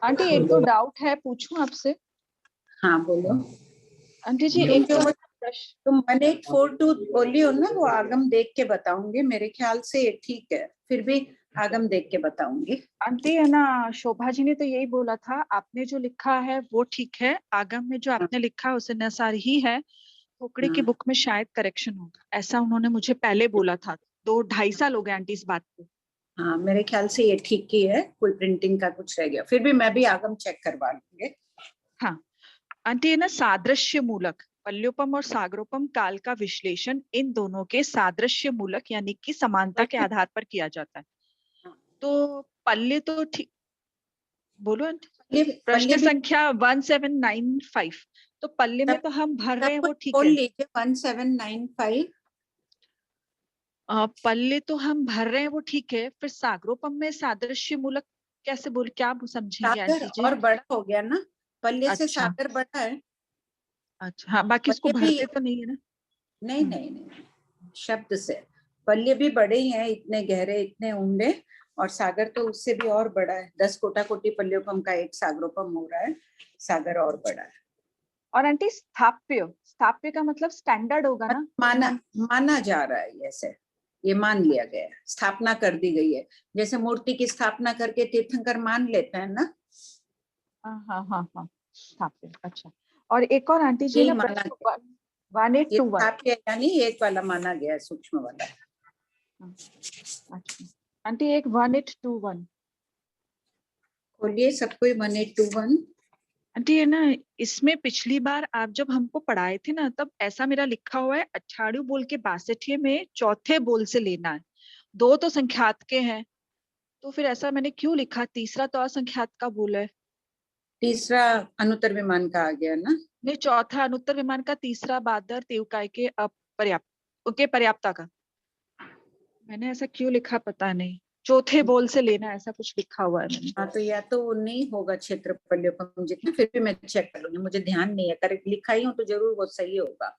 Aunty एक दो doubt है, पूछूं आपसे? हाँ बोलो आंटी जी एक तो प्रश्न, तुम 1842 बोली हो ना, वो आगम देख के बताऊंगी, मेरे ख्याल से ये ठीक है, फिर भी आगम देख के बताऊंगी। आंटी है ना, शोभा जी ने तो यही बोला था, आपने जो लिखा है वो ठीक है, आगम में जो आपने लिखा है उसे नसार ही है, खोकड़े की बुक में शायद करेक्शन होगा, ऐसा उन्होंने मुझे पहले बोला था। 2-2.5 साल हो गए आंटी इस बात को। हाँ मेरे ख्याल से ये ठीक ही है, कोई प्रिंटिंग का कुछ रह गया, फिर भी मैं भी आगम चेक करवा लूंगी। हाँ आंटी, है ना सादृश्य मूलक, पल्योपम और सागरोपम काल का विश्लेषण इन दोनों के सादृश्य मूलक यानी कि समानता के आधार पर किया जाता है। तो पल्य तो ठीक, बोलो आंटी। प्रश्न संख्या 1795, तो पल्य में तो हम भर रहे हैं वो ठीक बोल है। लीजिए 1795। पल्ले तो हम भर रहे हैं वो ठीक है, फिर सागरोपम में सादृश्य मूलक कैसे बोल, क्या समझेंगे सागर आंटी जी? और बड़ा हो गया ना, पल्ले से अच्छा सागर बड़ा है। अच्छा, हाँ बाकी इसको पल्ले भरते भी तो नहीं है ना? नहीं नहीं नहीं, शब्द से पल्ले भी बड़े ही हैं, इतने गहरे इतने ऊंडे, और सागर तो उससे भी और बड़ा है, 10 कोटा कोटि पल्योपम का एक सागरोपम हो रहा है, सागर और बड़ा है। और आंटी स्थाप्य, स्थाप्य का मतलब स्टैंडर्ड होगा ना? माना माना जा रहा है, ऐसे ये मान लिया गया है, स्थापना कर दी गई है, जैसे मूर्ति की स्थापना करके तीर्थंकर मान लेते हैं ना। हाँ हाँ हाँ हाँ, स्थाप्य। अच्छा, और एक और आंटी जी यही ना, माना प्रश्न गया, ये 1821। स्थाप्य यानी एक वाला माना गया है, सूक्ष्म वाला। अच्छा आंटी, एक 1821। खोलिए सबको 1821। आंटी है ना, इसमें पिछली बार आप जब हमको पढ़ाए थे ना, तब ऐसा मेरा लिखा हुआ है, 68 बोल के 62 में चौथे बोल से लेना है, दो तो संख्यात के हैं, तो फिर ऐसा मैंने क्यों लिखा? तीसरा तो असंख्यात का बोल है। तीसरा अनुत्तर विमान का आ गया ना। नहीं, चौथा अनुत्तर विमान का, तीसरा बादर तेवकाय के अपर्याप्त, उनके पर्याप्ता का। मैंने ऐसा क्यों लिखा पता नहीं, चौथे बोल से लेना ऐसा कुछ लिखा हुआ है मैंने। हाँ तो या तो वो नहीं होगा क्षेत्रफलों जितना, फिर भी मैं चेक कर लूंगी, मुझे ध्यान नहीं है, करेक्ट लिखा ही हूँ तो जरूर वो सही होगा।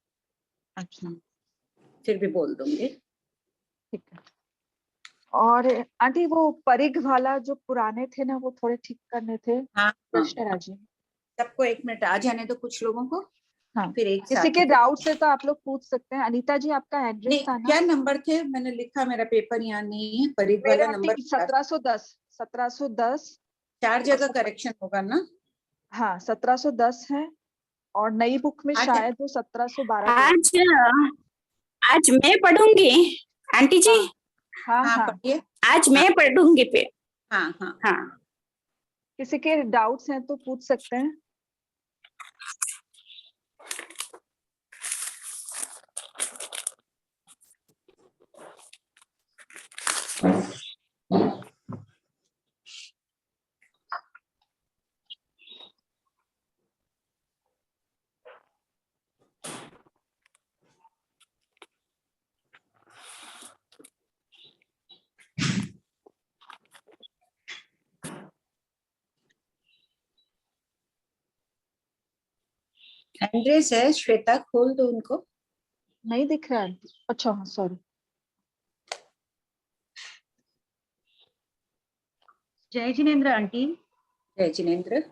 अच्छा फिर भी बोल दूंगी। ठीक है। और आंटी वो परिघ वाला जो पुराने थे ना, वो थोड़े ठीक करने थे। हाँ हाँ, कृष्ण राजी। सबको 1 मिनट आ जाने दो, कुछ लोगों को, हाँ, फिर एक किसी साथ के ही डाउट है तो आप लोग पूछ सकते हैं। अनीता जी आपका एड्रेस नहीं, था ना? क्या नंबर थे? मैंने लिखा, मेरा पेपर यहाँ नहीं है, परिध मेरे वाला नंबर आंटी 1710, 1710। 4 जगह करेक्शन होगा ना। हाँ 1710 है, और नई बुक में आज शायद वो 1712 के। आज आज मैं पढ़ूंगी आंटी जी। हाँ हाँ हाँ, पढ़िए। आज मैं पढ़ूंगी पे। हाँ हाँ हाँ किसी के डाउट्स हैं तो पूछ सकते हैं। एड्रेस है, श्वेता खोल दो उनको। नहीं दिख रहा है? अच्छा हाँ, सॉरी। जय जिनेन्द्र आंटी। जय जिनेन्द्र।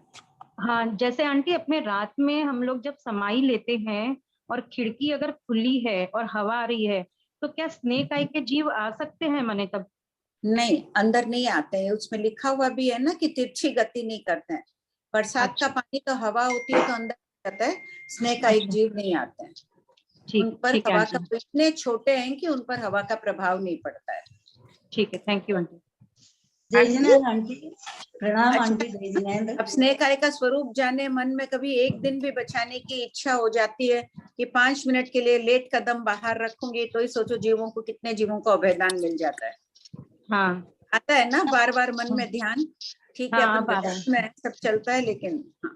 हाँ, जैसे आंटी अपने रात में हम लोग जब समाई लेते हैं और खिड़की अगर खुली है और हवा आ रही है, तो क्या स्नेक आई के जीव आ सकते हैं मने तब? नहीं, अंदर नहीं आते हैं, उसमें लिखा हुआ भी है ना कि तिरछी गति नहीं करते हैं। बरसात का पानी तो हवा होती है तो अंदर जाता है, स्नेक आई अच्छा, जीव नहीं आते हैं। उन ठीक पर ठीक है हवा आंटी, का, इतने छोटे हैं कि उन पर हवा का प्रभाव नहीं पड़ता है। ठीक है, थैंक यू आंटी। जय जिनेन्द्र आंटी, प्रणाम अच्छा, आंटी, जय जिनेन्द्र। अब स्नेक आई का स्वरूप जाने, मन में कभी एक दिन भी बचाने की इच्छा हो जाती है कि 5 मिनट के लिए लेट कदम बाहर रखूंगी, तो ही सोचो जीवों को, कितने जीवों को अभयदान मिल जाता है। हाँ आता है ना बार बार मन में ध्यान। ठीक है, हाँ, अपन बाबा गृहस्थ में सब चलता है, लेकिन हाँ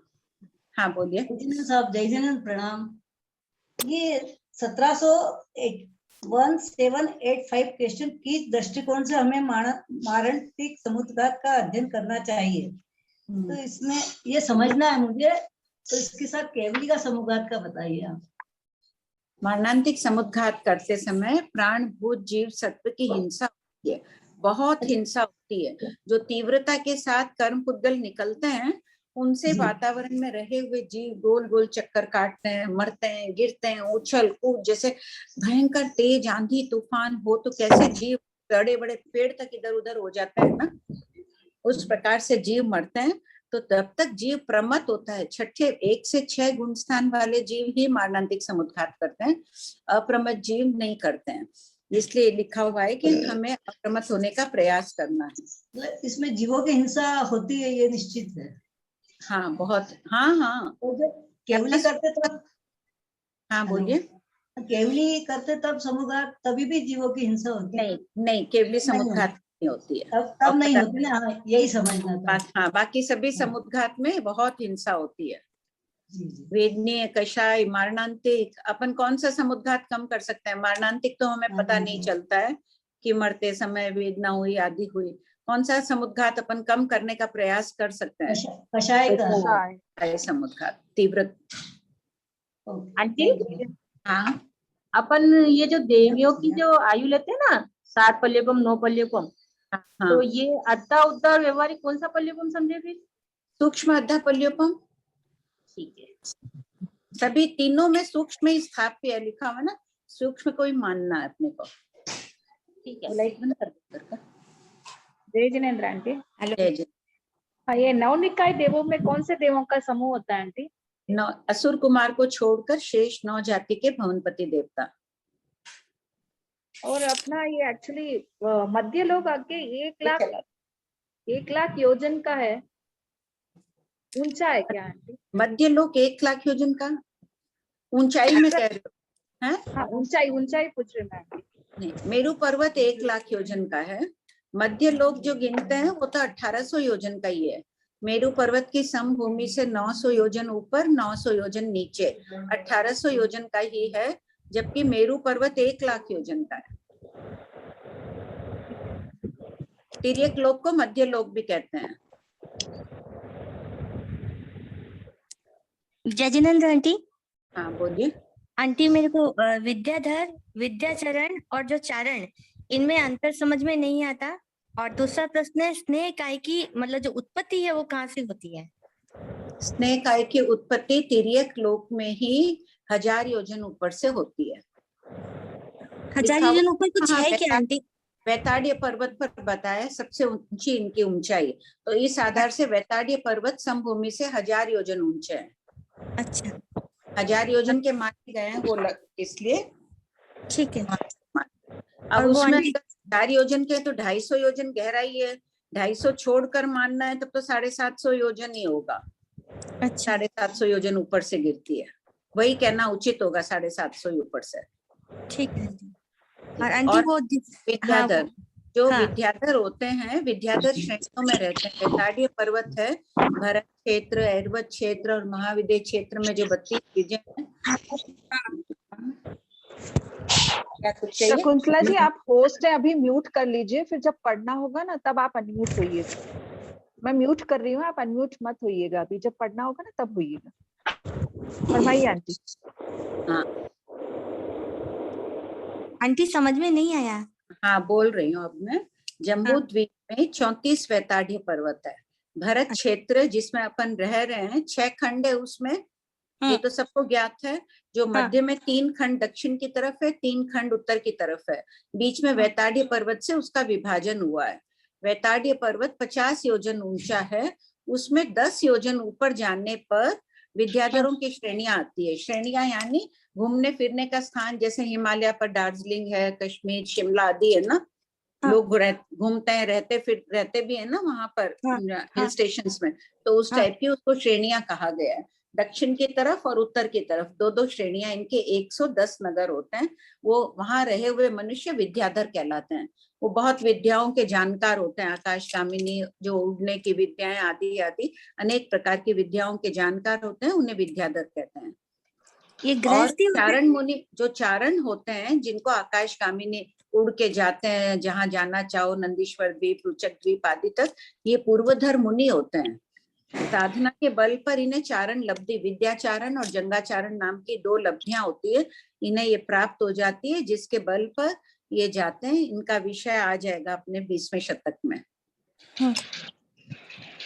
हाँ बोलिए। जय जिनेन्द्र साहब, जय जिनेन्द्र, प्रणाम। ये 1785 क्वेश्चन किस दृष्टिकोण से हमें मारणिक समुद्घात का अध्ययन करना चाहिए, तो इसमें ये समझना है मुझे, तो इसके साथ केवली का समुद्घात का बताइए आप। मरणांतिक समुद्घात करते समय प्राणभूत जीव सत्व की हिंसा होती है, बहुत हिंसा होती है। जो तीव्रता के साथ कर्म पुद्गल निकलते हैं, उनसे जी। वातावरण में रहे हुए जीव गोल गोल चक्कर काटते हैं, मरते हैं, गिरते हैं, उछल कूद, जैसे भयंकर तेज आंधी तूफान हो तो कैसे जीव बड़े बड़े पेड़ तक इधर उधर हो जाते हैं ना, उस प्रकार से जीव मरते हैं। तो तब तक जीव प्रमत्त होता है। 1 से 6 गुण स्थान वाले जीव ही मारणांतिक समुद्घात करते हैं, अप्रमत्त जीव नहीं करते हैं। इसलिए लिखा हुआ है कि हमें अप्रमत्त होने का प्रयास करना है। मतलब इसमें जीवों की हिंसा होती है, ये निश्चित है। हाँ बहुत, हाँ हाँ। तो जब केवली करते तब, हाँ बोलिए। केवली करते तब समुद्घात, तभी भी जीवों की हिंसा होती है? नहीं नहीं, केवली समुद्घात नहीं होती है। तब नहीं होती ना, हाँ, यही समझना था। हाँ, बाकी सभी समुद्घात में बहुत हिंसा होती है। जी जी। वेदनीय, कषाय, मारणांतिक, अपन कौन सा समुद्घात कम कर सकते हैं? मारणांतिक तो हमें पता नहीं चलता है कि मरते समय वेदना हुई आदि हुई। कौन सा समुद्घात अपन कम करने का प्रयास कर सकते हैं? कषाय का। कषाय। समुद्घात तीव्र। आंटी, हाँ, अपन ये जो देवियों की जो आयु लेते हैं ना, 7 पल्यपम 9 पल्यपम, हाँ। तो ये अद्धा उद्धा व्यवहारिक कौन सा पल्यपम समझे फिर? सूक्ष्म अद्धा पल्यपम। ठीक है, सभी तीनों में सूक्ष्म ही स्थाप्य है, लिखा हुआ ना, सूक्ष्म को ही मानना है अपने को। ठीक है। लाइट बंद कर। जय जिनेन्द्र आंटी। जय जय। ये नवनिकाय देवों में कौन से देवों का समूह होता है आंटी? असुर कुमार को छोड़कर शेष 9 जाति के भवनपति देवता। और अपना ये एक्चुअली मध्य लोग आगे 1 लाख योजन का है, ऊंचा है क्या आंटी? मध्य लोक 1 लाख योजन का ऊंचाई में कह रहे हो? हैं? हाँ, ऊंचाई पूछ रही मैं आंटी। नहीं, मेरू पर्वत 1 लाख योजन का है। मध्य लोक जो गिनते हैं वो तो 1800 योजन का ही है। मेरू पर्वत की समभूमि से 900 योजन ऊपर, 900 योजन नीचे, 1800 योजन का ही है, जबकि मेरू पर्वत 1 लाख योजन का है। तिर्यक लोक को मध्य लोक भी कहते हैं। जय जिनेन्द्र आंटी। हाँ बोलिए। आंटी मेरे को विद्याधर, विद्याचरण और जो चारण, इनमें अंतर समझ में नहीं आता। और दूसरा प्रश्न है, स्नेह काय की मतलब जो उत्पत्ति है वो कहाँ से होती है? स्नेह काय की उत्पत्ति तिर्यक लोक में ही 1000 योजन ऊपर से होती है। 1000 योजन ऊपर कुछ है क्या आंटी? वैताड्य पर्वत पर बताया सबसे ऊंची इनकी ऊंचाई, तो इस आधार से वैताड्य पर्वत समभूमि से 1000 योजन ऊंचे हैं। अच्छा, 1000 योजन के माने गए हैं वो इसलिए ठीक है। अब उसमें 1000 योजन के तो 250 योजन गहराई है, 250 छोड़कर मानना है तब तो 750 योजन ही होगा। अच्छा, 750 योजन ऊपर से गिरती है, वही कहना उचित होगा, 750 ऊपर से। ठीक है। और आंटी वो विद्याधर, जो हाँ। विद्याधर होते हैं, विद्याधर श्रेणियों में रहते हैं। वैताड्य पर्वत है, भरत क्षेत्र, ऐर्वत क्षेत्र और महाविद्य क्षेत्र में जो 32 चीजें हैं। क्या कुछ चाहिए? शकुंतला जी, आप होस्ट है, अभी म्यूट कर लीजिए, फिर जब पढ़ना होगा ना तब आप अनम्यूट होइएगा। मैं म्यूट कर रही हूँ, आप अनम्यूट मत होइएगा, अभी जब पढ़ना होगा ना तब होइएगा। फरमाइए आंटी। हाँ आंटी समझ में नहीं आया। हाँ बोल रही हूँ अब मैं। जम्बू द्वीप में 34 वैताड्य पर्वत है। भरत क्षेत्र जिसमें अपन रह रहे हैं 6 खंड है उसमें, ये तो सबको ज्ञात है। जो मध्य में 3 खंड दक्षिण की तरफ है, 3 खंड उत्तर की तरफ है, बीच में वैताड्य पर्वत से उसका विभाजन हुआ है। वैताड्य पर्वत 50 योजन ऊंचा है, उसमें 10 योजन ऊपर जाने पर विद्याधरों की श्रेणियां आती है। श्रेणियां यानी घूमने फिरने का स्थान, जैसे हिमालय पर दार्जिलिंग है, कश्मीर, शिमला आदि है ना, लोग घूमते हैं, रहते भी है ना वहां पर हिल स्टेशंस में, तो उस टाइप की उसको श्रेणियां कहा गया है। दक्षिण की तरफ और उत्तर की तरफ 2-2 श्रेणियां, इनके 110 नगर होते हैं। वो वहां रहे हुए मनुष्य विद्याधर कहलाते हैं। वो बहुत विद्याओं के जानकार होते हैं, आकाशगामिनी, जो उड़ने की विद्याएं आदि आदि अनेक प्रकार की विद्याओं के जानकार होते हैं, उन्हें विद्याधर कहते हैं। ये और चारण मुनि, जो चारण होते हैं, जिनको आकाशगामिनी उड़ के जाते हैं जहां जाना चाहो, नंदीश्वर द्वीप, रुचक द्वीप आदि तक, ये पूर्वधर मुनि होते हैं। साधना के बल पर इन्हें चारण लब्धि, विद्याचारण और जंगाचारण नाम की 2 लब्धियां होती है, इन्हें ये प्राप्त हो जाती है, जिसके बल पर ये जाते हैं, इनका विषय आ जाएगा अपने 20वें शतक में।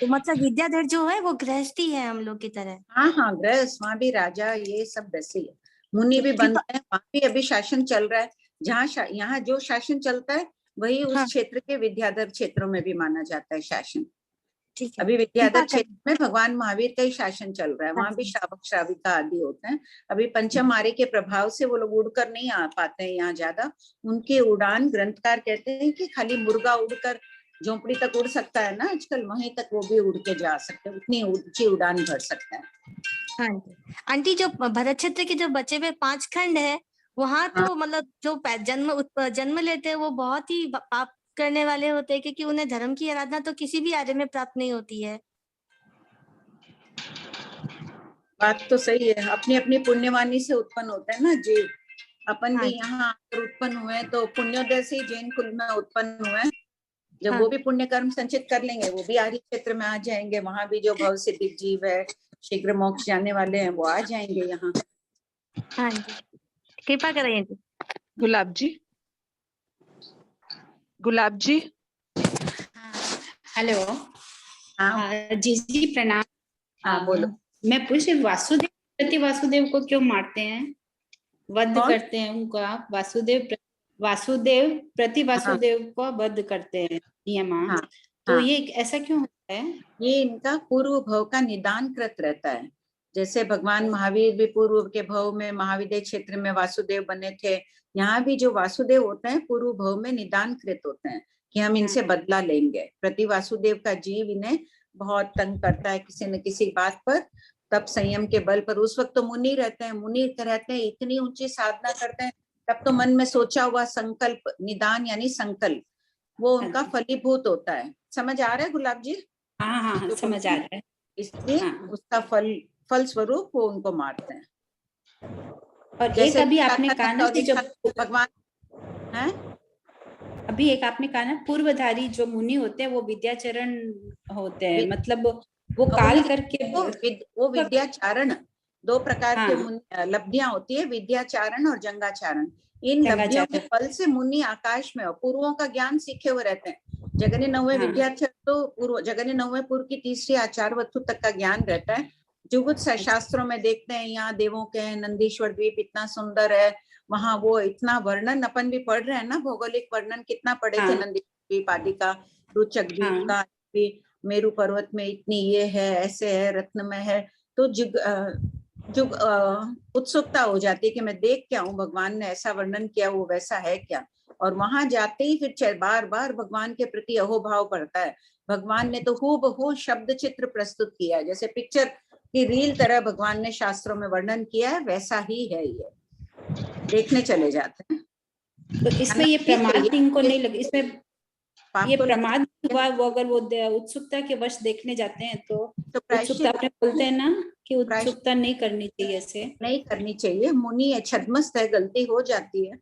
तो मतलब विद्याधर जो है वो गृहस्थी है हम लोग की तरह। हाँ हाँ, गृहस्थ, वहाँ भी राजा ये सब वैसे ही है। मुनि भी बनते हैं, वहाँ भी अभी शासन चल रहा है। जहाँ यहाँ जो शासन चलता है वही उस क्षेत्र के विद्याधर क्षेत्रों में भी माना जाता है शासन। ठीक है। अभी विद्याधर क्षेत्र में भगवान महावीर का ही शासन चल रहा है, वहां भी अच्छा। श्रावक श्राविका आदि होते हैं। अभी पंचम आर्य के प्रभाव से वो लोग उड़कर नहीं आ पाते हैं यहाँ ज्यादा। उनकी उड़ान, ग्रंथकार कहते हैं कि खाली मुर्गा उड़कर झोपड़ी तक उड़ सकता है ना आजकल, वहीं तक वो भी उड़ के जा सकते हैं, उतनी ऊंची उड़ान भर सकते हैं। हाँ जी। आंटी, जो भरत क्षेत्र के जो बचे हुए 5 खंड है, वहाँ तो मतलब जो जन्म लेते हैं वो बहुत ही पाप करने वाले होते हैं, क्योंकि उन्हें धर्म की आराधना तो किसी भी आर्य में प्राप्त नहीं होती है। बात तो सही है, अपनी अपनी पुण्यवानी से उत्पन्न होते हैं ना जीव। अपन भी हाँ। यहाँ आकर उत्पन्न हुए तो पुण्योदय से जैन कुल में उत्पन्न हुए। जब हाँ। वो भी पुण्य कर्म संचित कर लेंगे, वो भी आर्य क्षेत्र में आ जाएंगे। वहां भी जो भव सिद्धिक जीव है, शीघ्र मोक्ष जाने वाले हैं, वो आ जाएंगे यहाँ। हाँ जी, कृपा करें जी। गुलाब जी, गुलाब जी। हेलो। हाँ जी प्रणाम। हाँ बोलो। मैं पूछ रही, वासुदेव प्रति वासुदेव को क्यों मारते हैं, वध कौन? करते हैं उनका? वासुदेव प्रति वासुदेव को वध करते हैं नियमा। हाँ, तो हाँ। ये ऐसा क्यों होता है? ये इनका पूर्व भव का निदान कृत रहता है। जैसे भगवान महावीर भी पूर्व के भव में महाविद्य क्षेत्र में वासुदेव बने थे, यहाँ भी जो वासुदेव होते हैं पूर्व भव में निदान कृत होते हैं कि हम इनसे बदला लेंगे। प्रति वासुदेव का जीव इन्हें बहुत तंग करता है किसी न किसी बात पर, तब संयम के बल पर। उस वक्त तो मुनि रहते हैं, मुनि रहते हैं, इतनी ऊंची साधना करते हैं, तब तो मन में सोचा हुआ संकल्प, निदान यानी संकल्प, वो उनका फलीभूत होता है। समझ आ रहा है गुलाब जी? हाँ हाँ हाँ, समझ आ रहा है। इसलिए हाँ। उसका फल स्वरूप वो उनको मारते हैं। और एक जैसे अभी आपने कहा ना कि जब भगवान है, अभी एक आपने कहा ना पूर्वधारी जो मुनि होते हैं वो विद्याचरण होते हैं, मतलब वो काल करके वो विद्याचारण, 2 प्रकार के हाँ। लब्धियां होती है, विद्याचारण और जंगाचारण। इन लब्धियों के फल से मुनि आकाश में पूर्वों का ज्ञान सीखे हुए रहते हैं। जगन्य 9वें विद्याचरण तो पूर्व, जगन्य 9वें पूर्व की तीसरी आचार वस्तु तक का ज्ञान रहता है। जुगुत शास्त्रों में देखते हैं, यहाँ देवों के नंदीश्वर द्वीप इतना सुंदर है, वहां वो इतना वर्णन अपन भी पढ़ रहे हैं ना, भौगोलिक वर्णन कितना पढ़े थे नंदीश्वर द्वीप आदि का, रुचक द्वीप का भी, मेरू पर्वत में इतनी ये है, ऐसे है, रत्न में है। तो जुग उत्सुकता हो जाती है कि मैं देख के आऊं, भगवान ने ऐसा वर्णन किया, वो वैसा है क्या। और वहां जाते ही फिर बार बार भगवान के प्रति अहोभाव बढ़ता है। भगवान ने तो हूबहू शब्द चित्र प्रस्तुत किया है, जैसे पिक्चर की रील तरह भगवान ने शास्त्रों में वर्णन किया है, वैसा ही है। ये देखने चले जाते हैं। तो इसमें ये प्रमाद इनको नहीं लगे, इसमें ये प्रमाद हुआ, वो अगर वो उत्सुकता के वश देखने जाते हैं तो उत्सुकता, आपने बोलते हैं ना कि उत्सुकता नहीं करनी चाहिए, ऐसे नहीं करनी चाहिए। मुनि है, छद्मस्त है, गलती हो जाती है,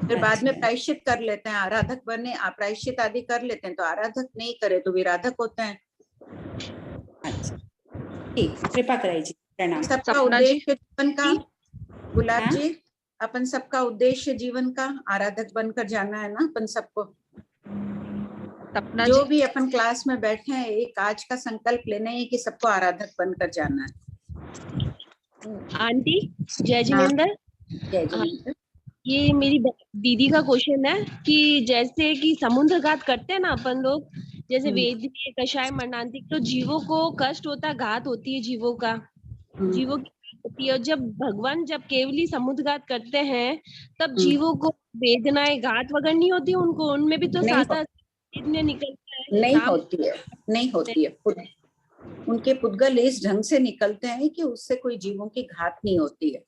फिर बाद में प्रायश्चित कर लेते हैं। आराधक बने, प्रायश्चित आदि कर लेते हैं, तो आराधक नहीं करे तो विराधक होते हैं। अच्छा, ठीक, कृपा कराइए जी, प्रणाम। सबका उद्देश्य जीवन का, गुलाब जी, अपन सबका उद्देश्य जीवन का आराधक बनकर जाना है ना अपन सबको। जो भी अपन क्लास में बैठे हैं, एक आज का संकल्प लेना है कि सबको आराधक बनकर जाना है। आंटी जय जिनेंद्र। जय जिनेंद्र। ये मेरी दीदी का क्वेश्चन है कि जैसे कि समुद्र घात करते हैं ना अपन लोग, जैसे वेद कषाय मरणांतिक, तो जीवों को कष्ट होता है, घात होती है जीवों का, जीवों की होती है। और जब भगवान जब केवली समुद्र घात करते हैं तब जीवों को वेदनाएं घात वगैरह नहीं होती उनको, उनमें भी तो सादा निकलता है। नहीं होती है, नहीं होती है। उनके पुद्गल इस ढंग से निकलते हैं कि उससे कोई जीवों की घात नहीं होती है।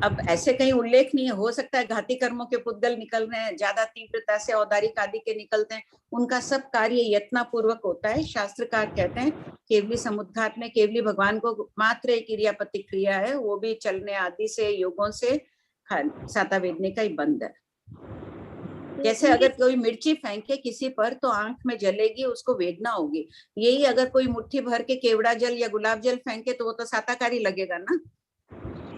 अब ऐसे कहीं उल्लेख नहीं है, हो सकता है घाती कर्मों के पुद्गल निकल रहे हैं, ज्यादा तीव्रता से औदारिक आदि के निकलते हैं, उनका सब कार्य यत्नपूर्वक होता है। शास्त्रकार कहते हैं केवली समुद्घात में केवली भगवान को मात्र एक क्रिया प्रतिक्रिया है, वो भी चलने आदि से, योगों से साता वेदने का ही बंद है। जैसे अगर कोई मिर्ची फेंके किसी पर तो आंख में जलेगी, उसको वेदना होगी। यही अगर कोई मुट्ठी भर के केवड़ा जल या गुलाब जल फेंके तो वो तो साताकारी लगेगा ना,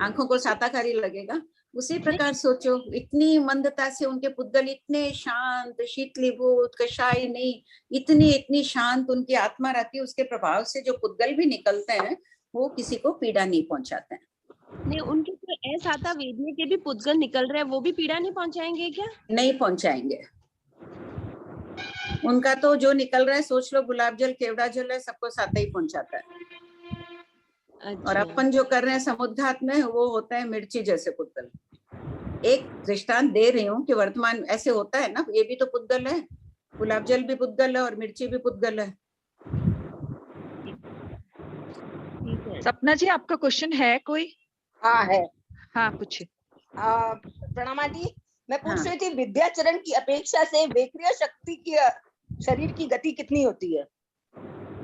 आंखों को साताकारी लगेगा। उसी प्रकार सोचो, इतनी मंदता से उनके पुद्गल इतने शांत, शीतलीभूत, कषाय नहीं, इतनी शांत उनकी आत्मा रहती है, उसके प्रभाव से जो पुद्गल भी निकलते हैं वो किसी को पीड़ा नहीं पहुंचाते हैं। नहीं, उनके तो ऐसा आता वेदने के भी पुद्गल निकल रहे हैं, वो भी पीड़ा नहीं पहुंचाएंगे क्या? नहीं पहुंचाएंगे। उनका तो जो निकल रहा है, सोच लो गुलाब जल, केवड़ा जल है, सबको साथ ही पहुंचाता है। अच्छा। और अपन जो कर रहे हैं समुद्घात में, वो होता है मिर्ची जैसे पुद्गल। एक दृष्टांत दे रही हूँ कि वर्तमान ऐसे होता है ना, ये भी तो पुद्गल है, गुलाब जल भी पुद्गल है और मिर्ची भी पुद्गल है। सपना जी, आपका क्वेश्चन है कोई? हाँ है। हाँ पूछिए। प्रणाम आंटी, मैं पूछ रही थी विद्याचरण की अपेक्षा से वेक्रिय शक्ति की शरीर की गति कितनी होती है?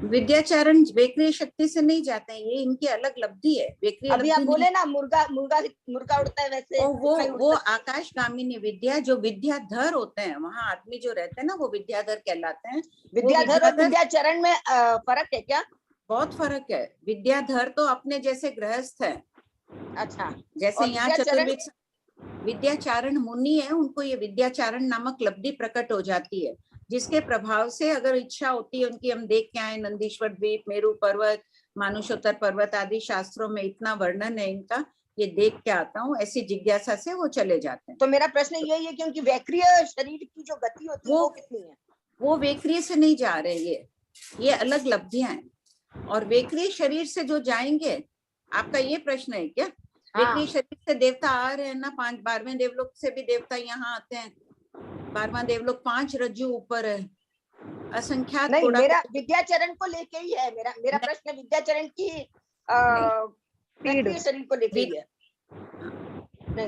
विद्याचरण वेक्रिय शक्ति से नहीं जाते हैं, ये इनकी अलग लब्धि है। वेक्रिय अभी आप बोले ना मुर्गा उड़ता है वैसे, वो आकाशगामिनी विद्या, जो विद्याधर होते हैं वहाँ आदमी जो रहते हैं ना, वो विद्याधर कहलाते हैं। विद्याधर और विद्याचरण में फर्क है क्या? बहुत फर्क है। विद्याधर तो अपने जैसे गृहस्थ है। अच्छा। जैसे यहाँ चतुर्विद विद्याचारण मुनि है, उनको ये विद्याचारण नामक लब्धि प्रकट हो जाती है, जिसके प्रभाव से अगर इच्छा होती है उनकी, हम देख के आए नंदीश्वर द्वीप, मेरू पर्वत, मानुषोत्तर पर्वत आदि शास्त्रों में इतना वर्णन है इनका, ये देख के आता हूँ, ऐसी जिज्ञासा से वो चले जाते हैं। तो मेरा प्रश्न यही है कि उनकी वैक्रिय शरीर की जो गति होती है वो कितनी है? वो वेक्रिय से नहीं जा रहे, ये अलग लब्धियां हैं। और वेक्रिय शरीर से जो जाएंगे, आपका ये प्रश्न है क्या? वेक्रिय शरीर से देवता आ रहे हैं ना, 12वें देवलोक से भी देवता यहाँ आते हैं। 12वां देवलोक 5 रज्जु ऊपर है, असंख्यात। नहीं, मेरा विद्याचरण को लेके ही है, मेरा प्रश्न विद्याचरण की शरीर को लेके ही है।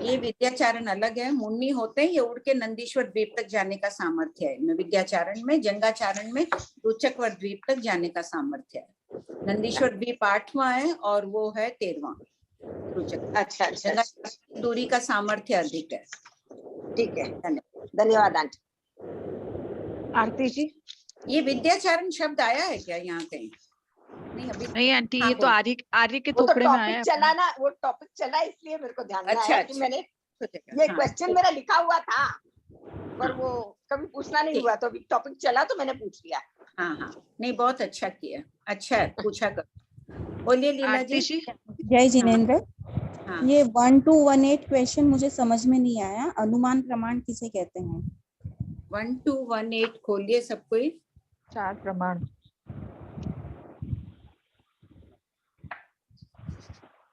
ये विद्याचारण अलग है, मुन्नी होते हैं, ये उड़ के नंदीश्वर द्वीप तक जाने का सामर्थ्य है इनमें। विद्याचारण में, जंगाचारण में रुचकवर द्वीप तक जाने का सामर्थ्य है। नंदीश्वर द्वीप 8वां है और वो है 13वां रुचक। अच्छा। दूरी का सामर्थ्य अधिक है। ठीक है, धन्यवाद आंटी। आरती जी, ये विद्याचारण शब्द आया है क्या यहाँ कहीं? नहीं अभी नहीं आंटी, ये तो आर्य के थोपड़े में आया है। चला ना, वो टॉपिक चला इसलिए मेरे को ध्यान आया कि मैंने ये क्वेश्चन मेरा लिखा हुआ था, पर वो कभी पूछना नहीं हुआ, तो अभी टॉपिक चला तो मैंने पूछ लिया। हाँ, नहीं बहुत अच्छा किया, अच्छा है, पूछा कर। बोलिए लीला जी। जय जिनेंद्र। ये 1 to 1 क्वेश्चन मुझे समझ में नहीं आया, अनुमान प्रमाण किसे कहते हैं? 1 to 1 खोलिए सब कोई। 4 प्रमाण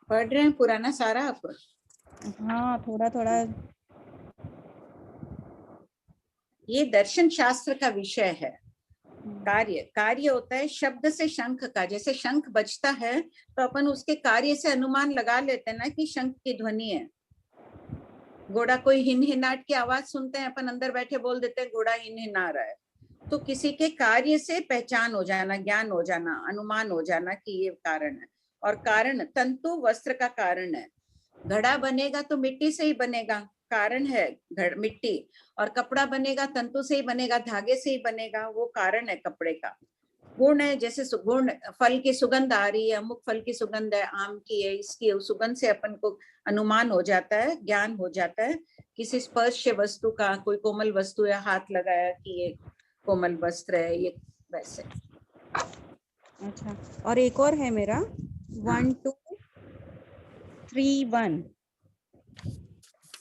पढ़ रहे हैं पुराना सारा आप? हाँ, थोड़ा। ये दर्शन शास्त्र का विषय है। कार्य होता है शब्द से शंख का। जैसे शंख बजता है तो अपन उसके कार्य से अनुमान लगा लेते हैं ना कि शंख की ध्वनि है। घोड़ा कोई हिनहिनाट की आवाज सुनते हैं, अपन अंदर बैठे बोल देते हैं घोड़ा हिनहिना रहा है। तो किसी के कार्य से पहचान हो जाना, ज्ञान हो जाना, अनुमान हो जाना कि ये कारण है। और कारण तंतु वस्त्र का कारण है। घड़ा बनेगा तो मिट्टी से ही बनेगा, कारण है मिट्टी। और कपड़ा बनेगा तंतु से ही बनेगा, धागे से ही बनेगा, वो कारण है कपड़े का। गुण है, जैसे गुण, फल की सुगंध आ रही है, अमुक फल की सुगंध है, आम की है, इसकी सुगंध से अपन को अनुमान हो जाता है, ज्ञान हो जाता है किसी स्पर्श वस्तु का। कोई कोमल वस्तु है, हाथ लगाया कि ये कोमल वस्त्र है, ये वैसे। अच्छा, और एक और है मेरा 1 2 3 1।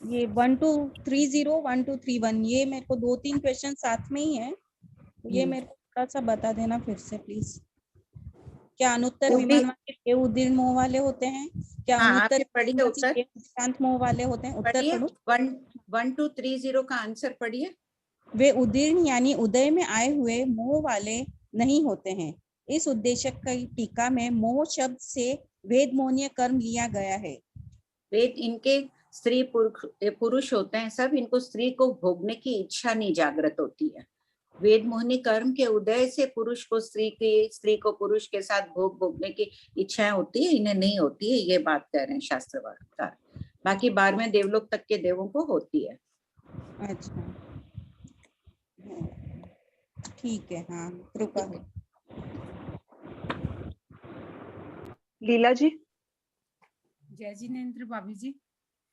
ये 1 2 3 0 1 2 3 1, ये मेरे को 2-3 क्वेश्चन साथ में ही है, ये मेरे को थोड़ा सा बता देना फिर से प्लीज। क्या अनुत्तर विमान वाले उदीर्ण मोह वाले होते हैं? क्या अनुत्तर शांत मोह वाले होते हैं? उत्तर पढ़ो। 1 2 3 0 का आंसर पढ़िए। वे उदीर्ण यानी उदय में आए हुए मोह वाले नहीं होते हैं। इस उद्देश्य की टीका में मोह शब्द से वेद मोहनीय कर्म लिया गया है। वेद इनके स्त्री पुरुष होते हैं सब, इनको स्त्री को भोगने की इच्छा नहीं जागृत होती है। वेद मोहनी कर्म के उदय से पुरुष को स्त्री को पुरुष के साथ भोगने की इच्छाएं होती है, इन्हें नहीं होती है, ये बात कह रहे हैं शास्त्रकार। बाकी 12वें देवलोक तक के देवों को होती है। अच्छा, ठीक है, हाँ, कृपा हो। लीला जी। जय जिनेंद्र भाभी जी।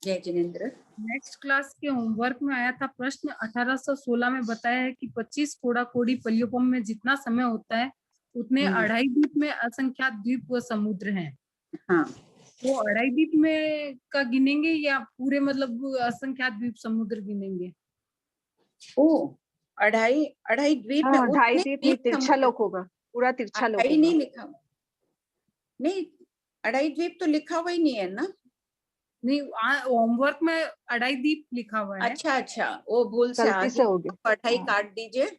जय जिनेंद्र। नेक्स्ट क्लास के होमवर्क में आया था प्रश्न 1816 में बताया है कि 25 कोड़ा कोड़ी पल्योपम में जितना समय होता है उतने अढ़ाई द्वीप में असंख्यात द्वीप व समुद्र हैं। हाँ, वो अढ़ाई द्वीप में का गिनेंगे या पूरे मतलब असंख्यात द्वीप समुद्र गिनेंगे? ओ अढ़ाई द्वीप में ढाई द्वीप नहीं, तिरछा लोक होगा, पूरा तिरछा लोक नहीं लिखा, नहीं अढ़ाई द्वीप तो लिखा हुआ ही नहीं है ना। नहीं, होमवर्क में अढ़ाई द्वीप लिखा हुआ है। अच्छा, वो भूल से हो गया, अढ़ाई काट दीजिए।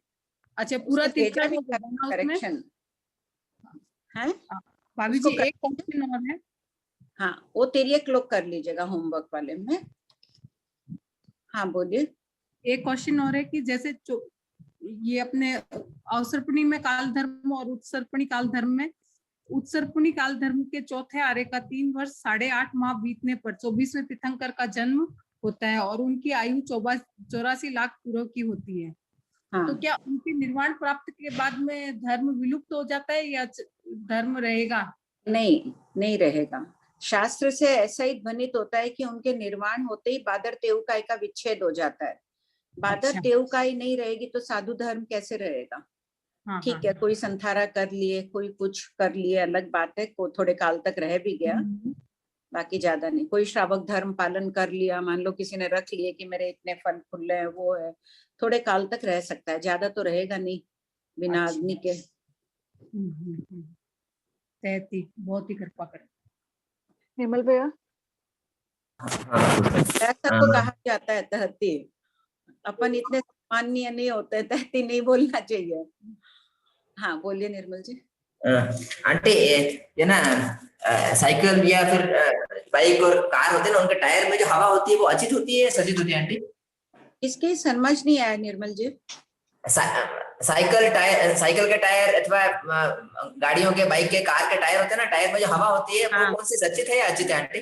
अच्छा, पूरा तिरछा लोक होगा ना उसमें? करेक्शन है भाभी जी, एक क्वेश्चन और है। हाँ, वो तिर्यक लोक कर लीजिएगा होमवर्क वाले में। हाँ बोलिए। एक क्वेश्चन और है कि जैसे ये अपने अवसर्पणी में काल धर्म और उत्सर्पणी काल धर्म में, उत्सर्पणी काल धर्म के चौथे आर्य का 3 वर्ष 8.5 माह बीतने पर 24वें तीर्थंकर का जन्म होता है और उनकी आयु 84 लाख पूर्व की होती है। तो क्या उनके निर्वाण प्राप्त के बाद में धर्म विलुप्त हो जाता है या धर्म रहेगा? नहीं रहेगा। शास्त्र से ऐसा ही ध्वनित होता है कि उनके निर्वाण होते ही बादर तेउकाई का विच्छेद हो जाता है। बादर तेउकाई नहीं रहेगी तो साधु धर्म कैसे रहेगा? ठीक है, कोई संथारा कर लिए, कोई कुछ कर लिए, अलग बात है, को थोड़े काल तक रह भी गया, बाकी ज्यादा नहीं। कोई श्रावक धर्म पालन कर लिया, मान लो किसी ने रख लिए कि मेरे इतने फल फूल है, वो है, थोड़े काल तक रह सकता है, ज्यादा तो रहेगा नहीं बिना अग्नि के। बहुत ही कृपा करें। निर्मल भैया, ऐसा तो कहा जाता है तहती, अपन इतने माननीय नहीं होते, तहती नहीं बोलना चाहिए। हाँ बोलिए निर्मल जी। आंटी ये ना साइकिल या फिर बाइक और कार होते हैं ना, उनके टायर में जो हवा होती है वो अचित होती है सचित होती है आंटी? इसकी समझ नहीं आया निर्मल जी। साइकिल के टायर अथवा गाड़ियों के, बाइक के, कार के टायर होते हैं ना, टायर में जो हवा होती है वो कौन सी सचित है या अचित है आंटी?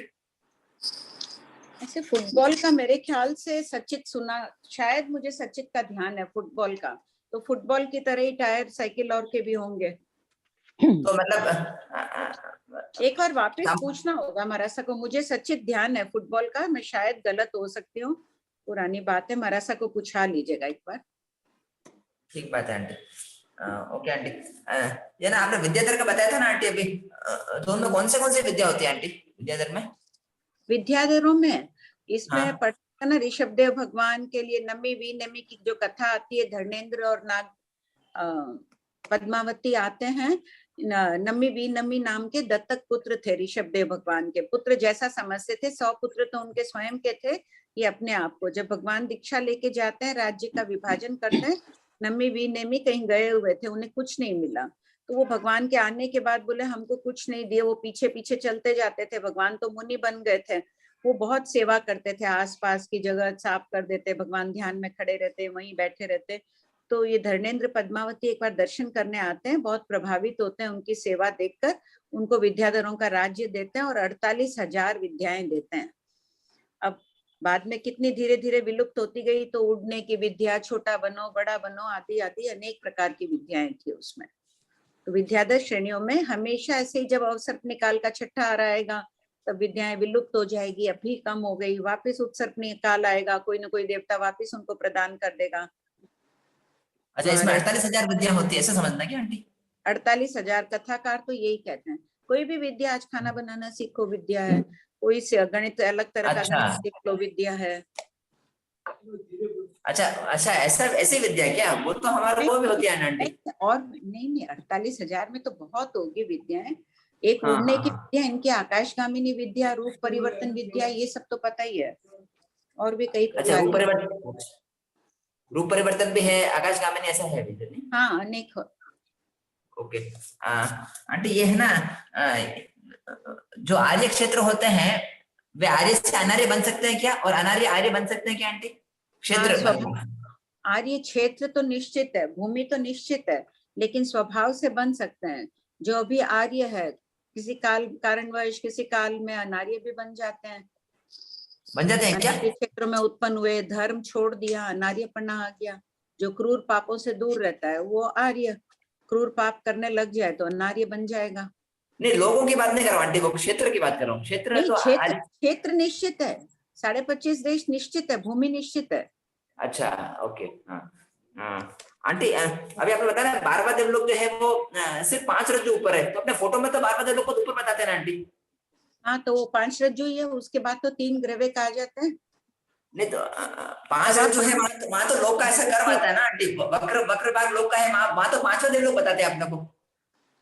ऐसे फुटबॉल का मेरे ख्याल से सचित सुना, शायद मुझे सचित का ध्यान है फुटबॉल का, तो फुटबॉल की तरह ही टायर साइकिल और के भी होंगे। तो मतलब एक बार वापस पूछना होगा मरासा को, मुझे सचित ध्यान है फुटबॉल का, मैं शायद गलत हो सकती हूँ, पुरानी बात है, मरासा को पूछा लीजिएगा एक बार। ठीक बात है आंटी। ओके आंटी, ये ना आपने विद्याधर का बताया था ना आंटी अभी, दोनों कौन से विद्या होती है आंटी विद्याधर में? विद्याधरों में इसमें पढ़ना ना, ऋषभदेव भगवान के लिए नमी वीनमी की जो कथा आती है, धर्मेंद्र और नाग पद्मावती आते हैं। नमी वीनमी नाम के दत्तक पुत्र थे ऋषभदेव भगवान के, पुत्र जैसा समझते थे, 100 पुत्र तो उनके स्वयं के थे, ये अपने आप को। जब भगवान दीक्षा लेके जाते हैं, राज्य का विभाजन करते हैं, नमी वीनमी कहीं गए हुए थे, उन्हें कुछ नहीं मिला, तो वो भगवान के आने के बाद बोले हमको कुछ नहीं दिए, वो पीछे पीछे चलते जाते थे। भगवान तो मुनि बन गए थे, वो बहुत सेवा करते थे, आसपास की जगह साफ कर देते, भगवान ध्यान में खड़े रहते, वहीं बैठे रहते। तो ये धर्मेंद्र पद्मावती एक बार दर्शन करने आते हैं, बहुत प्रभावित होते हैं उनकी सेवा देखकर, उनको विद्याधरों का राज्य देते हैं और 48,000 विद्याएं देते हैं। अब बाद में कितनी धीरे धीरे विलुप्त होती गई, तो उड़ने की विद्या, छोटा बनो बड़ा बनो आदि आदि अनेक प्रकार की विद्याएं थी उसमें। तो विद्याधर श्रेणियों में हमेशा ऐसे ही जब अवसर्पणी काल का छठा आ रहेगा तब विद्याएं विलुप्त हो जाएगी, अभी कम हो गई, वापिस उत्सर्पणी काल आएगा, कोई ना कोई देवता वापिस उनको प्रदान कर देगा। अच्छा, इसमें 48,000 विद्या होती है, ऐसा समझना क्या आंटी? 48,000 कथाकार तो यही कहते हैं। कोई भी विद्या, आज खाना बनाना सीखो विद्या है, कोई से गणित अलग तरह का गणित सीख लो विद्या है। अच्छा, ऐसी विद्या क्या? वो तो हमारे को भी होती है आंटी। और नहीं 48,000 में तो बहुत होगी विद्याएं। एक उड़ने की विद्या, इनकी आकाशगामिनी विद्या, रूप परिवर्तन विद्या, ये सब तो पता ही है, और भी कई। अच्छा, रूप परिवर्तन भी है, आकाशगामिनी, ऐसा है विद्या नहीं? हाँ, अनेक। ओके आंटी, ये है ना जो आर्य क्षेत्र होते हैं वे आर्य से अनार्य बन सकते हैं क्या, और अनार्य आर्य बन सकते हैं क्या आंटी? क्षेत्र आर्य क्षेत्र तो निश्चित है, भूमि तो निश्चित है, लेकिन स्वभाव से बन सकते हैं। जो अभी आर्य है, किसी कारणवश किसी काल में अनार्य भी बन जाते हैं क्या? क्षेत्रों में उत्पन्न हुए, धर्म छोड़ दिया, अनार्यपना आ गया। जो क्रूर पापों से दूर रहता है वो आर्य, क्रूर पाप करने लग जाए तो अनार्य बन जाएगा। नहीं, लोगों की बात नहीं कर रहा हूं आंटी, वो क्षेत्र की बात कर रहा हूँ। क्षेत्र निश्चित है, 25.5 देश निश्चित है, भूमि निश्चित है। अच्छा, ओके। हाँ आंटी, अभी आपने बताया ना 12वां देवलोक जो है वो सिर्फ 5 रज्जु ऊपर है, तो अपने फोटो में तो 12वां देवलोक को ऊपर बताते हैं ना आंटी? हाँ, तो वो 5 रज्जु ही है, उसके बाद तो 3 ग्रवे कहा जाता है। नहीं तो 5 रज्जु है, वहां तो लोक का ऐसा कर्म आता है ना आंटी, वक्र भाग लोक का है, वहां तो 5वां देवलोक बताते हैं अपने को।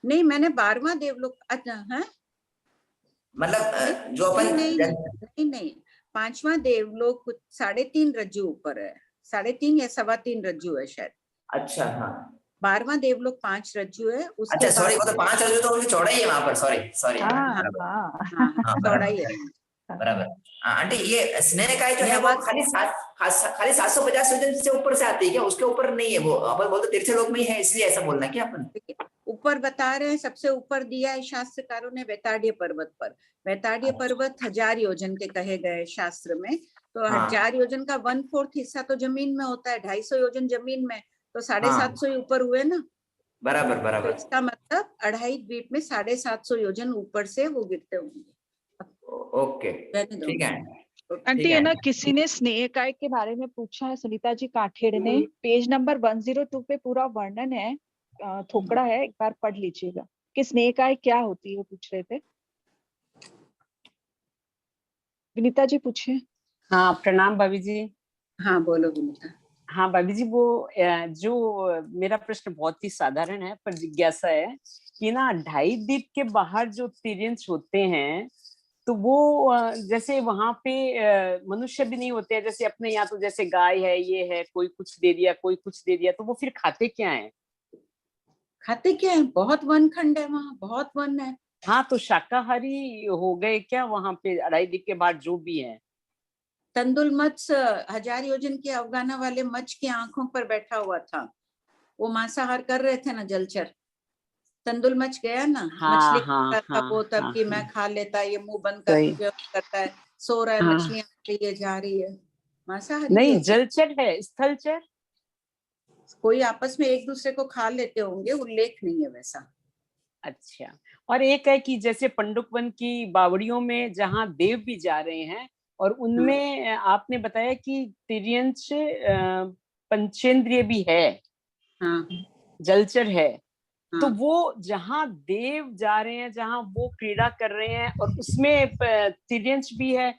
नहीं, मैंने 12वां देवलोक, अच्छा है, मतलब जो अपन नहीं 5वां देवलोक 3.5 रज्जु ऊपर है, 3.5 या 3.25 रज्जु है शायद। अच्छा, हाँ। 12वां देवलोक 5 रज्जु है। अच्छा, सॉरी, वो तो 5 रज्जु तो उनकी चौड़ाई है वहां पर, सॉरी चौड़ाई है बराबर। आंटी, ये स्नेहकाय जो है वो खाली 750 योजन से ऊपर से आती है क्या? उसके ऊपर नहीं है वो? अपन बोलते तीर्थलोक में ही है, इसलिए ऐसा बोलना है क्या अपन? ऊपर बता रहे हैं, सबसे ऊपर दिया है शास्त्रकारों ने वैताड्य पर्वत पर। वैताड्य पर्वत 1000 योजन के कहे गए शास्त्र में, तो 1000 योजन का 1/4 हिस्सा तो जमीन में होता है, 250 योजन जमीन में, तो 750 ही ऊपर हुए ना। बराबर। तो इसका मतलब 2.5 द्वीप में 750 योजन ऊपर से वो गिरते होंगे। ओके, ठीक है आंटी। है ना, किसी ने स्नेहकाय के बारे में पूछा है, सुनीता जी काठेड़ ने, पेज नंबर 102 पे पूरा वर्णन है, थोकड़ा है, एक बार पढ़ लीजिएगा कि स्नेहकाय क्या होती है, पूछ रहे थे। विनीता जी पूछिए। हाँ, प्रणाम भाभी जी। हाँ, बोलो विनीता। हाँ भाभी जी, वो जो मेरा प्रश्न बहुत ही साधारण है पर जिज्ञासा है कि ना 2.5 द्वीप के बाहर जो तिर्यंश होते हैं, तो वो जैसे वहां पे मनुष्य भी नहीं होते हैं, जैसे अपने यहाँ तो जैसे गाय है, ये है, कोई कुछ दे दिया, कोई कुछ दे दिया, तो वो फिर खाते क्या है? खाते क्या है? बहुत वन खंड है वहाँ, बहुत वन है। हाँ, तो शाकाहारी हो गए क्या वहां पे 2.5 द्वीप के बाहर जो भी है? तंदुल मत्स्य 1000 योजन के अफगाना वाले मच्छ की आंखों पर बैठा हुआ था, वो मांसाहार कर रहे थे ना, जलचर। तंदुल मच गया ना, मछली वो तब की मैं खा लेता, ये मुंह बंद करता है, सो रहा है, मछलियां आ रही है, जा रही है, मांसाहारी नहीं, जलचर है, स्थलचर। कोई आपस में एक दूसरे को खा लेते होंगे, उल्लेख नहीं है वैसा। अच्छा, और एक है कि जैसे पंडुकवन की बावड़ियों में जहाँ देव भी जा रहे हैं, और उनमें आपने बताया कि तिर्यंश पंचेंद्रिय भी है, जलचर है, तो वो जहाँ देव जा रहे हैं, जहाँ वो क्रीड़ा कर रहे हैं, और उसमें तिर्यंश भी है।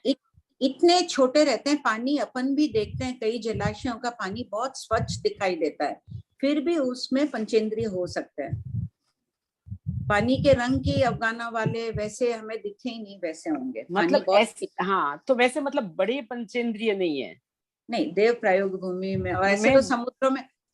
इतने छोटे रहते हैं, पानी अपन भी देखते हैं, कई जलाशयों का पानी बहुत स्वच्छ दिखाई देता है, फिर भी उसमें पंचेंद्रिय हो सकते हैं। पानी के रंग की अफगाना वाले वैसे हमें दिखे ही नहीं, वैसे होंगे मतलब ऐसे। हाँ, तो वैसे मतलब बड़े पंचेंद्रिय नहीं है। नहीं, देव प्रयोग भूमि में, और ऐसे तो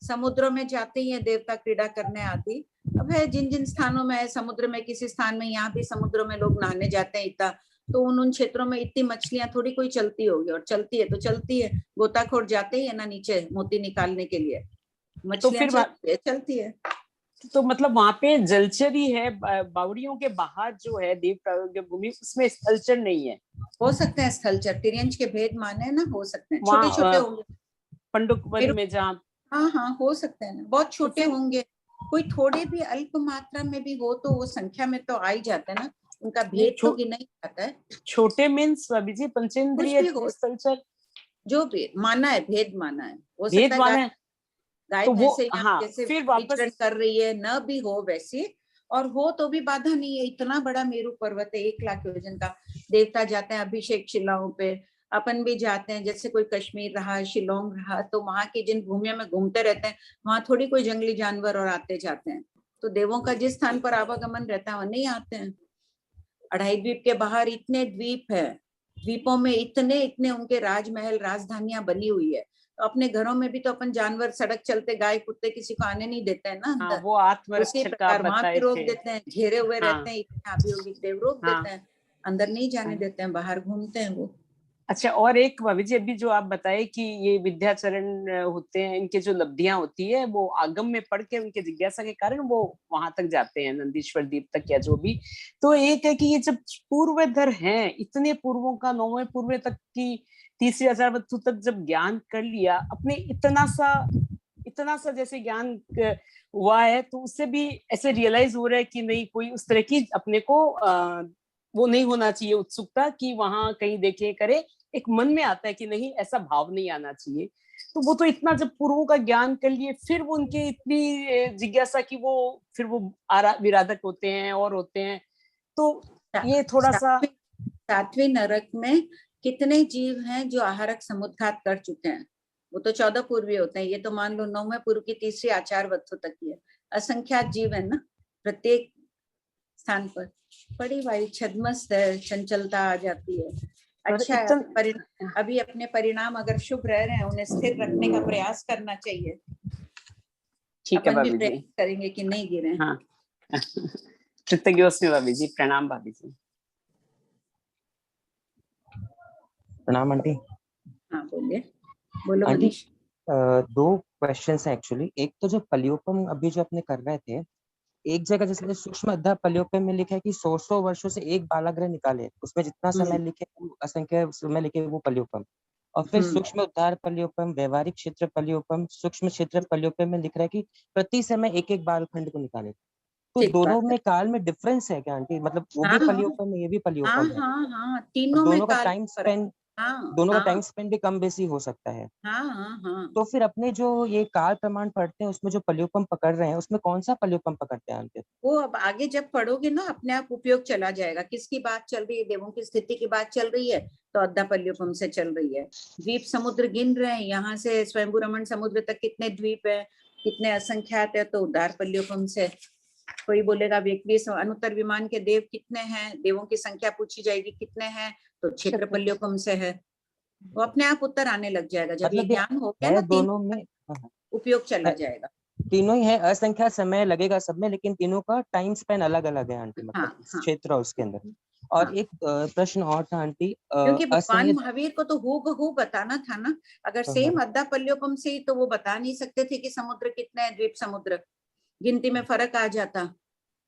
समुद्रों में जाते ही है देवता क्रीड़ा करने आदि। अब है जिन जिन स्थानों में है, समुद्र में किसी स्थान में, यहाँ भी समुद्र में लोग नहाने जाते हैं इतना, तो उन क्षेत्रों में इतनी मछलियां थोड़ी कोई चलती होगी, और चलती है तो चलती है, गोताखोर जाते ही है ना नीचे मोती निकालने के लिए, मछलियां तो चलती है। तो मतलब वहां पे जलचर ही है, बावड़ियों के बाहर जो है देव प्रयोग भूमि, उसमें स्थलचर नहीं है। हो सकते हैं स्थलचर, तिर्यंश के भेद माने ना, हो सकते हैं, छोटे छोटे होंगे पंडुकवन में जहाँ। हाँ, हो सकते हैं, बहुत छोटे होंगे, कोई थोड़े भी अल्प मात्रा में भी हो तो वो संख्या में तो आ ही जाता है ना, उनका भेद तो गिना ही जाता है। छोटे मीन्स अभी पंचेंद्रिय स्थलचर जो भी माना है, भेद माना है, हो भेद सकता है गाय तो भैंसे जैसे फिर वापस कर रही है, न भी हो वैसे, और हो तो भी बाधा नहीं है। इतना बड़ा मेरू पर्वत है, 1 लाख योजन का, देवता जाते हैं अभिषेक शिलाओं पे, अपन भी जाते हैं, जैसे कोई कश्मीर रहा, शिलोंग रहा, तो वहां की जिन भूमियों में घूमते रहते हैं, वहां थोड़ी कोई जंगली जानवर और आते जाते हैं, तो देवों का जिस स्थान पर आवागमन रहता है वह नहीं आते हैं। 2.5 द्वीप के बाहर इतने द्वीप है, द्वीपों में इतने उनके राजमहल, राजधानियां बनी हुई है, तो अपने घरों में भी तो अपन जानवर सड़क चलते गाय कुत्ते किसी को आने नहीं देते हैं ना अंदर। वो आत्मरक्षक प्रकार वहां भी रोक देते हैं, घेरे हुए रहते हैं, इतने अभियोगिक देव रोक देते हैं, अंदर नहीं जाने देते हैं, बाहर घूमते हैं वो। अच्छा, और एक भाभी जी अभी जो आप बताए कि ये विद्याचरण होते हैं, इनके जो लब्धियां होती है वो आगम में पढ़ के उनके जिज्ञासा के कारण वो वहां तक जाते हैं, नंदीश्वर द्वीप तक या जो भी। तो एक है कि ये जब पूर्वधर हैं, इतने पूर्वों का 9वें पूर्व तक की 30,000 वस्तु तक जब ज्ञान कर लिया, अपने इतना सा जैसे ज्ञान हुआ है, तो उससे भी ऐसे रियलाइज हो रहा है कि नहीं, कोई उस तरह की अपने को वो नहीं होना चाहिए उत्सुकता कि वहां कहीं देखे करे, एक मन में आता है कि नहीं, ऐसा भाव नहीं आना चाहिए। तो वो तो इतना जब पूर्वों का ज्ञान कर लिए, फिर वो उनकी इतनी जिज्ञासा कि वो फिर वो विराधक होते हैं और होते हैं। तो ये थोड़ा सा 7वें नरक में कितने जीव हैं जो आहारक समुद्घात कर चुके हैं? वो तो 14 पूर्वी होते हैं, ये तो मान लो 9वें पूर्व की तीसरी आचार वत्सु तक की है। असंख्यात जीव है ना प्रत्येक स्थान पर। बड़ी भाई छद्मस्त है, चंचलता आ जाती है। अच्छा है, अभी अपने परिणाम अगर शुभ रह रहे हैं, उन्हें स्थिर रखने का प्रयास करना चाहिए। ठीक है अपन भी भाभी जी, प्रयास करेंगे कि नहीं गिरे। हाँ कृतज्ञ भाभी जी, प्रणाम भाभी जी। प्रणाम आंटी। हाँ बोलिए, बोलो आंटी। मनीष। 2 क्वेश्चंस हैं एक्चुअली। एक तो जो पल्योपम अभी जो अपने कर रहे थे, एक जगह जैसे सूक्ष्म अध्याय पल्योपम में लिखा है कि 100 वर्षों से एक बालाग्रह निकाले, उसमें जितना समय लिखे असंख्य समय लिखे वो पल्योपम। और फिर सूक्ष्म उद्धार पल्योपम, व्यवहारिक क्षेत्र पल्योपम, सूक्ष्म क्षेत्र पल्योपम में लिख रहा है कि प्रति समय एक एक बालखंड को निकाले। तो दोनों में काल में डिफरेंस है क्या आंटी? मतलब वो भी पल्योपम है, ये भी पल्योपम है? हाँ, तीनों में दोनों का काल टाइम स्पेंड, दोनों का टाइम स्पेंड भी कम बेसी हो सकता है। तो फिर अपने जो ये काल प्रमाण पढ़ते हैं उसमें जो पल्योपम पकड़ रहे हैं, उसमें कौन सा पल्योपम पकड़ते हैं आंटी? वो अब आगे जब पढ़ोगे ना अपने आप उपयोग चला जाएगा। किसकी बात चल रही है? देवों की स्थिति की बात चल रही है तो अद्धा पल्योपम से चल रही है। द्वीप समुद्र गिन रहे हैं, यहाँ से स्वयंभू रमण समुद्र तक कितने द्वीप है, कितने असंख्यात है, तो उद्धार पल्योपम से। कोई बोलेगा व्यक्ति अनुत्तर विमान के देव कितने हैं, देवों की संख्या पूछी जाएगी कितने हैं, तो क्षेत्र पल्योपम से है। वो अपने आप उत्तर आने लग जाएगा। जब ये ज्ञान हो गया ना, दोनों में उपयोग चला जाएगा। तीनों ही है, असंख्या समय लगेगा सब में, लेकिन तीनों का टाइम स्पेन अलग अलग है आंटी, मतलब क्षेत्र उसके अंदर। और एक प्रश्न और था आंटी, क्योंकि भगवान महावीर को तो हूबहू बताना था ना। अगर सेम अद्धा पल्योपम से ही तो वो बता नहीं सकते थे कि समुद्र कितने हैं, द्वीप समुद्र, गिनती में फर्क आ जाता।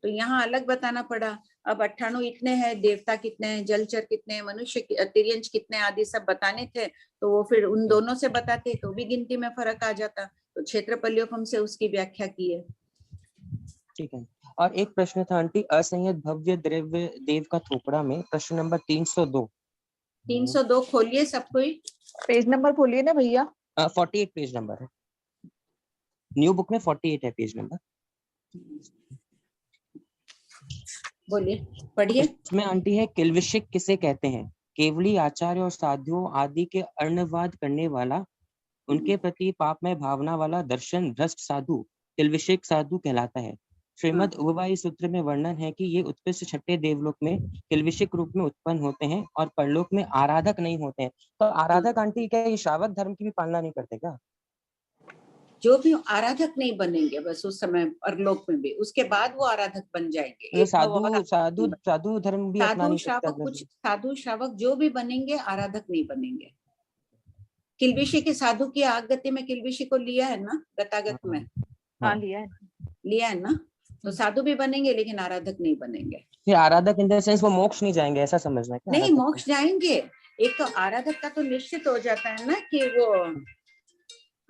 तो यहाँ अलग बताना पड़ा। अब 98 इतने हैं, देवता कितने हैं, जलचर कितने हैं, मनुष्य तिर्यंश कितने, आदि सब बताने थे। तो वो फिर उन दोनों से बताते तो भी गिनती में फर्क आ जाता। तो क्षेत्र पल्योपम से उसकी व्याख्या की है। ठीक है। और एक प्रश्न था आंटी, असंयत भव्य द्रव्य देव का थोपड़ा में प्रश्न नंबर 302। 302 खोलिए सब कोई, पेज नंबर खोलिए ना भैया। 48 पेज नंबर है, न्यू बुक में 48 है पेज नंबर। बोलिए, पढ़िए। इसमें आंटी है, किल्विशिक किसे कहते हैं? केवली आचार्य और साधुओं आदि के अर्णवाद करने वाला, उनके प्रति पापमय भावना वाला दर्शन भ्रष्ट साधु किल्विशिक साधु कहलाता है। श्रीमद् उपवायी सूत्र में वर्णन है कि ये उत्कृष्ट छठे देवलोक में किल्विशिक रूप में उत्पन्न होते हैं और परलोक में आराधक नहीं होते हैं। तो आराधक आंटी क्या ये श्रावक धर्म की भी पालना नहीं करते क्या? जो भी आराधक नहीं बनेंगे बस उस समय परलोक में भी, उसके बाद वो आराधक बन जाएंगे। साधु धर्म भी अपना नहीं सकता। साधु श्रावक जो भी बनेंगे आराधक नहीं बनेंगे। किल्बिशी के साधु की आगति में किल्बिशी को लिया है ना, गतागत में। हाँ लिया है ना। तो साधु भी बनेंगे लेकिन आराधक नहीं बनेंगे। फिर आराधक इन द सेंस वो मोक्ष नहीं जाएंगे, ऐसा समझना है? नहीं, मोक्ष जाएंगे। एक तो आराधक का तो निश्चित हो जाता है ना कि वो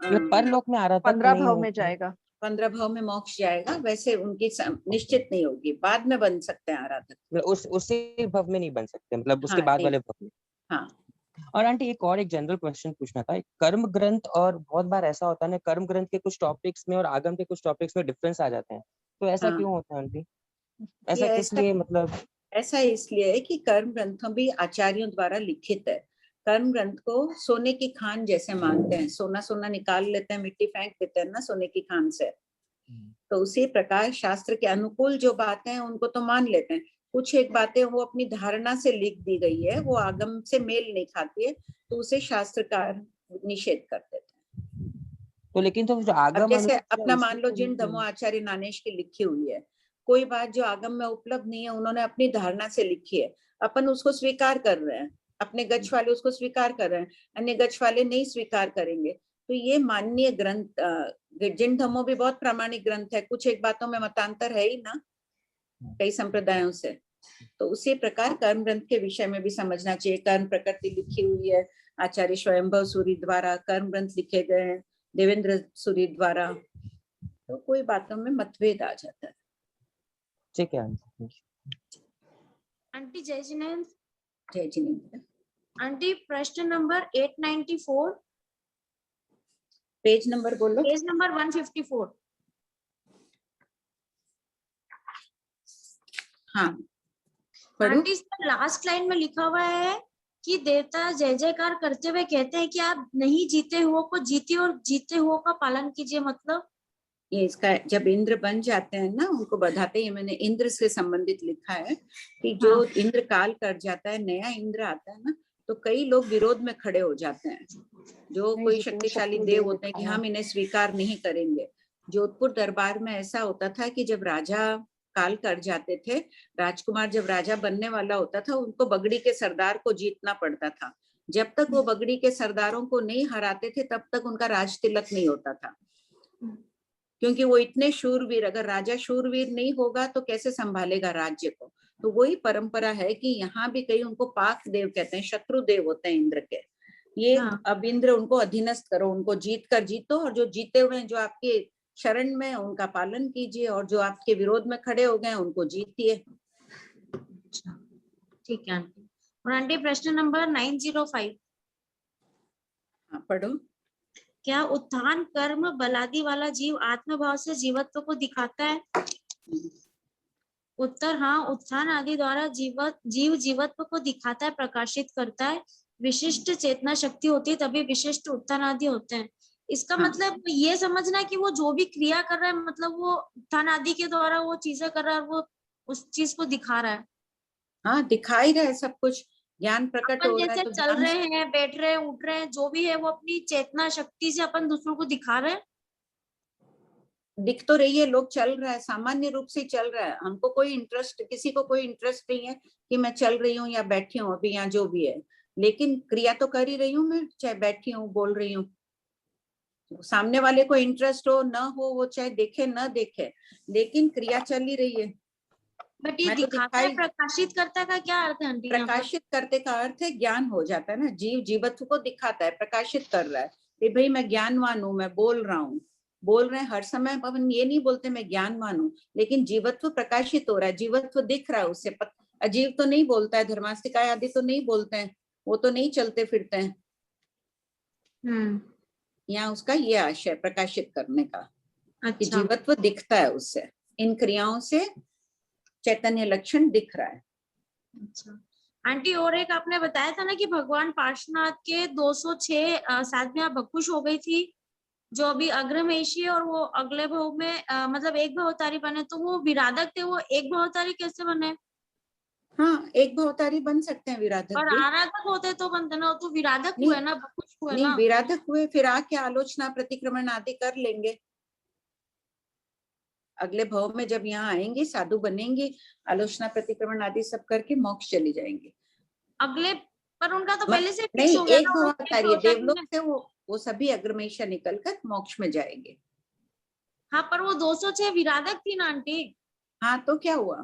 परलोक में आराधक 15 भाव में जाएगा, 15 भाव में मोक्ष जाएगा। वैसे उनकी निश्चित नहीं होगी, बाद में बन सकते हैं आराधक। उसी भाव में नहीं बन सकते, मतलब उसके बाद वाले भाव में। हाँ। और आंटी एक जनरल क्वेश्चन पूछना था। कर्म ग्रंथ, और बहुत बार ऐसा होता है ना, कर्म ग्रंथ के कुछ टॉपिक्स में और आगम के कुछ टॉपिक्स में डिफरेंस आ जाते हैं, तो ऐसा क्यों होता है आंटी? ऐसा किस लिए? मतलब ऐसा इसलिए है कि कर्म ग्रंथों भी आचार्यों द्वारा लिखित है। कर्म ग्रंथ को सोने की खान जैसे मानते हैं। सोना निकाल लेते हैं, मिट्टी फेंक देते हैं ना सोने की खान से। तो उसी प्रकार शास्त्र के अनुकूल जो बातें हैं उनको तो मान लेते हैं। कुछ एक बातें वो अपनी धारणा से लिख दी गई है, वो आगम से मेल नहीं खाती है, तो उसे शास्त्रकार निषेध कर देते हैं। तो लेकिन तो जो आगम जैसे अपना मान लो जिन धमो आचार्य नानेश की लिखी हुई है, कोई बात जो आगम में उपलब्ध नहीं है उन्होंने अपनी धारणा से लिखी है, अपन उसको स्वीकार कर रहे हैं, अपने गच्छ वाले उसको स्वीकार कर रहे हैं, अन्य गच्छ वाले नहीं स्वीकार करेंगे। तो ये माननीय ग्रंथ, जिन धमो भी बहुत प्रामाणिक ग्रंथ है, कुछ एक बातों में मतांतर है ही ना कई संप्रदायों से। तो उसी प्रकार कर्म ग्रंथ के विषय में भी समझना चाहिए। कर्म प्रकृति लिखी हुई है आचार्य स्वयंभव सूरी द्वारा, कर्म ग्रंथ लिखे गए हैं देवेंद्र सूरी द्वारा, तो कोई बातों में मतभेद आ जाता है। ठीक है आंटी। जय जिनेंद्र। जय जिनेंद्र। आंटी प्रश्न नंबर 894, पेज नंबर बोलो। Page number 154। हाँ पढ़ो। आंटी इसमें लास्ट लाइन में लिखा हुआ है कि देवता जय जयकार करते हुए कहते हैं कि आप नहीं जीते हुए को जीते और जीते हुए का पालन कीजिए। मतलब ये इसका जब इंद्र बन जाते हैं ना, उनको बधाते ही मैंने इंद्र से संबंधित लिखा है कि जो इंद्र काल कर जाता है, नया इंद्र आता है ना, तो कई लोग विरोध में खड़े हो जाते हैं। जो कोई शक्तिशाली देव होते हैं कि हम इन्हें स्वीकार नहीं करेंगे। जोधपुर दरबार में ऐसा होता था कि जब राजा काल कर जाते थे, राजकुमार जब राजा बनने वाला होता था, उनको बगड़ी के सरदार को जीतना पड़ता था। जब तक वो बगड़ी के सरदारों को नहीं हराते थे, तब तक उनका राज तिलक नहीं होता था, क्योंकि वो इतने शूरवीर, अगर राजा शूरवीर नहीं होगा तो कैसे संभालेगा राज्य को। तो वही परंपरा है कि यहाँ भी कई उनको पाक देव कहते हैं, शत्रु देव होते हैं इंद्र के। ये अब इंद्र उनको अधीनस्थ करो, उनको जीत कर जीतो, और जो जीते हुए हैं, जो आपके शरण में, उनका पालन कीजिए, और जो आपके विरोध में खड़े हो गए उनको जीतिए। ठीक है आंटी। और आंटी प्रश्न नंबर 905। हाँ पढ़ो। क्या उत्थान कर्म बलादि वाला जीव आत्मभाव से जीवत्व को दिखाता है? उत्तर हाँ, उत्थान आदि द्वारा जीव जीवत्व को दिखाता है, प्रकाशित करता है। विशिष्ट चेतना शक्ति होती है तभी विशिष्ट उत्थान आदि होते हैं। इसका मतलब ये समझना कि वो जो भी क्रिया कर रहा है, मतलब वो उत्थान आदि के द्वारा वो चीजें कर रहा है, वो उस चीज को दिखा रहा है। हाँ दिखा ही रहा है सब कुछ, ज्ञान प्रकट हो रहा है। जैसे चल रहे हैं, बैठ रहे हैं, उठ रहे हैं, जो भी है वो अपनी चेतना शक्ति से अपन दूसरों को दिखा रहे हैं। दिख तो रही है, लोग चल रहा है, सामान्य रूप से चल रहा है। हमको कोई इंटरेस्ट, किसी को कोई इंटरेस्ट नहीं है कि मैं चल रही हूँ या बैठी हूँ अभी यहाँ जो भी है, लेकिन क्रिया तो कर ही रही हूँ मैं, चाहे बैठी हूँ बोल रही हूँ। सामने वाले को इंटरेस्ट हो न हो, वो चाहे देखे न देखे, लेकिन क्रिया चल ही रही है। बट ये दिखाता है, प्रकाशित करता का क्या अर्थ है आंटी? प्रकाशित करते का अर्थ है ज्ञान हो जाता है ना। जीव जीवत्व को दिखाता है, प्रकाशित कर रहा है कि भाई मैं ज्ञानवान हूँ, मैं बोल रहा हूँ। बोल रहे हैं हर समय, अपन ये नहीं बोलते मैं ज्ञानवान हूँ, लेकिन जीवत्व प्रकाशित हो रहा है, जीवत्व दिख रहा है उससे। अजीव तो नहीं बोलता है, धर्मास्तिकाय आदि तो नहीं बोलते हैं, वो तो नहीं चलते फिरते हैं। यहाँ उसका ये आशय प्रकाशित करने का। कि जीवत्व दिखता है उससे, इन क्रियाओं से चैतन्य लक्षण दिख रहा है। अच्छा आंटी, और एक आपने बताया था ना कि भगवान पार्श्वनाथ के 206 साधवियां बखुश हो गई थी, जो अभी अग्रमेशी, और वो अगले भाव में मतलब एक भावतारी बने, तो वो विराधक थे, वो एक भावतारी कैसे बने? हाँ एक भावतारी बन सकते हैं विराधक, और आराधक होते तो बनते ना, तो विराधक हुए ना, बखुश हुए नहीं ना। विराधक हुए, फिर आके आलोचना प्रतिक्रमण आदि कर लेंगे। अगले भाव में जब यहाँ आएंगे, साधु बनेंगे, आलोचना प्रतिक्रमण आदि सब करके मोक्ष चली जाएंगे। अगले पर उनका तो पहले से नहीं, हो गया एक ना, भावतारी है, देवलोक से वो सभी अग्रमेशा निकलकर मोक्ष में जाएंगे। हाँ पर वो 206 विराधक थी ना आंटी। हाँ तो क्या हुआ,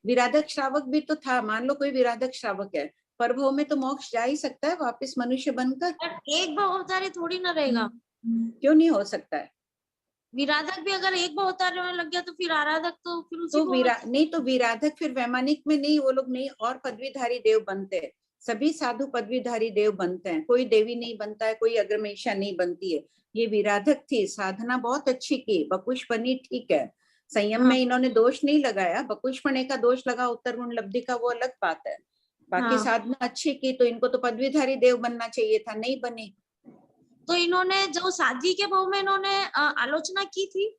विराधक श्रावक भी तो था। मान लो कोई विराधक श्रावक है, पर भाव में तो मोक्ष जा ही सकता है वापस मनुष्य बनकर। एक भावतारी थोड़ी ना रहेगा। क्यों नहीं हो सकता है? विराधक भी अगर एक भावतारी होने लग गया तो फिर आराधक तो फिर उसी तो नहीं तो विराधक फिर वैमानिक में नहीं, वो लोग नहीं और पदवीधारी देव बनते हैं। सभी साधु पदवीधारी देव बनते हैं, कोई देवी नहीं बनता है, कोई अग्रमेशा नहीं बनती है। ये विराधक थी, साधना बहुत अच्छी की, बकुश बनी, ठीक है, संयम में इन्होंने दोष नहीं लगाया। बकुशपणे का दोष लगा, उत्तर गुण लब्धि का वो अलग बात है। बाकी साधना अच्छी की, तो इनको तो पदवीधारी देव बनना चाहिए था, नहीं बने। तो इन्होंने जो साध्वी के भाव में इन्होंने आलोचना की थी,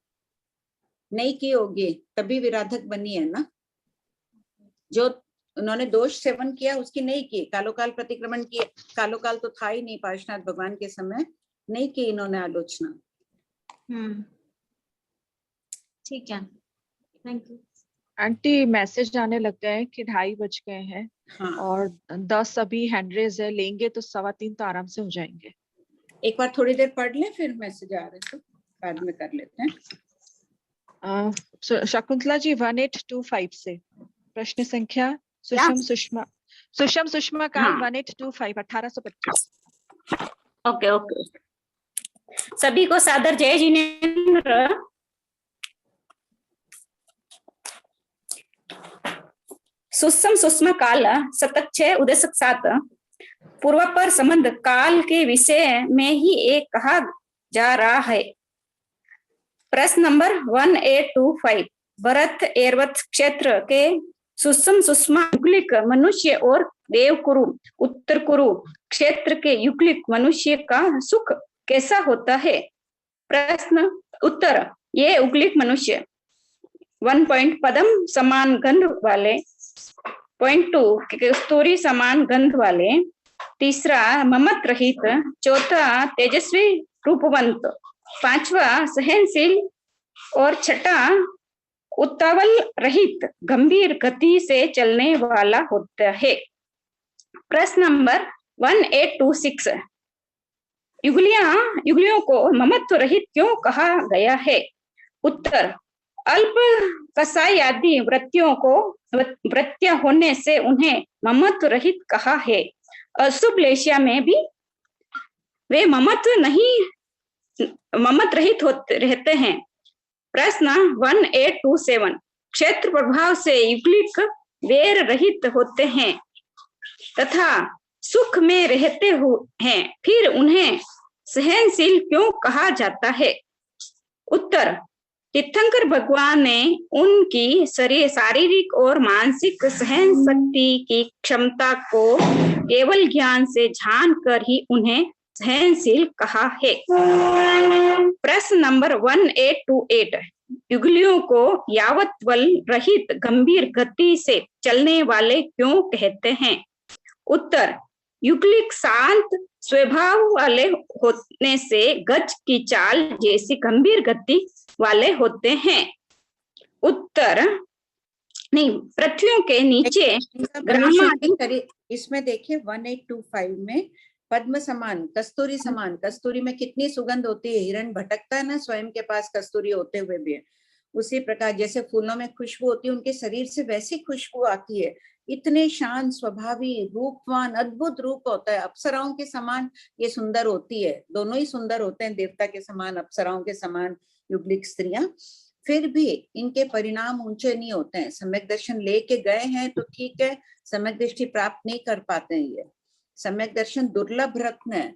नहीं की होगी, तभी विराधक बनी है ना। जो उन्होंने दोष सेवन किया उसकी नहीं की, कालोकाल प्रतिक्रमण किए, कालोकाल तो था ही नहीं पार्श्वनाथ भगवान के समय, नहीं की इन्होंने आलोचना। ठीक है, थैंक यू आंटी। मैसेज आने लग गए कि 2:30 बज गए हैं। हाँ। और 10 अभी हैंड रेज है, लेंगे तो 3:15 तो आराम से हो जाएंगे। एक बार थोड़ी देर पढ़ लें, फिर मैसेज आ रहे तो बाद में कर लेते हैं। शकुंतला जी 1825 से प्रश्न संख्या सुषम सुषमा काल 1825 1825। ओके ओके, सभी को सादर जय जिनेंद्र। सुसम सुषमा काल शतक 6 उदय 7 पूर्वापर संबंध काल के विषय में ही एक कहा जा रहा है। प्रश्न नंबर 1825 भरत एर्वत क्षेत्र के सुषमा युगलिक मनुष्य और देवकुरु उत्तर कुरु क्षेत्र के युगलिक मनुष्य का सुख कैसा होता है? प्रश्न उत्तर, ये युगलिक मनुष्य 1 पॉइंट पदम समान गंध वाले, पॉइंट 2 कस्तूरी समान गंध वाले, तीसरा ममत रहित, चौथा तेजस्वी रूपवंत, पांचवा सहनशील और छठा उतावल रहित गंभीर गति से चलने वाला होता है। प्रश्न नंबर 1826 युगलियों को ममत्व रहित क्यों कहा गया है? उत्तर, अल्प कसाई आदि वृत्तियां होने से उन्हें ममत्व रहित कहा है। अशुभ लेशिया में भी वे ममत रहित रहते हैं। प्रश्न 1827 क्षेत्र प्रभाव से युगलिक वैर रहित होते हैं तथा सुख में रहते हैं, फिर उन्हें सहनशील क्यों कहा जाता है? उत्तर, तीर्थंकर भगवान ने उनकी शारीरिक और मानसिक सहन शक्ति की क्षमता को केवल ज्ञान से जानकर ही उन्हें सहनशील कहा है। प्रश्न नंबर 1828 युगलियों को यावत बल रहित गंभीर गति से चलने वाले क्यों कहते हैं? उत्तर, युगलिक शांत स्वभाव वाले होने से गज की चाल जैसी गंभीर गति वाले होते हैं। उत्तर, नहीं, पृथ्वी के नीचे इसमें देखिए 1825 में पद्म समान, कस्तूरी समान, कस्तूरी में कितनी सुगंध होती है, हिरण भटकता है ना स्वयं के पास कस्तूरी होते हुए भी। उसी प्रकार जैसे फूलों में खुशबू होती है, उनके शरीर से वैसी खुशबू आती है। इतने शांत स्वभावी, रूपवान, अद्भुत रूप होता है। अप्सराओं के समान ये सुंदर होती है, दोनों ही सुंदर होते हैं, देवता के समान, अप्सराओं के समान युगलिक स्त्रियां। फिर भी इनके परिणाम ऊंचे नहीं होते हैं। सम्यक दर्शन लेके गए हैं तो ठीक है, सम्यक दृष्टि प्राप्त नहीं कर पाते हैं। ये सम्यक दर्शन दुर्लभ रत्न है।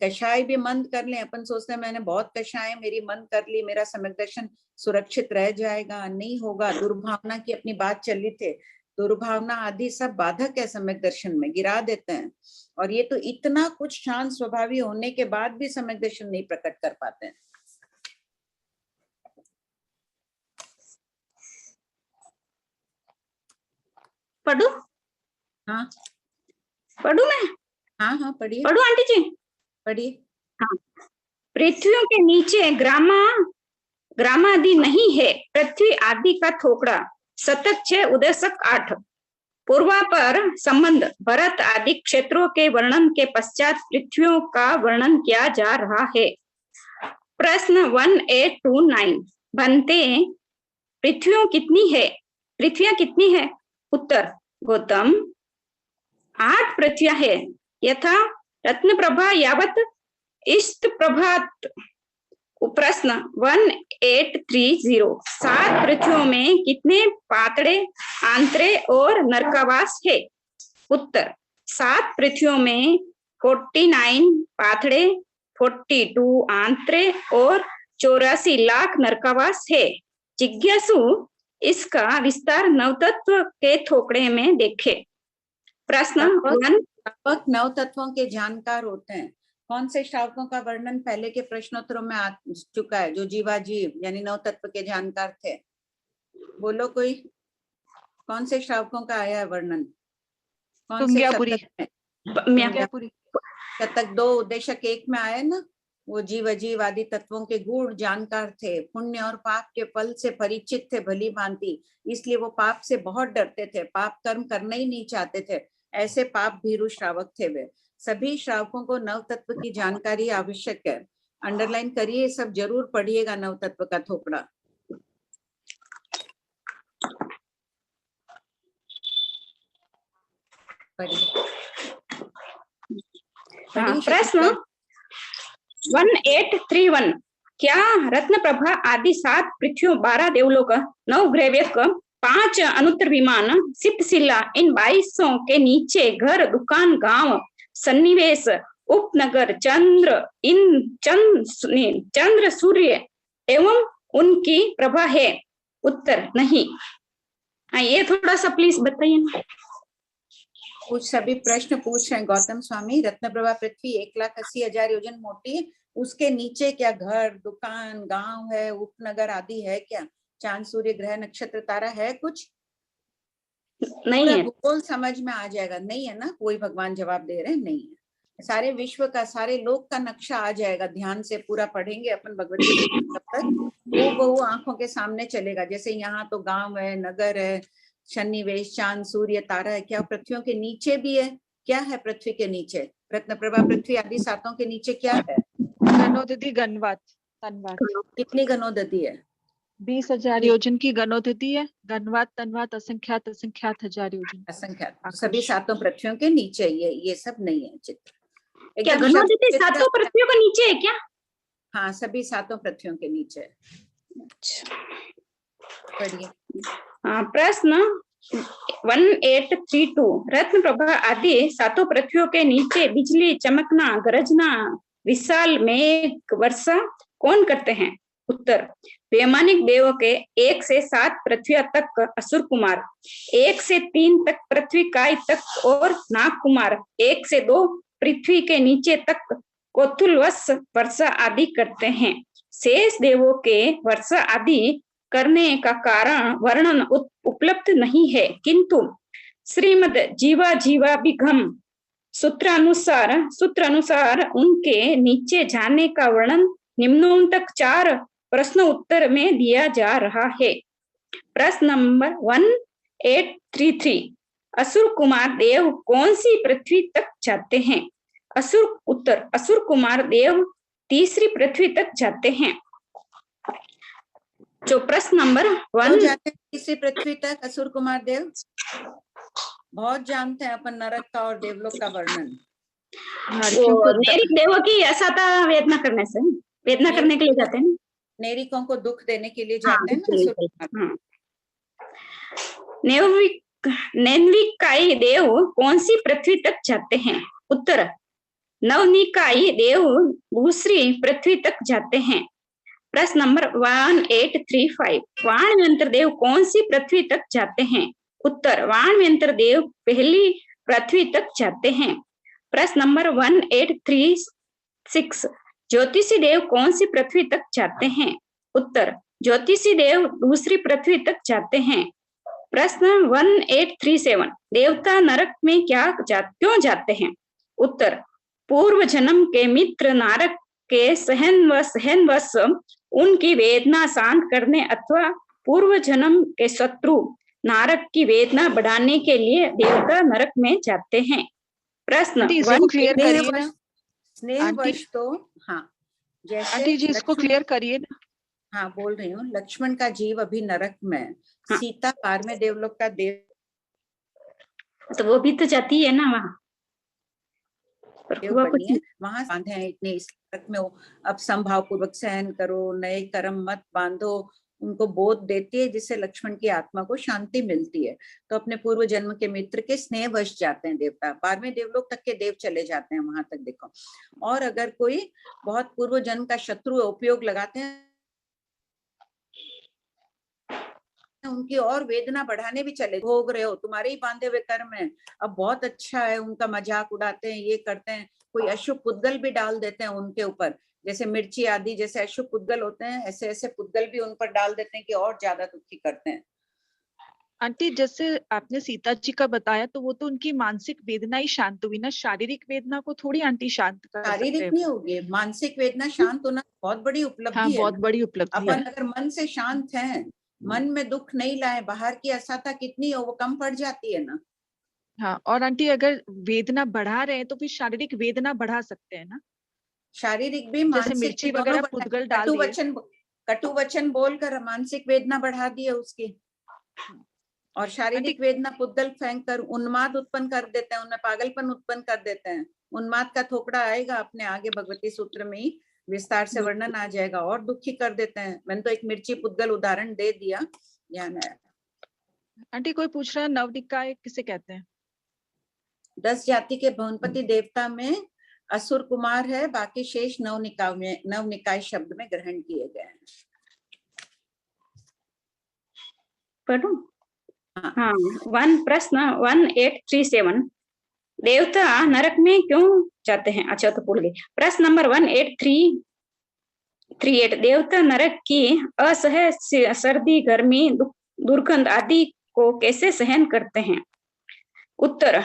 कषाय भी मंद कर ले, अपन सोचते हैं मैंने बहुत कषाय मेरी मंद कर ली, मेरा सम्यक दर्शन सुरक्षित रह जाएगा, नहीं होगा। दुर्भावना की अपनी बात चली थी, दुर्भावना आदि सब बाधक है सम्यक दर्शन में, गिरा देते हैं। और ये तो इतना कुछ शांत स्वभावी होने के बाद भी सम्यक दर्शन नहीं प्रकट कर पाते हैं। पढ़ू? हाँ पढ़ू मैं? हाँ हाँ पढ़िए। पढ़ू आंटी जी? पढ़िए। हाँ, पृथ्वी के नीचे ग्रामादि नहीं है, पृथ्वी आदि का थोकड़ा, शतक 6 उदयशक 8। पूर्वापर संबंध भरत आदि क्षेत्रों के वर्णन के पश्चात पृथ्वियों का वर्णन किया जा रहा है। प्रश्न 1829 बनते पृथ्वियों कितनी है? पृथ्वियां कितनी है? उत्तर, गौतम 8 पृथ्वियां है, यथा रत्न प्रभा यावत इष्ट प्रभात। प्रश्न 1830 7 पृथ्वियों में कितने पातड़े, आंतरे और नरकावास है? उत्तर, 7 पृथ्वियों में 49 पातड़े, 42 आंतरे और 84 लाख नरकावास है। जिज्ञासु इसका विस्तार नवतत्व के थोकड़े में देखे। प्रश्न 1 नवतत्वों के जानकार होते हैं। कौन से श्रावकों का वर्णन पहले के प्रश्नोत्तरों में आ चुका है, जो जीवाजीव यानी नवतत्व के जानकार थे? बोलो कोई, कौन से श्रावकों का आया है वर्णन? कौन से शतक 2 उद्देश्यक 1 में आया ना, वो जीव अजीव आदि तत्वों के गूढ़ जानकार थे, पुण्य और पाप के फल से परिचित थे भली भांति, इसलिए वो पाप से बहुत डरते थे, पाप कर्म करना ही नहीं चाहते थे। ऐसे पाप भीरु श्रावक थे वे। सभी श्रावकों को नव तत्व की जानकारी आवश्यक है। अंडरलाइन करिए, सब जरूर पढ़िएगा नव तत्व का थोपड़ा। प्रश्न 1831 क्या रत्न प्रभा आदि 7 पृथ्वियों, 12 देवलोक, 9 ग्रहव्यक, 5 अनुत्तर विमान, सिप्तशिला, इन 2200 के नीचे घर, दुकान, गांव, सन्निवेश, उपनगर, चंद्र सूर्य एवं उनकी प्रभा है? उत्तर नहीं। हाँ, ये थोड़ा सा प्लीज बताइए ना। कुछ सभी प्रश्न पूछ रहे हैं गौतम स्वामी। रत्नप्रभा पृथ्वी 1,80,000 योजन मोटी है, उसके नीचे क्या घर, दुकान, गांव है, उपनगर आदि है क्या? चांद, सूर्य, ग्रह, नक्षत्र, तारा है कुछ? नहीं है। भूगोल समझ में आ जाएगा? नहीं है ना? कोई भगवान जवाब दे रहे हैं नहीं है। सारे विश्व का, सारे लोक का नक्शा आ जाएगा। ध्यान से पूरा पढ़ेंगे अपन भगवती तब तक वो बहु आंखों के सामने चलेगा। जैसे यहाँ तो गांव है, नगर है, सन्निवेश, चांद, सूर्य, तारा है। क्या पृथ्वियों के नीचे भी है? क्या है पृथ्वी के नीचे? रत्नप्रभा पृथ्वी आदि सातों के नीचे क्या है? गणोदधि, गणवात, तन्वात। कितनी गणोदधि है? 20,000 योजन की गणोदधि है। गणवात, तन्वात, असंख्यात 1,000 योजन। असंख्यात। सभी सातों पृथ्वियों के नीचे ये सब नहीं है चित्र। क्या गणोदधि सातों पृथ्वियों के नीचे है क्या? हाँ, सभी सातों पृथ्वियों के नीचे है। पढ़िए। प्रश्न 1832। रत्नप्रभा आदि सातों पृथ्वियों के नीचे बिजली चमकना, गरजना, विशाल मेघ वर्षा कौन करते हैं? उत्तर वैमानिक देव के 1 से 7 पृथ्वी तक असुर कुमार, 1 से 3 तक पृथ्वी काय तक और नाग कुमार, 1 से 2 पृथ्वी के नीचे तक कोथुलवश वर्षा आदि करते हैं। शेष देवों के वर्षा आदि करने का कारण वर्णन उपलब्ध नहीं है, किंतु श्रीमद जीवाभिगम सूत्रानुसार उनके नीचे जाने का वर्णन निम्नोक्त 4 प्रश्न उत्तर में दिया जा रहा है। प्रश्न नंबर 1833। असुर कुमार देव कौन सी पृथ्वी तक जाते हैं? उत्तर असुर कुमार देव तीसरी पृथ्वी तक जाते हैं। जो प्रश्न नंबर 1 जाते हैं तीसरी पृथ्वी तक असुर कुमार देव। बहुत जानते हैं अपन नरक का और देवलोक का वर्णन। नैरिक देवों की असहता वेदना करने से, वेदना करने के लिए जाते हैं। नैरिकों को दुख देने के लिए जाते हैं। नैन्विकाई देव कौन सी पृथ्वी तक जाते हैं? उत्तर नवनिकाई देव दूसरी पृथ्वी तक जाते हैं। प्रश्न नंबर 1835। वाणव्यंतर देव कौन सी पृथ्वी तक जाते हैं? उत्तर वाणव्यंतर देव पहली पृथ्वी तक जाते हैं। प्रश्न नंबर 1836। ज्योतिषी देव कौन सी पृथ्वी तक जाते हैं? उत्तर ज्योतिषी देव दूसरी पृथ्वी तक जाते हैं। प्रश्न 1837। देवता नरक में क्यों जाते हैं? उत्तर पूर्व जन्म के मित्र नारक के सहनवश उनकी वेदना शांत करने अथवा पूर्व जन्म के शत्रु नारक की वेदना बढ़ाने के लिए देवता नरक में जाते हैं। प्रश्न क्लियर करिए ना। स्नेहवश तो हाँ, जैसे आंटी जी इसको क्लियर करिए ना। हाँ, बोल रही हूँ। लक्ष्मण का जीव अभी नरक में, हाँ। सीता पार में देवलोक का देव, तो वो भी तो जाती है ना वहाँ। वहां बांधे हैं इतने इस नरक में। अब संभाव पूर्वक सहन करो, नए कर्म मत बांधो, उनको बोध देती है, जिससे लक्ष्मण की आत्मा को शांति मिलती है। तो अपने पूर्व जन्म के मित्र के स्नेहवश जाते हैं देवता। 12वें देवलोक तक के देव चले जाते हैं वहां तक, देखो। और अगर कोई बहुत पूर्व जन्म का शत्रु उपयोग लगाते हैं, उनकी और वेदना बढ़ाने भी चले। भोग रहे हो, तुम्हारे ही बांधे हुए कर्म है, अब बहुत अच्छा है, उनका मजाक उड़ाते हैं, ये करते हैं। कोई अशुभ पुद्गल भी डाल देते हैं उनके ऊपर, जैसे मिर्ची आदि जैसे अशुभ पुद्गल होते हैं, ऐसे ऐसे पुद्गल भी उन पर डाल देते हैं कि और ज्यादा दुखी करते हैं। आंटी जैसे आपने सीता जी का बताया, तो वो तो उनकी मानसिक वेदना ही शांत हुई ना, शारीरिक वेदना को थोड़ी आंटी शांत कर सकते हैं। शारीरिक नहीं होगी, मानसिक वेदना शांत होना बहुत बड़ी उपलब्धि है। बहुत बड़ी उपलब्धि है। अपन अगर मन से शांत हैं, मन में दुख नहीं लाए, बाहर की असहता कितनी हो वो कम पड़ जाती है ना। हाँ, और आंटी अगर वेदना बढ़ा रहे हैं तो फिर शारीरिक वेदना बढ़ा सकते हैं ना। शारीरिक भी, मानसिक मिर्ची वगैरह पुद्गल डाल दिए, कटु वचन बोलकर मानसिक वेदना बढ़ा दी है उसकी। और शारीरिक वेदना पुद्गल फेंक कर उन्माद उत्पन्न कर देते हैं, उनमें पागलपन उत्पन्न कर देते हैं। उन्माद का थोपड़ा आएगा अपने आगे भगवती सूत्र में ही विस्तार से वर्णन आ जाएगा, और दुखी कर देते हैं। मैंने तो एक मिर्ची पुद्गल उदाहरण दे दिया, ध्यान है। आंटी कोई पूछ रहा है नवनिकाय किसे कहते हैं? 10 जाति के भुवनपति देवता में असुर कुमार है, बाकी शेष नवनिकाय शब्द में ग्रहण किए गए हैं। पढ़ूं? हाँ, प्रश्न 1837 देवता नरक में क्यों जाते हैं? अच्छा तो भूल गए। प्रश्न नंबर 1838 देवता नरक की असह्य सर्दी, गर्मी, दुर्गंध आदि को कैसे सहन करते हैं? उत्तर,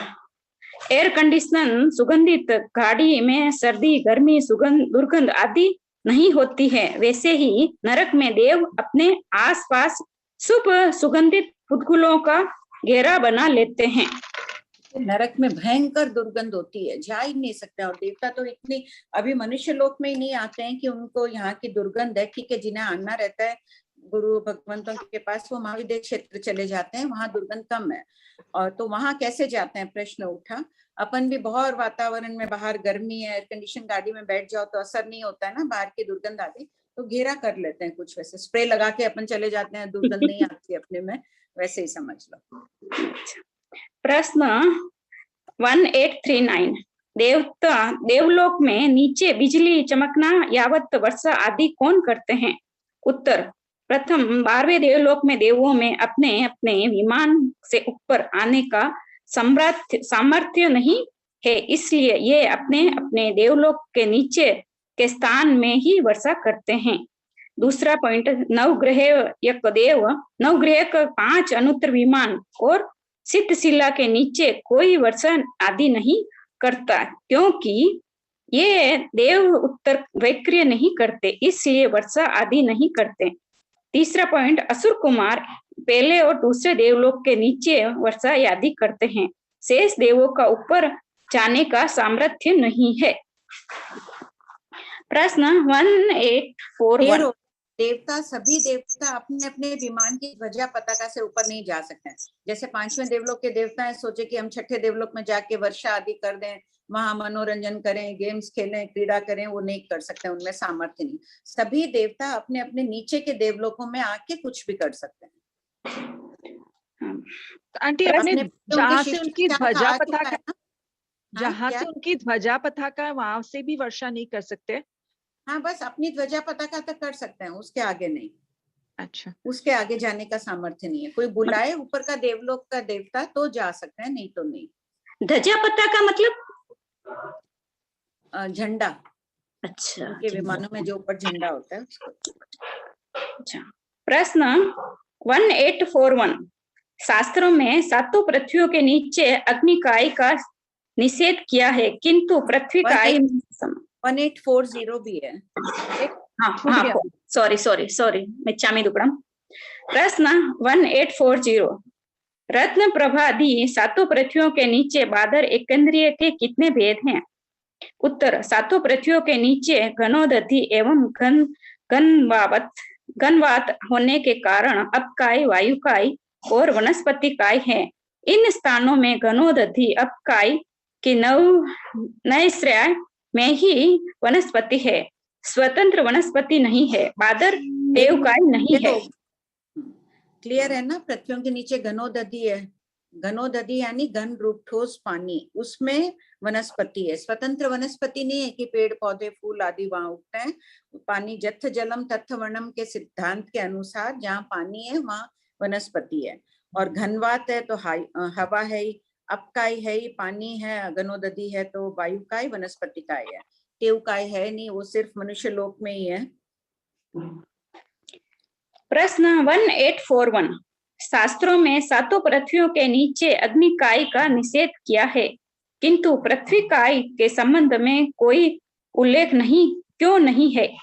एयर कंडीशन सुगंधित गाड़ी में सर्दी, गर्मी, दुर्गंध आदि नहीं होती है, वैसे ही नरक में देव अपने आसपास शुभ सुगंधित पुतगुलों का घेरा बना लेते हैं। नरक में भयंकर दुर्गंध होती है, जा ही नहीं सकते। और देवता तो इतनी अभी मनुष्य लोक में ही नहीं आते हैं कि उनको यहाँ की दुर्गंध है। ठीक है, जिन्हें आना रहता है गुरु भगवंतों के पास, वो महाविद्य क्षेत्र चले जाते हैं, वहां दुर्गंध कम है। और तो वहां कैसे जाते हैं, प्रश्न उठा। अपन भी बहुत वातावरण में, बाहर गर्मी है, एयर कंडीशन गाड़ी में बैठ जाओ तो असर नहीं होता है ना बाहर की दुर्गंध आती, तो घेरा कर लेते हैं कुछ, वैसे स्प्रे लगा के अपन चले जाते हैं, दुर्गंध नहीं आती अपने में, वैसे ही समझ लो। प्रश्न 1839 देवलोक में नीचे बिजली चमकना यावत वर्षा आदि कौन करते हैं? उत्तर, प्रथम 12वें देवलोक में देवों में अपने अपने विमान से ऊपर आने का सामर्थ्य नहीं है, इसलिए ये अपने अपने देवलोक के नीचे के स्थान में ही वर्षा करते हैं। दूसरा पॉइंट, नवग्रह का 5 अनुत्तर विमान और सिद्धशिला के नीचे कोई वर्षा आदि नहीं करता, क्योंकि ये देव उत्तर वैक्रिय नहीं करते, इसलिए वर्षा आदि नहीं करते। तीसरा पॉइंट, असुर कुमार पहले और दूसरे देवलोक के नीचे वर्षा आदि करते हैं, शेष देवों का ऊपर जाने का सामर्थ्य नहीं है। प्रश्न 1841 देवता, सभी देवता अपने अपने विमान की ध्वजा पताका से ऊपर नहीं जा सकते हैं। जैसे 5वें देवलोक के देवता हैं, सोचे कि हम 6ठे देवलोक में जाके वर्षा आदि कर दें, वहां मनोरंजन करें, गेम्स खेलें, क्रीड़ा करें, वो नहीं कर सकते, उनमें सामर्थ्य नहीं। सभी देवता अपने अपने नीचे के देवलोकों में आके कुछ भी कर सकते हैं। आंटी, अपने जहाँ से उनकी ध्वजा पताका, जहाँ से उनकी ध्वजा पताका, वहां से भी वर्षा नहीं कर सकते? हाँ, बस अपनी ध्वजा पताका तक कर सकते हैं, उसके आगे नहीं। अच्छा, उसके आगे जाने का सामर्थ्य नहीं है। कोई बुलाए ऊपर का देवलोक का देवता तो जा सकते हैं, नहीं तो नहीं। ध्वजा पताका मतलब झंडा। अच्छा, उनके विमानों में जो ऊपर झंडा होता है उसको। अच्छा, प्रश्न 1841 शास्त्रों में 7 पृथ्वियों के नीचे अग्निकाय का निषेध किया है, किंतु पृथ्वी का 1840 भी है। हाँ, सॉरी मिच्छामि दुक्कडम। प्रश्न 1840 रत्न प्रभादि 7 पृथ्वियों के नीचे बादर एकेंद्रिय के कितने भेद हैं? उत्तर, 7 पृथ्वियों के नीचे घनोदधि एवं घनवात होने के कारण अपकाय, वायुकाय और वनस्पति काय है। इन स्थानों में घनोदधि, अपकाय की नैश्रय में ही वनस्पति है, स्वतंत्र वनस्पति नहीं है। बादर देवकाय नहीं है। क्लियर है ना? पृथ्वियों के नीचे घनोदधि है, घनोदधि यानी घन रूप ठोस पानी, उसमें वनस्पति है। स्वतंत्र वनस्पति नहीं है कि पेड़ पौधे फूल आदि वहां उगते हैं। पानी जथ जलम तथ वर्णम के सिद्धांत के अनुसार जहाँ पानी है वहां वनस्पति है। और घनवात है तो हवा है, अपकाय है, पानी है, घनोदधि है तो वायुकाय, वनस्पति काय है। देवकाय है नहीं, वो सिर्फ मनुष्य लोक में ही है। प्रश्न 1841 शास्त्रों में 7 पृथ्वियों के नीचे अग्निकाय का निषेध किया है, किंतु पृथ्वीकाय के संबंध में कोई उल्लेख क्यों नहीं है?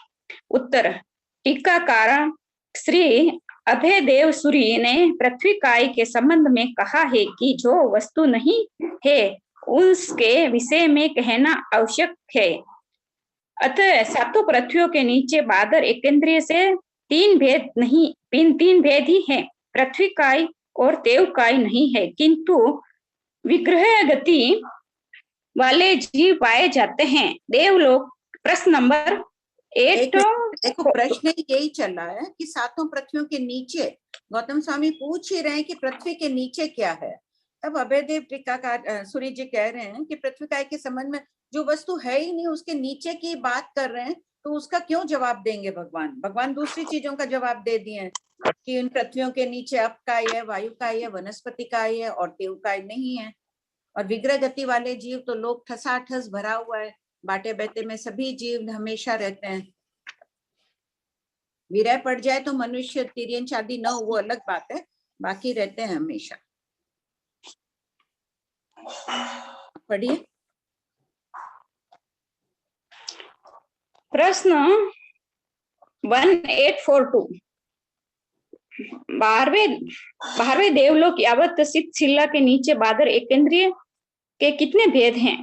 उत्तर, टीकाकार श्री अभयदेव सूरी ने पृथ्वीकाय के संबंध में कहा है कि जो वस्तु नहीं है उसके विषय में कहना आवश्यक है। अतः 7 पृथ्वियों के नीचे बादर एकेंद्रिय से 3 भेद ही हैं, पृथ्वीकाय और देवकाय नहीं है, किंतु विग्रह गति वाले जीव पाए जाते हैं। देवलोक। प्रश्न नंबर 8। देखो, प्रश्न यही चल रहा है कि 7 पृथ्वियों के नीचे, गौतम स्वामी पूछ ही रहे हैं कि पृथ्वी के नीचे क्या है। अब अभयदेव टीकाकार सूर्य जी कह रहे हैं कि पृथ्वी काय के संबंध में जो वस्तु है ही नहीं उसके नीचे की बात कर रहे हैं, तो उसका क्यों जवाब देंगे भगवान? भगवान दूसरी चीजों का जवाब दे दिए हैं कि इन पृथ्वियों के नीचे अप काय है, वायु काय है, वनस्पति काय है और देव काय नहीं है। और विग्रह गति वाले जीव तो लोग ठसाठस भरा हुआ है, बाटे बैठे में सभी जीव हमेशा रहते हैं। विरह पड़ जाए तो मनुष्य तिरियन शादी न हो वो अलग बात है, बाकी रहते हैं हमेशा। पढ़िए प्रश्न 1842। 12वें देवलोक यावत शिला के नीचे बादर एकेंद्रिय के कितने भेद हैं?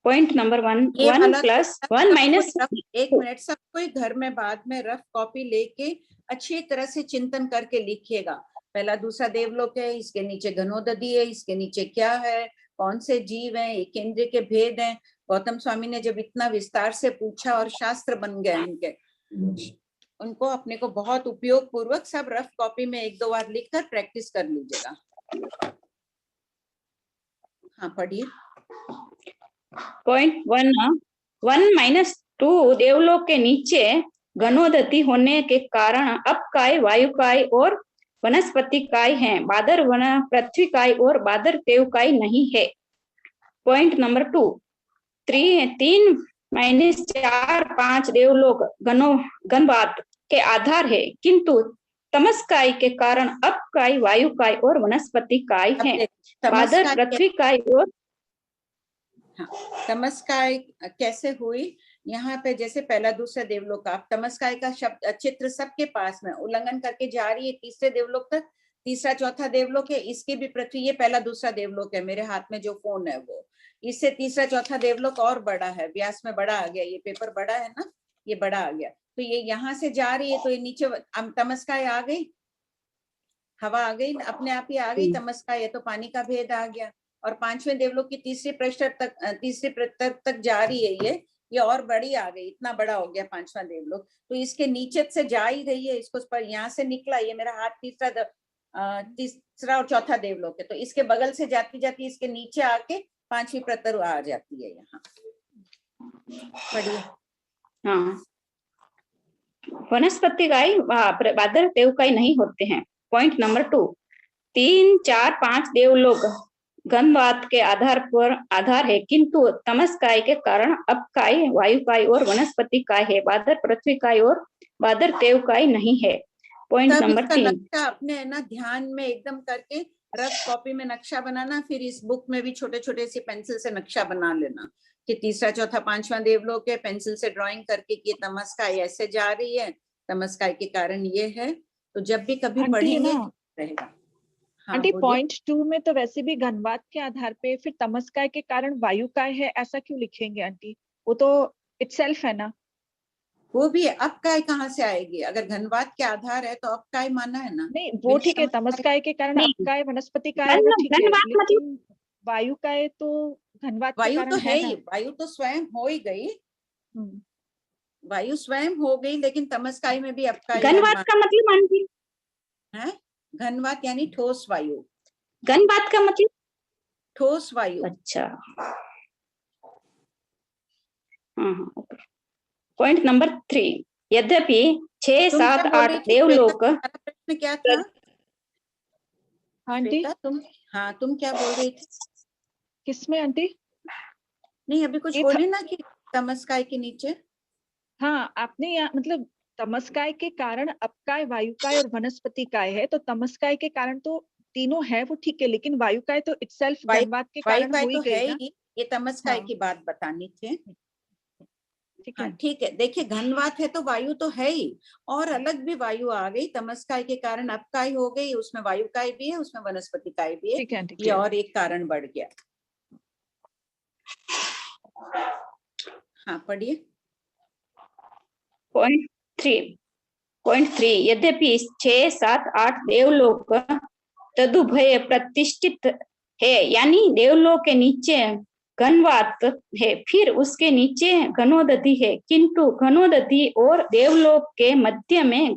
Point number 1 plus 1 minus. एक मिनट, सब कोई घर में बाद में रफ कॉपी लेके अच्छी तरह से चिंतन करके लिखिएगा। पहला दूसरा देवलोक है, इसके नीचे घनोदधी है, इसके नीचे क्या है, कौन से जीव हैं, केंद्र के भेद हैं। गौतम स्वामी ने जब इतना विस्तार से पूछा और शास्त्र बन गए उनके, उनको अपने को बहुत उपयोग पूर्वक सब रफ कॉपी में 1-2 बार लिखकर प्रैक्टिस कर लीजिएगा। हाँ पढ़िए। पॉइंट 1 माइनस 2 देवलोक के नीचे घनोदधी होने के कारण अपकाय, वायुकाय और वनस्पति काय हैं। बादर पृथ्वी काय और बादर देव काय नहीं है। पॉइंट नंबर 2 3 माइनस 4 5 देवलोक घनवात के आधार है, किंतु तमस्काय के कारण अपकाय, वायुकाय और वनस्पति काय हैं। बादर पृथ्वी काय और तमस्काय कैसे हुई? यहाँ पे जैसे पहला दूसरा देवलोक, आप तमस्काय का शब्द चित्र सबके पास में उल्लंघन करके जा रही है तीसरे देवलोक तक। तीसरा चौथा देवलोक है, इसके भी पृथ्वी, ये पहला दूसरा देवलोक है। मेरे हाथ में जो फोन है वो, इससे तीसरा चौथा देवलोक और बड़ा है, व्यास में बड़ा आ गया, ये पेपर बड़ा है ना, ये बड़ा आ गया। तो ये यहाँ से जा रही है तो ये नीचे तमस्काय आ गई, हवा आ गई, अपने आप ही आ गई तमस्काय, ये तो पानी का भेद आ गया। और 5वें देवलोक की तीसरी पृष्ठ तक जा रही है, ये और बड़ी आ गई, इतना बड़ा हो गया 5वां देवलोक। तो इसके नीचे से जा ही रही है, इसको पर यहाँ से निकला, ये मेरा हाथ तीसरा और चौथा देवलोक है, तो इसके बगल से जाती जाती इसके नीचे आके 5वीं प्रतर आ जाती है यहाँ। पढ़िए। हाँ, वनस्पति काय, बादर देव काय नहीं होते हैं। पॉइंट नंबर 2 3 4 5 देवलोक घनवात के आधार है, किंतु तमस्काय के कारण अपकाय, वायुकाय और वनस्पति काय है। बादर पृथ्वी काय और बादर देव काय नहीं है। पॉइंट नंबर 3 अपने ना ध्यान में एकदम करके रफ कॉपी में नक्शा बनाना, फिर इस बुक में भी छोटे छोटे से पेंसिल से नक्शा बना लेना कि तीसरा चौथा 5वां देवलोक है, पेंसिल से ड्राइंग करके कि तमस्काय ऐसे जा रही है, तमस्काय के कारण ये है। तो जब भी कभी पढ़ेंगे रहेगा। हाँ, आंटी पॉइंट 2 में तो वैसे भी घनवात के आधार पे, फिर तमस्काय के कारण वायुकाय है, ऐसा क्यों लिखेंगे आंटी? वो तो इटसेल्फ है ना। वो भी अपकाय कहाँ से आएगी? अगर घनवात के आधार है तो अपकाय माना है ना। नहीं वो ठीक है, तमस्काय के कारण अपकाय, वनस्पति काय वो ठीक है, लेकिन वायुकाय तो घनवात के कारण तो है ही, ना। वायु तो स्वयं हो ही गई, वायु स्वयं हो गई, लेकिन तमस्काय में भी अपकाय। घनवात का मतलब आंटी है? घनवात यानी ठोस वायु। घनवात का मतलब ठोस वायु। अच्छा, पॉइंट नंबर 3 यद्यपि 6 7 8 देवलोक। प्रश्न क्या था आंटी? तुम क्या बोल रही थी? किसमें आंटी? नहीं अभी कुछ बोली ना कि तमस्काय के नीचे। हाँ आपने यहाँ मतलब तमस्काय के कारण अपकाय, वायुकाय और वनस्पति काय है, तो तमस्काय के कारण तो तीनों है वो ठीक है, लेकिन वायुकाय तो इटसेल्फ घनवात के कारण हो ही गई ना। ये तमस्काय की बात बतानी थी। ठीक है, देखिए घनवात है तो वायु तो है ही, और अलग भी वायु आ गई, तमस्काय के कारण अपकाय हो गई, उसमें वायुकाय भी है, उसमें वनस्पति काय भी है, ये और एक कारण बढ़ गया। हाँ पढ़िए। पॉइंट 3 यद्यपि 6 7 8 देवलोक तदुभय प्रतिष्ठित है, यानी देवलोक के नीचे घनवात है, फिर उसके नीचे घनोदधी है, किंतु घनोदधी और देवलोक के मध्य में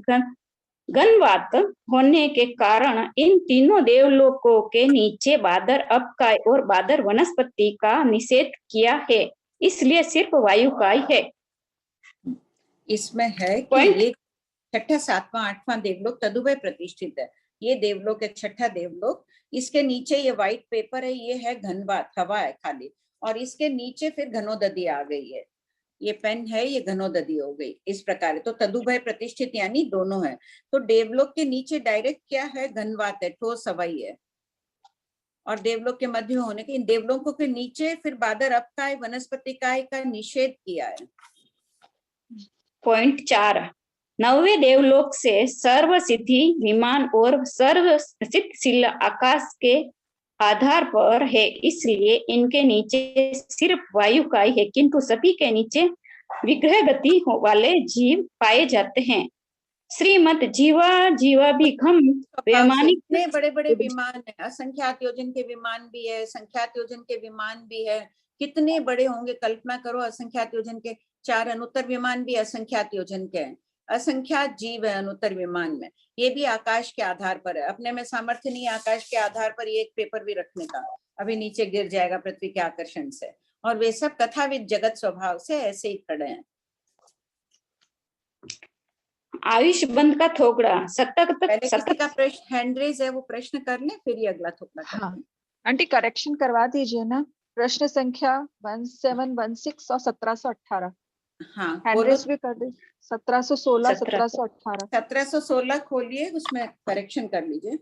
घनवात होने के कारण इन तीनों देवलोकों के नीचे बादर अपकाय और बादर वनस्पति का निषेध किया है, इसलिए सिर्फ वायुकाय है। इसमें है कि ये छठा, सातवां, आठवां देवलोक तदुभय प्रतिष्ठित है। ये देवलोक है छठा देवलोक। इसके नीचे ये व्हाइट पेपर है, ये है घनवात, हवा है खाली, और इसके नीचे फिर घनोदधि आ गई है। ये पेन है, ये घनोदधि हो गई, इस प्रकार है। तो तदुभय प्रतिष्ठित यानी दोनों है। तो देवलोक के नीचे डायरेक्ट क्या है? घनवात है, ठोस हवाई है, और देवलोक के मध्य होने के इन देवलोकों के नीचे फिर बादर अपकाय वनस्पतिकाय का निषेध किया है। पॉइंट 4, 9वें देवलोक से सर्व सिद्धि विमान और सर्व सिद्धशील आकाश के आधार पर है, इसलिए इनके नीचे सिर्फ वायुकाय है, किंतु सभी के नीचे विग्रह गति वाले जीव पाए जाते हैं। श्रीमद जीवाभिघम वैमानिक इतने बड़े बड़े विमान है, असंख्यात योजन के विमान भी है, संख्यात योजन के विमान भी है। कितने बड़े होंगे, कल्पना करो। असंख्यात योजन के 4 अनुत्तर विमान भी असंख्यात योजन के हैं। असंख्यात जीव है अनुत्तर विमान में। ये भी आकाश के आधार पर है। अपने में सामर्थ्य नहीं है आकाश के आधार पर ये एक पेपर भी रखने का, अभी नीचे गिर जाएगा पृथ्वी के आकर्षण से। और वे सब कथाविद जगत स्वभाव से ऐसे ही खड़े हैं। आयुष बंद का थोकड़ा किसी का प्रश्न हैंड रेज है, वो प्रश्न कर ले, फिर ये अगला थोकड़ा। हाँ आंटी, करेक्शन करवा दीजिए ना। प्रश्न संख्या 1716 और 1718। हाँ हैंड रेज भी कर दीजिए। 1716 1718। 1716 खोलिए, उसमें करेक्शन कर लीजिए।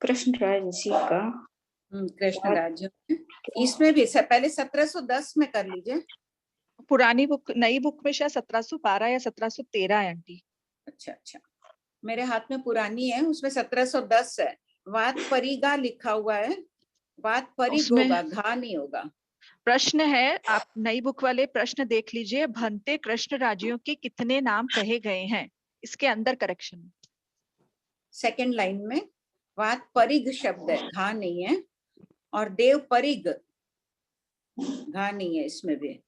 कृष्ण राज जी का कृष्ण राज्य इसमें भी पहले 1710 में कर लीजिए। पुरानी बुक, नई बुक में शायद 1712 या 1713 है आंटी। अच्छा अच्छा, मेरे हाथ में पुरानी है, उसमें 1710 है। वात परिगा लिखा हुआ है, वात परिग होगा, घा नहीं होगा। प्रश्न है, आप नई बुक वाले प्रश्न देख लीजिए। भंते कृष्ण राज्यों के कितने नाम कहे गए हैं, इसके अंदर करेक्शन। सेकंड लाइन में वात परिग शब्द है, घा नहीं है, और देव परिग, घा नहीं है इसमें भी।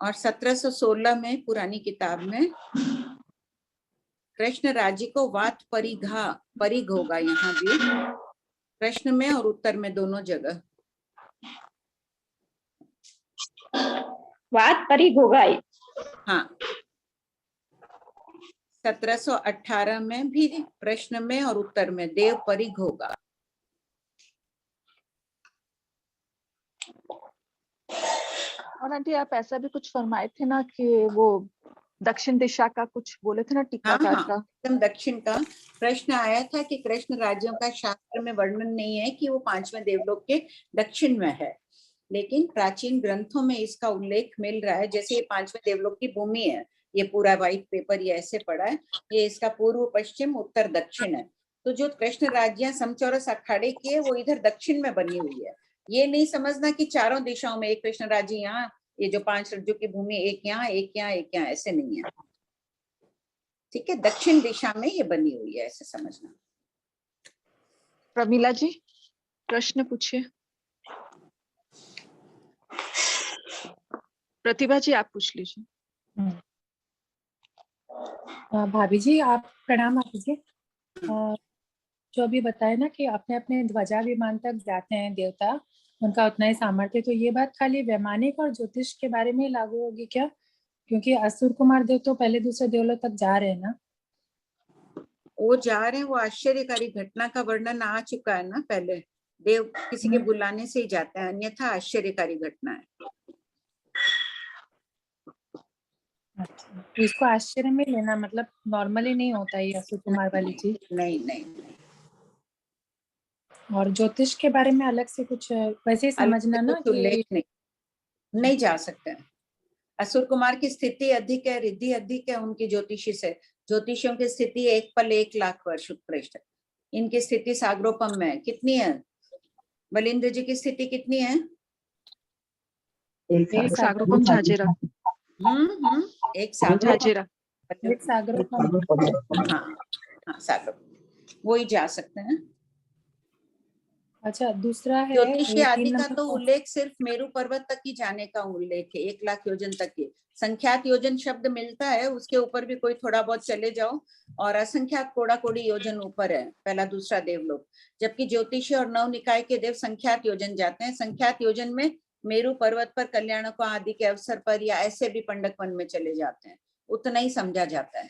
और 1716 में पुरानी किताब में कृष्ण राज्य को वात परिघा, परिग होगा यहाँ भी, प्रश्न में और उत्तर में दोनों जगह वात परिग होगा। हाँ, 1718 में भी प्रश्न में और उत्तर में देव परिग होगा। और आंटी आप ऐसा भी कुछ फरमाए थे ना कि वो दक्षिण दिशा का कुछ बोले थे ना, टीकाकार का। एकदम दक्षिण का प्रश्न आया था कि कृष्ण राज्यों का शास्त्र में वर्णन नहीं है कि वो 5वें देवलोक के दक्षिण में है, लेकिन प्राचीन ग्रंथों में इसका उल्लेख मिल रहा है। जैसे ये 5वें देवलोक की भूमि है, ये पूरा व्हाइट पेपर ये ऐसे पड़ा है, ये इसका पूर्व पश्चिम उत्तर दक्षिण है। तो जो कृष्ण राज्य समचौरस अखाड़े की है वो इधर दक्षिण में बनी हुई है। ये नहीं समझना कि चारों दिशाओं में एक कृष्ण राज्य यहाँ, ये जो 5 राज्यों की भूमि एक यहाँ एक यहाँ एक यहाँ, ऐसे नहीं है। ठीक है, दक्षिण दिशा में ये बनी हुई है, ऐसे समझना। प्रमीला जी प्रश्न पूछिए। प्रतिभा जी आप पूछ लीजिए। भाभी जी आप प्रणाम। आप जी जो अभी बताए ना कि अपने अपने ध्वजा विमान तक जाते हैं देवता, उनका उतना ही सामर्थ्य, तो ये बात खाली वैमानिक और ज्योतिष के बारे में लागू होगी क्या? क्योंकि असुर कुमार देव तो पहले दूसरे देवलोक तक जा रहे हैं ना। वो जा रहे हैं, वो आश्चर्यकारी घटना का वर्णन आ चुका है ना पहले। देव किसी के बुलाने से ही जाते हैं, अन्यथा आश्चर्यकारी घटना है। अच्छा, तो इसको आश्चर्य में लेना मतलब नॉर्मली नहीं होता ये असुर कुमार वाली चीज। नहीं। और ज्योतिष के बारे में अलग से कुछ वैसे ही समझना ना कि नहीं जा सकते। असुर कुमार की स्थिति अधिक है, रिद्धि अधिक है उनकी ज्योतिषी से। ज्योतिषियों की स्थिति 1 पल 1 लाख वर्ष उत्कृष्ट है। इनकी स्थिति सागरोपम में कितनी है? बलिंद्र जी की स्थिति कितनी है? सागरोपम झाजेरा एक सागर, एक सागर। हाँ सागर, वो ही जा सकते हैं। अच्छा, दूसरा है ज्योतिषी आदि का तो उल्लेख सिर्फ मेरू पर्वत तक ही जाने का उल्लेख है, 1 लाख योजन तक के। संख्यात योजन शब्द मिलता है, उसके ऊपर भी कोई थोड़ा बहुत चले जाओ, और असंख्यात कोड़ा कोड़ी योजन ऊपर है, पहला दूसरा देवलोक। जबकि ज्योतिषी और नव निकाय के देव संख्यात योजन जाते हैं। संख्यात योजन में मेरू पर्वत पर, कल्याणकों आदि के अवसर पर, या ऐसे भी पंडक वन में चले जाते हैं, उतना ही समझा जाता है।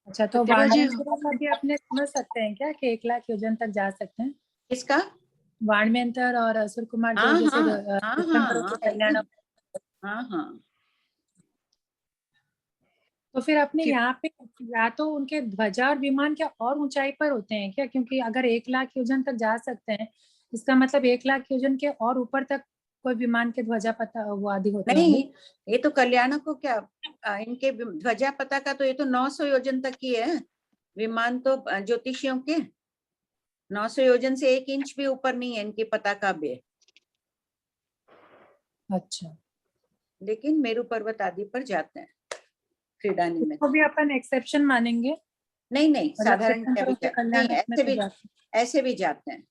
अच्छा, तो वाणमेंत्र का भी अपने समझ सकते हैं क्या कि 1 लाख योजन तक जा सकते हैं? किसका? वाणमेंत्र और असुर कुमार जो जैसे कल्याण। हाँ। तो फिर अपने यहाँ पे या तो उनके ध्वजा और विमान क्या और ऊंचाई पर होते हैं क्या? क्योंकि अगर 1 लाख योजन तक जा सकते हैं, इसका मतलब 1 लाख योजन के और ऊपर तक कोई विमान के ध्वजा पता वो आदि होते हैं? नहीं, ये तो कल्याण को क्या, इनके ध्वजा पताका तो ये तो 900 योजन तक की है। विमान तो ज्योतिषियों के 900 योजन से 1 इंच भी ऊपर नहीं है इनकी पताका भी। अच्छा, लेकिन मेरू पर्वत आदि पर जाते हैं क्रीडानी में। तो भी अपन एक्सेप्शन मानेंगे? नहीं, साधारण ऐसे भी जाते हैं।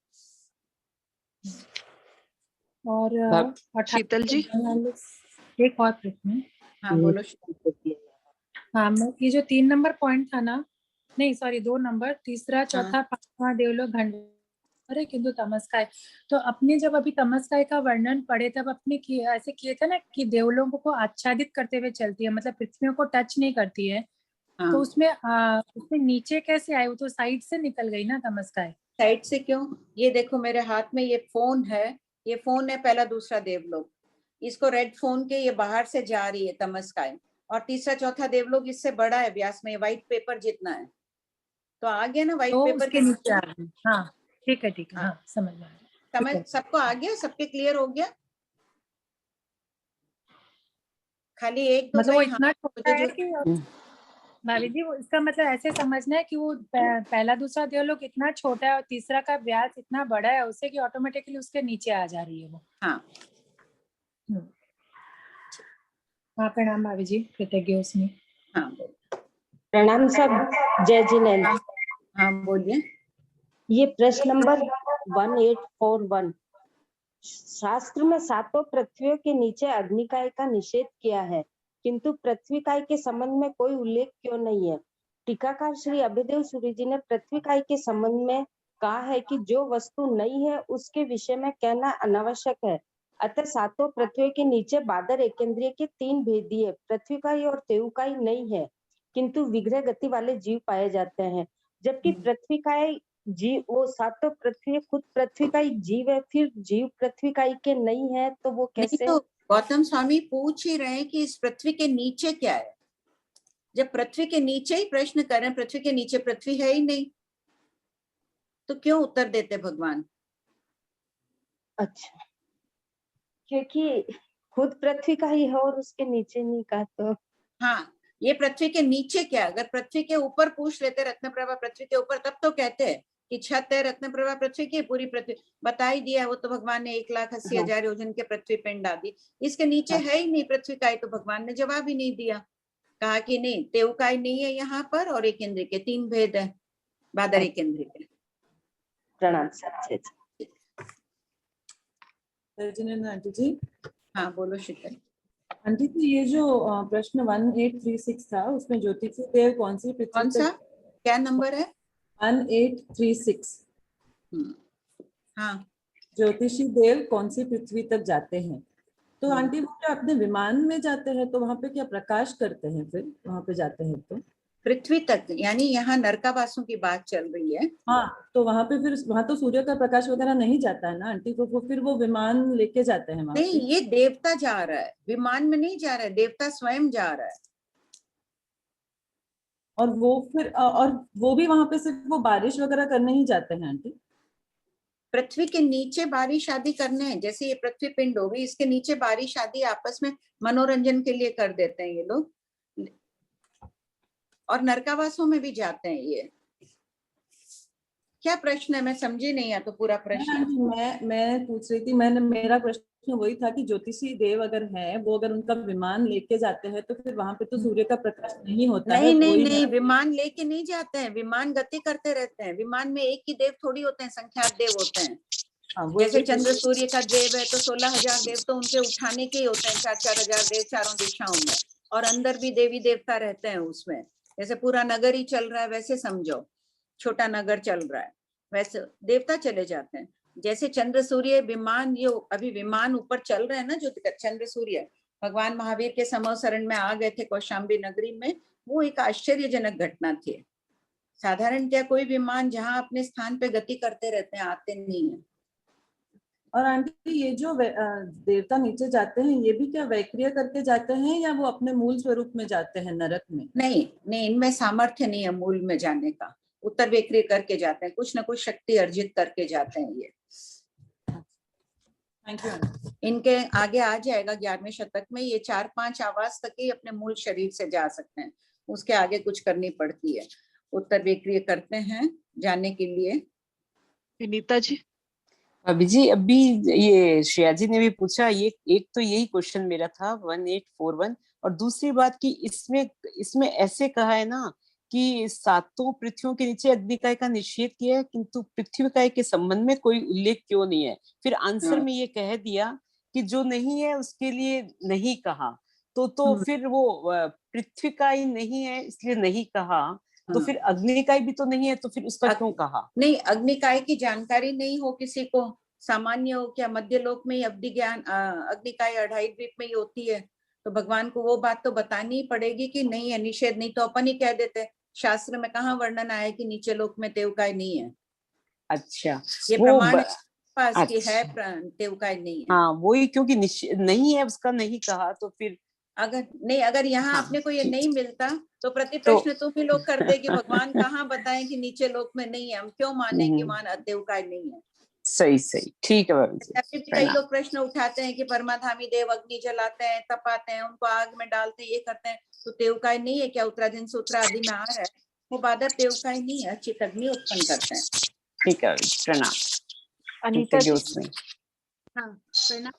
और शीतल जी, एक और प्रश्न। हाँ बोलो। हाँ, ये जो 3 नंबर पॉइंट था ना, नहीं सॉरी 2 नंबर, तीसरा चौथा पांचवा देवलोक घंटे किंतु तमस्काय, तो अपने जब अभी तमस्काय का वर्णन पढ़े तब अपने ऐसे किए थे ना कि देवलोकों को आच्छादित करते हुए चलती है, मतलब पृथ्वी को टच नहीं करती है। तो उसमें नीचे कैसे आए? वो तो साइड से निकल गई ना तमस्काय। साइड से क्यों? ये देखो मेरे हाथ में ये फोन है, ये फोन है पहला दूसरा देवलोक, इसको रेड फोन के ये बाहर से जा रही है तमस्काय, और तीसरा चौथा देवलोक इससे बड़ा है व्यास में, व्हाइट पेपर जितना है, तो आ गया ना व्हाइट पेपर के नीचे आ गया। हाँ ठीक है, हाँ समझ में आ गया। सबको आ गया, सबके क्लियर हो गया। खाली एक दो मतलब वो इतना छोटा है कि भाभी जी, वो इसका मतलब ऐसे समझना है कि वो पहला दूसरा देवलोक इतना छोटा है और तीसरा का व्यास इतना बड़ा है उससे कि ऑटोमेटिकली उसके नीचे आ जा रही है वो। हाँ प्रणाम भाभी जी, कृतज्ञ उसमें। हाँ प्रणाम सब, जय जिनेंद्र। हाँ बोलिए। ये प्रश्न नंबर 1841, शास्त्र में 7 पृथ्वियों के नीचे अग्निकाय का निषेध किया है, किंतु पृथ्वीकाय के संबंध में कोई उल्लेख क्यों नहीं है? टीकाकार श्री अभिदेव सूरी जी ने पृथ्वीकाय के संबंध में कहा है कि जो वस्तु नहीं है उसके विषय में कहना अनावश्यक है, अतः 7 पृथ्वियों के नीचे बादर एकेंद्रिय के 3 भेदीय पृथ्वीकाय और तेउकाय नहीं है, किंतु विग्रह गति वाले जीव पाए जाते हैं। जबकि पृथ्वीकाय जीव, वो 7 पृथ्वी खुद पृथ्वी का ही जीव है, फिर जीव पृथ्वी का ही के नहीं है, तो वो कैसे? नहीं, तो गौतम स्वामी पूछ ही रहे हैं कि इस पृथ्वी के नीचे क्या है। जब पृथ्वी के नीचे ही प्रश्न कर रहे हैं, पृथ्वी के नीचे पृथ्वी है ही नहीं, तो क्यों उत्तर देते भगवान? अच्छा, क्योंकि खुद पृथ्वी का ही है और उसके नीचे नहीं कहा तो। हाँ, ये पृथ्वी के नीचे क्या? अगर पृथ्वी के ऊपर पूछ लेते रत्नप्रभा पृथ्वी के ऊपर, तब तो कहते हैं कि छत है रत्नप्रभा पृथ्वी की, पूरी पृथ्वी बता ही दिया। वो तो भगवान ने 1,80,000 योजन के पृथ्वी पिंड डाली, इसके नीचे है ही नहीं पृथ्वी का, तो भगवान ने जवाब ही नहीं दिया। कहा कि नहीं, तेउकाय नहीं है यहाँ पर, और एक इंद्र के 3 भेद है, बादर एक इंद्र के। प्रणाम सर आंटी जी। हाँ बोलो शीतल। आंटी जी, ये जो प्रश्न 1836 था उसमें ज्योतिषी देव कौन सी पृथ्वी, कौन सा क्या नंबर है? 1836। हाँ, ज्योतिषी देव कौन सी पृथ्वी तक जाते हैं? तो आंटी वो क्या अपने विमान में जाते हैं, तो वहां पे क्या प्रकाश करते हैं? फिर वहां पे जाते हैं तो पृथ्वी तक, यानी यहाँ नरकावासों की बात चल रही है। हाँ, तो वहां पे फिर वहां तो सूर्य का प्रकाश वगैरह नहीं जाता है ना आंटी, तो फिर वो विमान लेके जाते हैं वहां? नहीं, ये देवता जा रहा है, विमान में नहीं जा रहा है, देवता स्वयं जा रहा है। और वो भी वहां पे सिर्फ वो बारिश वगैरह करने ही जाते हैं आंटी? पृथ्वी के नीचे बारिश आदि करने हैं, जैसे ये पृथ्वी पिंड होगी, इसके नीचे बारिश आदि आपस में मनोरंजन के लिए कर देते हैं ये लोग, और नरकावासों में भी जाते हैं ये। क्या प्रश्न है, मैं समझी नहीं है तो पूरा प्रश्न। मैं पूछ रही थी, मेरा प्रश्न वही था कि ज्योतिषी देव अगर है, वो अगर उनका विमान लेके जाते हैं तो फिर वहां पे तो सूर्य का प्रकाश नहीं होता है। नहीं, विमान लेके नहीं जाते हैं, विमान गति करते रहते हैं। विमान में एक ही देव थोड़ी होते हैं, संख्यात देव होते हैं। जैसे चंद्र सूर्य का देव है तो 16,000 देव तो उनके उठाने के ही होते हैं, 4-4 हजार देव चारों दिशाओं में, और अंदर भी देवी देवता रहते हैं उसमें। जैसे पूरा नगर ही चल रहा है वैसे समझो, छोटा नगर चल रहा है वैसे देवता चले जाते हैं। जैसे चंद्र सूर्य विमान, ये अभी विमान ऊपर चल रहे हैं ना, जो चंद्र सूर्य भगवान महावीर के समूह शरण में आ गए थे कौशाम्बी नगरी में, वो एक आश्चर्यजनक घटना थी। साधारण क्या कोई विमान जहां अपने स्थान पे गति करते रहते हैं, आते नहीं है। और आंटी ये जो देवता नीचे जाते हैं, ये भी क्या वैक्रिय करके जाते हैं या वो अपने मूल स्वरूप में जाते हैं नरक में? नहीं, इनमें सामर्थ्य नहीं है मूल में जाने का, उत्तर वैक्रिय करके जाते हैं, कुछ न कुछ शक्ति अर्जित करके जाते हैं ये। Thank you. इनके आगे आ जाएगा 11वें शतक में, ये 4-5 आवाज तक ही अपने मूल शरीर से जा सकते हैं, उसके आगे कुछ करनी पड़ती है। उत्तर वैक्रिय करते हैं जाने के लिए। विनीता जी। अभी जी, अभी ये श्रेया जी ने भी पूछा, ये एक तो यही क्वेश्चन मेरा था 1841, और दूसरी बात कि इसमें ऐसे कहा है ना कि सातों पृथ्वियों के नीचे अग्निकाय का निषेध किया है, किंतु पृथ्वीकाय के संबंध में कोई उल्लेख क्यों नहीं है? फिर आंसर में ये कह दिया कि जो नहीं है उसके लिए नहीं कहा, तो फिर वो पृथ्वीकाय नहीं है इसलिए नहीं कहा, तो फिर अग्निकाय भी तो नहीं है, तो फिर उसका क्यों कहा? नहीं, अग्निकाय की जानकारी नहीं हो किसी को, सामान्य हो क्या, मध्य लोक में ही अवधि ज्ञान अग्निकाय 2.5 द्वीप में ही होती है, तो भगवान को वो बात तो बतानी ही पड़ेगी कि नहीं है, निषेध नहीं तो अपन ही कह देते। शास्त्र में कहाँ वर्णन आया कि नीचे लोक में तेवकाय नहीं है? अच्छा, ये प्रमाण पास की है, तेवकाय नहीं है। हाँ वही, क्योंकि नहीं है उसका नहीं कहा, तो फिर अगर यहाँ आपने को ये नहीं मिलता तो प्रति प्रश्न तुम ही लोग कर देगी, भगवान कहाँ बताएं कि नीचे लोक में नहीं है, हम क्यों माने कि वहां देवकाय नहीं है? सही, ठीक है। कई लोग प्रश्न उठाते हैं कि परमाधामी देव अग्नि जलाते हैं, तपाते हैं, उनको आग में डालते हैं, ये करते हैं, तो देवकाय नहीं है क्या? उत्तराधीन सूत्र आदि में आ रहा है, वो बादर देवकाय नहीं है, चित अग्नि उत्पन्न करते हैं। ठीक है, प्रणाम। अनीता जी। हाँ, प्रणाम।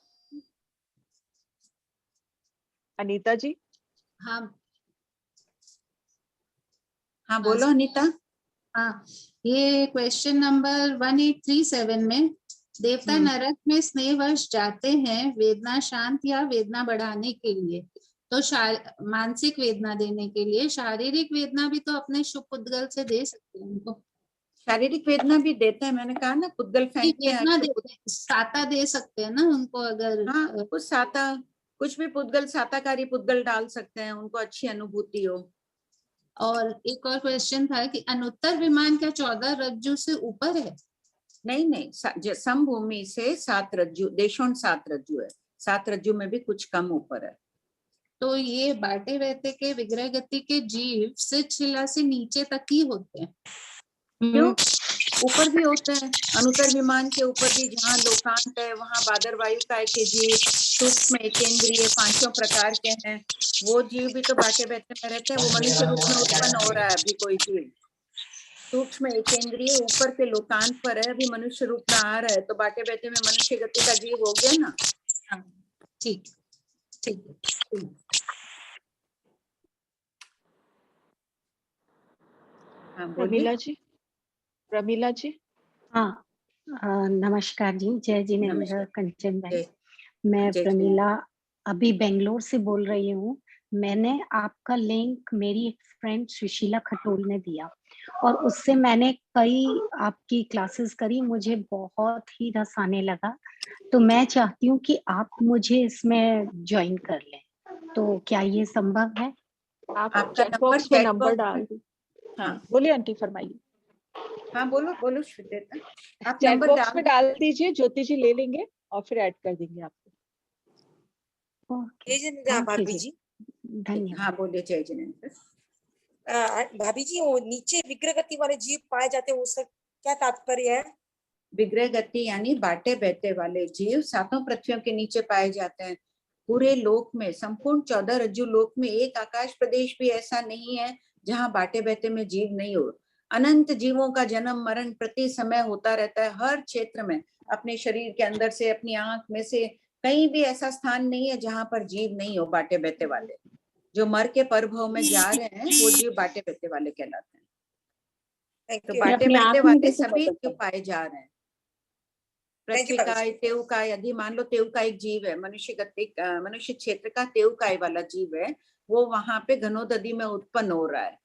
अनीता जी। हाँ बोलो अनीता। हाँ, ये क्वेश्चन नंबर 1837 में, देवता नरक में स्नेहवश जाते हैं वेदना शांत या वेदना बढ़ाने के लिए, तो मानसिक वेदना देने के लिए, शारीरिक वेदना भी तो अपने शुभ पुद्गल से दे सकते हैं उनको। शारीरिक वेदना भी देते हैं, मैंने कहा ना, पुद्गल फेंकते हैं, साता दे सकते हैं ना उनको, अगर कुछ साता, कुछ भी पुद्गल, साताकारी पुद्गल डाल सकते हैं, उनको अच्छी अनुभूति हो। और एक और क्वेश्चन था कि अनुत्तर विमान क्या 14 रज्जु से ऊपर है? नहीं, समभूमि से 7 रज्जु, देशों 7 रज्जु है, 7 रज्जु में भी कुछ कम ऊपर है। तो ये बाटे बहते के विग्रह गति के जीव से शिला से नीचे तक ही होते हैं? क्यों? ऊपर भी होते हैं, अनुत्तर विमान के ऊपर भी, जहाँ लोकांत है वहाँ बादर वायु काय के जीव, सूक्ष्म एकेंद्रिय 5 प्रकार के हैं, वो जीव भी तो बाटे बहते में रहते हैं। वो मनुष्य रूप में उत्पन्न हो रहा है अभी कोई जीव, सूक्ष्म एकेंद्रिय ऊपर के लोकांत पर है, अभी मनुष्य रूप में आ रहा है, तो बाटे बहते में मनुष्य गति का जीव हो गया ना। ठीक। प्रमीला जी। हाँ, नमस्कार जी, जय जिनेंद्र कंचन भाई। मैं प्रमीला अभी बेंगलोर से बोल रही हूँ। मैंने आपका लिंक मेरी एक फ्रेंड सुशीला खटोल ने दिया, और उससे मैंने कई आपकी क्लासेस करी, मुझे बहुत ही रस आने लगा, तो मैं चाहती हूँ कि आप मुझे इसमें ज्वाइन कर लें, तो क्या ये संभव है? आप चैट बॉक्स में नंबर डाल दीजिए। हाँ बोलिए आंटी, फरमाइए। हाँ बोलो श्वेता, आप चैट बॉक्स में डाल दीजिए, ज्योति जी ले लेंगे और फिर ऐड कर देंगे आपको। ओके, भाभी जी धन्यवाद। हाँ बोलिए। जय जिनेंद्र। भाभी जी, वो नीचे विग्रह गति वाले जीव पाए जाते हैं, उसका क्या तात्पर्य है? विग्रह गति यानी बाटे बहते वाले जीव 7 पृथ्वियों के नीचे पाए जाते हैं। पूरे लोक में, संपूर्ण 14 रज्जु लोक में एक आकाश प्रदेश भी ऐसा नहीं है जहाँ बाटे बहते में जीव नहीं हो। अनंत जीवों का जन्म मरण प्रति समय होता रहता है हर क्षेत्र में। अपने शरीर के अंदर से, अपनी आंख में से, कहीं भी ऐसा स्थान नहीं है जहां पर जीव नहीं हो बाटे बहते वाले। जो मर के परभव में जा रहे हैं वो जीव बाटे बहते वाले कहलाते हैं। तो बाटे बहते वाले सभी जीव पाए जा रहे हैं। पृथ्वीकाय, तेवकाय, यदि मान लो तेवकाय एक जीव है, मनुष्य क्षेत्र का तेवकाय वाला जीव है, वो वहां पे घनोदधि में उत्पन्न हो रहा है,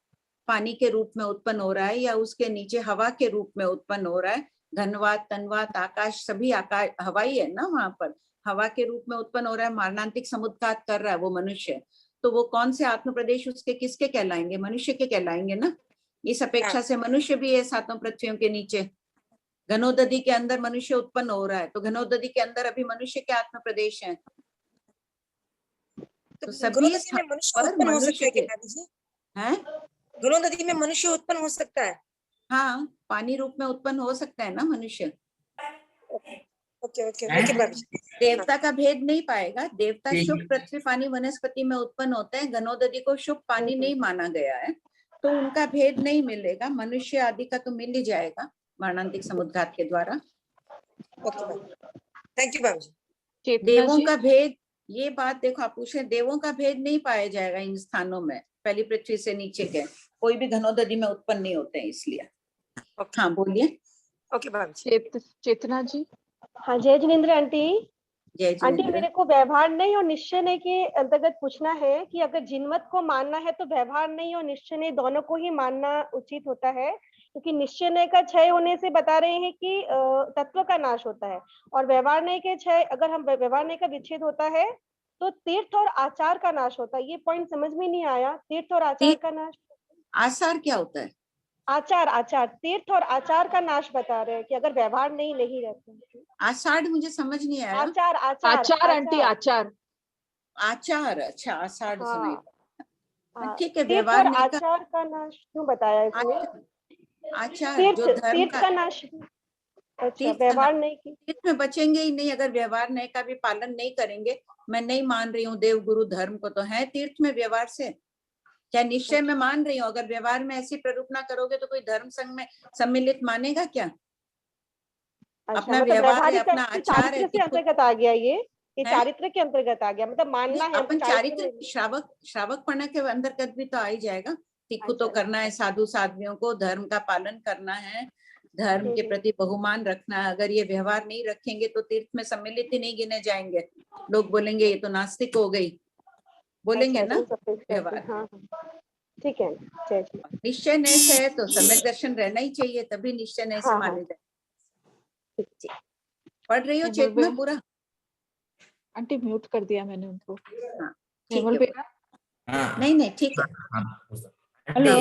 पानी के रूप में उत्पन्न हो रहा है, या उसके नीचे हवा के रूप में उत्पन्न हो रहा है। घनवात, तनवात, आकाश, सभी आकाश हवाई है ना, वहां पर हवा के रूप में उत्पन्न हो रहा है, मारणांतिक समुद्घात कर रहा है वो मनुष्य। तो वो कौन से आत्म प्रदेश उसके किसके कहलाएंगे? मनुष्य के कहलाएंगे ना। इस अपेक्षा से मनुष्य भी है सातों पृथ्वियों के नीचे। घनोदधि के अंदर मनुष्य उत्पन्न हो रहा है, तो घनोदधि के अंदर अभी मनुष्य के आत्म प्रदेश है। तो सभी मनुष्य के हैं। घनोदधि में मनुष्य उत्पन्न हो सकता है? हाँ, पानी रूप में उत्पन्न हो सकता है ना मनुष्य। Okay okay. देवता का भेद नहीं पाएगा। देवता शुभ पृथ्वी पानी वनस्पति में उत्पन्न होते हैं। घनोदधि को शुभ पानी नहीं माना गया है, तो उनका भेद नहीं मिलेगा। मनुष्य आदि का तो मिल ही जाएगा मारणांतिक समुद्घात के द्वारा। थैंक यू बाबूजी। देवों का भेद, ये बात देखो आप पूछ रहे, देवों का भेद नहीं पाया जाएगा इन स्थानों में। पहली पृथ्वी से नीचे के कोई भी घनोदधि में उत्पन्न नहीं होते हैं, इसलिए। हाँ बोलिए। ओके बाबूजी। चेतना जी। हाँ, जय जिनेंद्र आंटी। जय आंटी, जिनेंद्र। मेरे को व्यवहार नहीं और निश्चय नहीं के अंतर्गत पूछना है कि अगर जिनमत को मानना है तो व्यवहार नहीं और निश्चय नहीं दोनों को ही मानना उचित होता है, क्योंकि निश्चय नहीं का क्षय होने से बता रहे हैं कि तत्व का नाश होता है, और व्यवहार नहीं के क्षय, अगर हम व्यवहार नहीं का विच्छेद होता है तो तीर्थ और आचार का नाश होता है। ये पॉइंट समझ में नहीं आया। तीर्थ और आचार का नाश, आचार क्या होता है? आचार तीर्थ और आचार का नाश बता रहे हैं कि अगर व्यवहार नहीं रहते। आषाढ़ मुझे समझ नहीं आया। आचार आंटी, आचार। अच्छा, आषाढ़ सुनाई। ठीक तीर्थ है, और व्यवहार नहीं आचार का नाश क्यों बताया इसमें? आचार जो धर्म का नाश। अच्छा, व्यवहार नहीं की तीर्थ में बचेंगे ही नहीं अगर व्यवहार नहीं का भी पालन नहीं करेंगे। मैं नहीं मान रही हूँ देव गुरु धर्म को, तो है तीर्थ में व्यवहार से। क्या निश्चय में मान रही हूँ, अगर व्यवहार में ऐसी प्ररूपना करोगे तो कोई धर्म संघ में सम्मिलित मानेगा क्या? अपना व्यवहार है, अपना आचार है। अंतर्गत आ गया ये चारित्र के अंतर्गत आ गया, मतलब मानना है। अपन चारित्र श्रावक पढ़ने के अंतर्गत भी तो आ ही जाएगा। तिक्खु तो करना है साधु साध्वियों को, धर्म का पालन करना है, धर्म के प्रति बहुमान रखना है। अगर ये व्यवहार नहीं रखेंगे तो तीर्थ में सम्मिलित ही नहीं गिने जाएंगे। लोग बोलेंगे ये तो नास्तिक हो गई, बोलेंगे ना। व्यवहार ठीक है। निश्चय नहीं से है तो सम्यक दर्शन रहना ही चाहिए, तभी निश्चय नहीं से माने जाए। पढ़ रही हो चेतना पूरा? आंटी म्यूट कर दिया मैंने उनको। नहीं ठीक है। हेलो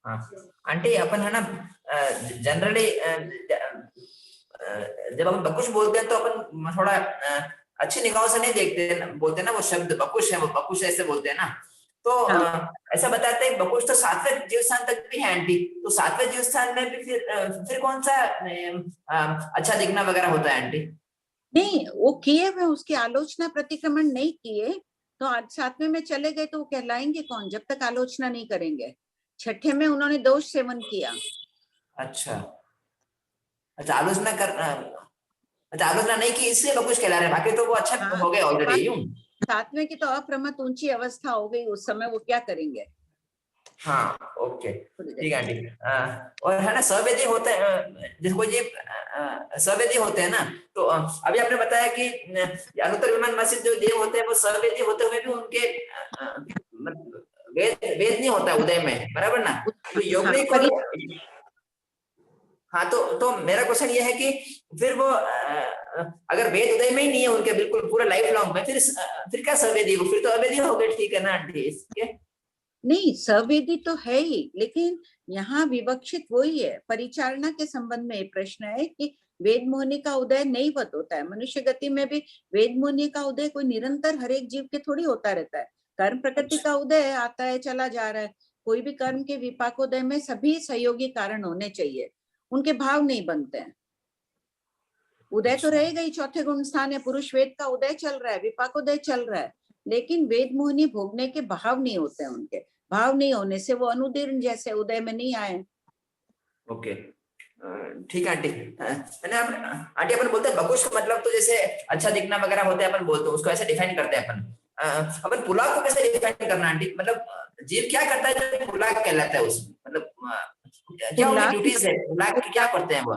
आंटी, अपन है ना जनरली जब हम बकुश बोलते हैं तो अपन थोड़ा अच्छी निगाहों से नहीं देखते, बोलते ना वो शब्द बकुश है, वो बकुश ऐसे बोलते हैं ना। तो ऐसा बताते हैं बकुश तो 7वें जीव स्थान तक भी है आंटी, तो 7वें जीव स्थान में भी फिर कौन सा अच्छा दिखना वगैरह होता है आंटी? नहीं, वो किए हुए उसकी आलोचना प्रतिक्रमण नहीं किए तो 7वें में चले गए तो वो कहलाएंगे कौन जब तक आलोचना नहीं करेंगे। 6ठे में उन्होंने दोष सेवन किया। अच्छा, आलोचना नहीं की इसलिए बकुश कहला रहे, बाकी तो वो अच्छा हो गए ऑलरेडी। 7वें की तो अप्रमत ऊंची अवस्था हो गई, उस समय वो क्या करेंगे। हाँ ओके ठीक है आंटी। और है ना सवेदी होते हैं, जिसको ये सवेदी होते हैं ना, तो अभी आपने बताया कि अनुत्तर विमान मस्जिद जो देव होते हैं वो सवेदी होते हुए भी उनके वेद नहीं होता उदय में, बराबर ना। तो योगनी को हाँ, तो मेरा क्वेश्चन ये है कि फिर वो अगर वेद उदय में ही नहीं है उनके बिल्कुल पूरा लाइफ लॉन्ग में, फिर क्या सवेदी, वो फिर तो अवेदी हो गए। ठीक है ना आंटी? नहीं, सवेदी तो है ही, लेकिन यहाँ विवक्षित वही है। परिचालना के संबंध में एक प्रश्न है कि वेद मोहिनी का उदय नहीं वत होता है। मनुष्य गति में भी वेद मोहिनी का उदय कोई निरंतर हर एक जीव के थोड़ी होता रहता है। कर्म प्रकृति का उदय आता है, चला जा रहा है। कोई भी कर्म के विपाकोदय में सभी सहयोगी कारण होने चाहिए, उनके भाव नहीं बनते हैं। उदय तो रहेगा ही, 4थे गुण स्थान है, पुरुष वेद का उदय चल रहा है, विपाकोदय चल रहा है, लेकिन वेद मोहिनी भोगने के भाव नहीं होते हैं उनके। भाव नहीं होने से वो अनुदीर्ण जैसे उदय में नहीं आए। ओके, ठीक है आंटी। मैंने आंटी अपन बोलते हैं बकुश का मतलब तो जैसे अच्छा दिखना वगैरह होता है, अपन बोलते हैं उसको ऐसे डिफाइन करते हैं अपन पुलाव को कैसे डिफाइन करना आंटी? मतलब जीव क्या करता है जो पुलाव कहलाता है उसमें? मतलब क्या उनकी ड्यूटीज है, पुलाव क्या करते हैं वो?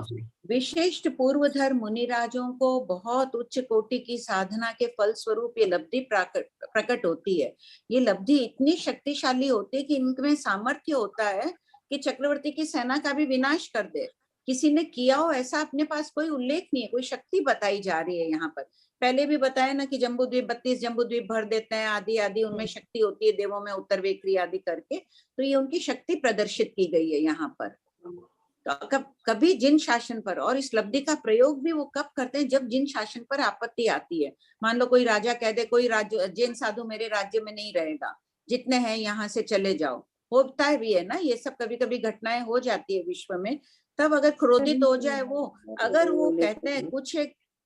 विशिष्ट पूर्वधर मुनिराजों को बहुत उच्च कोटि की साधना के फल स्वरूप ये लब्धि प्रकट होती है। ये लब्धि इतनी शक्तिशाली होती है कि इनमें सामर्थ्य होता है कि चक्रवर्ती की सेना का भी विनाश कर दे। किसी ने किया हो ऐसा अपने पास कोई उल्लेख नहीं है, कोई शक्ति बताई जा रही है यहाँ पर। पहले भी बताया ना कि जम्बूद्वीप 32 जम्बूद्वीप भर देते हैं, आदि आदि उनमें शक्ति होती है, देवों में उत्तर वेक्री आदि करके। तो ये उनकी शक्ति प्रदर्शित की गई है यहाँ पर। तो कभी जिन शासन पर, और इस लब्धि का प्रयोग भी वो कब करते हैं जब जिन शासन पर आपत्ति आती है। मान लो कोई राजा कह दे कोई राज्य जैन साधु मेरे राज्य में नहीं रहेगा, जितने हैं यहाँ से चले जाओ। होता है भी है ना, ये सब कभी कभी घटनाएं हो जाती है विश्व में। तब अगर क्रोधित हो जाए वो, अगर वो कहते हैं कुछ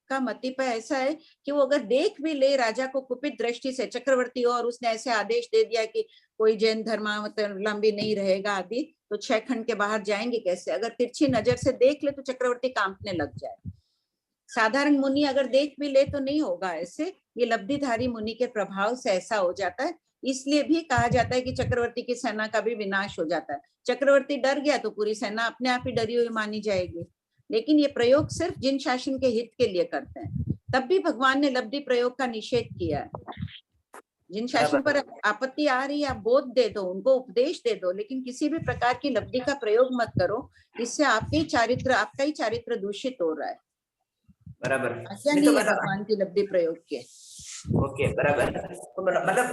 का मतिपय ऐसा है कि वो अगर देख भी ले राजा को कुपित दृष्टि से, चक्रवर्ती हो और उसने ऐसे आदेश दे दिया कि कोई जैन धर्मावलंबी नहीं रहेगा आदि, तो 6 खंड के बाहर जाएंगे कैसे? अगर तिरछी नजर से देख ले तो चक्रवर्ती कांपने लग जाए। साधारण मुनि अगर देख भी ले तो नहीं होगा ऐसे। ये लब्धिधारी मुनि के प्रभाव से ऐसा हो जाता है। इसलिए भी कहा जाता है कि चक्रवर्ती की सेना का भी विनाश हो जाता है। चक्रवर्ती डर गया तो पूरी सेना अपने आप ही डरी हुई मानी जाएगी। लेकिन ये प्रयोग सिर्फ जिन शासन के हित के लिए करते हैं। तब भी भगवान ने लब्धि प्रयोग का निषेध किया है। जिन शासन पर आपत्ति आ रही है आप बोध दे दो, उनको उपदेश दे दो, लेकिन किसी भी प्रकार की लब्धि का प्रयोग मत करो। इससे आपका ही चारित्र दूषित हो रहा है। बराबर, क्या नहीं है भगवान की लब्धि प्रयोग के। ओके, बराबर। तो मतलब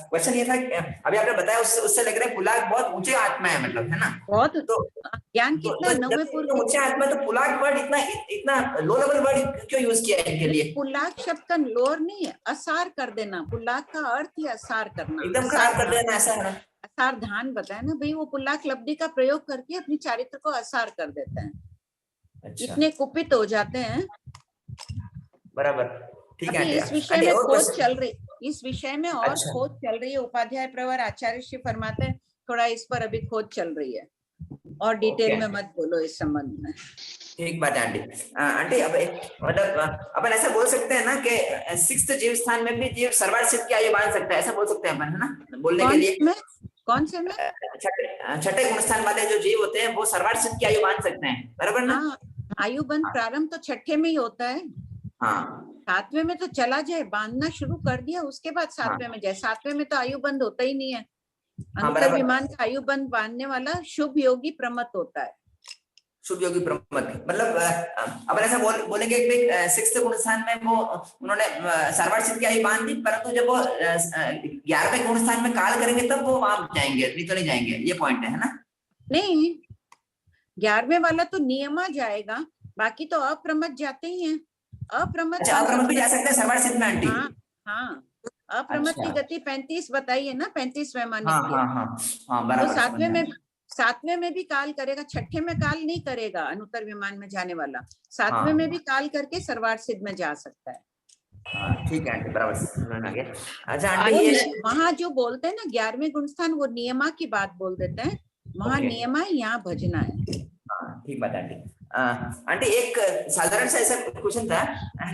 क्वेश्चन ये था कि अभी आपने बताया उससे लग रहा है पुलाग बहुत ऊंचे आत्मा है, मतलब है ना? बहुत ज्ञान कितना नवे पूर्व ऊंचे आत्मा, तो पुलाग वर्ड इतना लो लेवल वर्ड क्यों यूज किया है इनके लिए? पुलाग शब्द का लोअर नहीं है, असार कर देना। पुलाग का अर्थ ही असार करना, एकदम खराब कर देना, ऐसा है। असार धान बताया ना भाई, वो पुलाग लब्धि का प्रयोग करके अपनी चारित्र को असार कर देते हैं। अच्छा। इतने कुपित हो जाते हैं। बराबर, ठीक है। इस विषय में खोज चल रही, इस विषय में और खोज चल रही है। उपाध्याय प्रवर आचार्य श्री फरमाते हैं थोड़ा इस पर अभी खोज चल रही है, और डिटेल में मत बोलो इस संबंध में। ठीक बात है आंटी। आंटी अब मतलब अपन ऐसा बोल सकते हैं ना कि 6th जीव स्थान में भी जीव सर्वार्थ सिद्ध की आयु बांध सकता है, ऐसा बोल सकते हैं अपन, है ना? बोलने के लिए कौन से में? छठे गुण स्थान वाले जो जीव होते हैं वो सर्वार्थ सिद्ध की आयु बांध सकते हैं, बराबर ना? आयु बंध प्रारंभ तो छठे में ही होता है। हाँ, 7वें में तो चला जाए, बांधना शुरू कर दिया, उसके बाद 7वें में जाए। 7वें में तो आयु बंध होता ही नहीं है। अंतर विमान का आयु बंध बांधने वाला शुभ योगी प्रमत होता है। शुभ योगी प्रमत, मतलब अपन ऐसा बोलेंगे कि 6th गुण स्थान में वो उन्होंने सर्वार्थ सिद्ध की आयु बांध दी, परंतु जब वो 11वें गुण स्थान में काल करेंगे तब वो वहां जाएंगे, नहीं तो नहीं जाएंगे। ये पॉइंट है ना? नहीं, 11वें वाला तो नियमा जाएगा, बाकी तो अप्रमत जाते ही हैं। अप्रमत भी जा सकते हैं सर्वार्थ सिद्ध में आंटी? हाँ, अप्रमत की गति 35 बताई है ना, 35वें माने। बराबर। तो 7वें में भी काल करेगा, छठे में काल नहीं करेगा अनुत्तर विमान में जाने वाला। 7वें में भी काल करके सर्वार्थ सिद्ध में जा सकता है। ठीक है आंटी, बराबर। अच्छा आंटी, वहां जो बोलते हैं ना 11वें गुणस्थान, वो नियमा की बात बोल देते हैं। वहां नियमा है, यहाँ भजना है। ठीक बात आंटी। आंटी एक साधारण सा ऐसा क्वेश्चन था,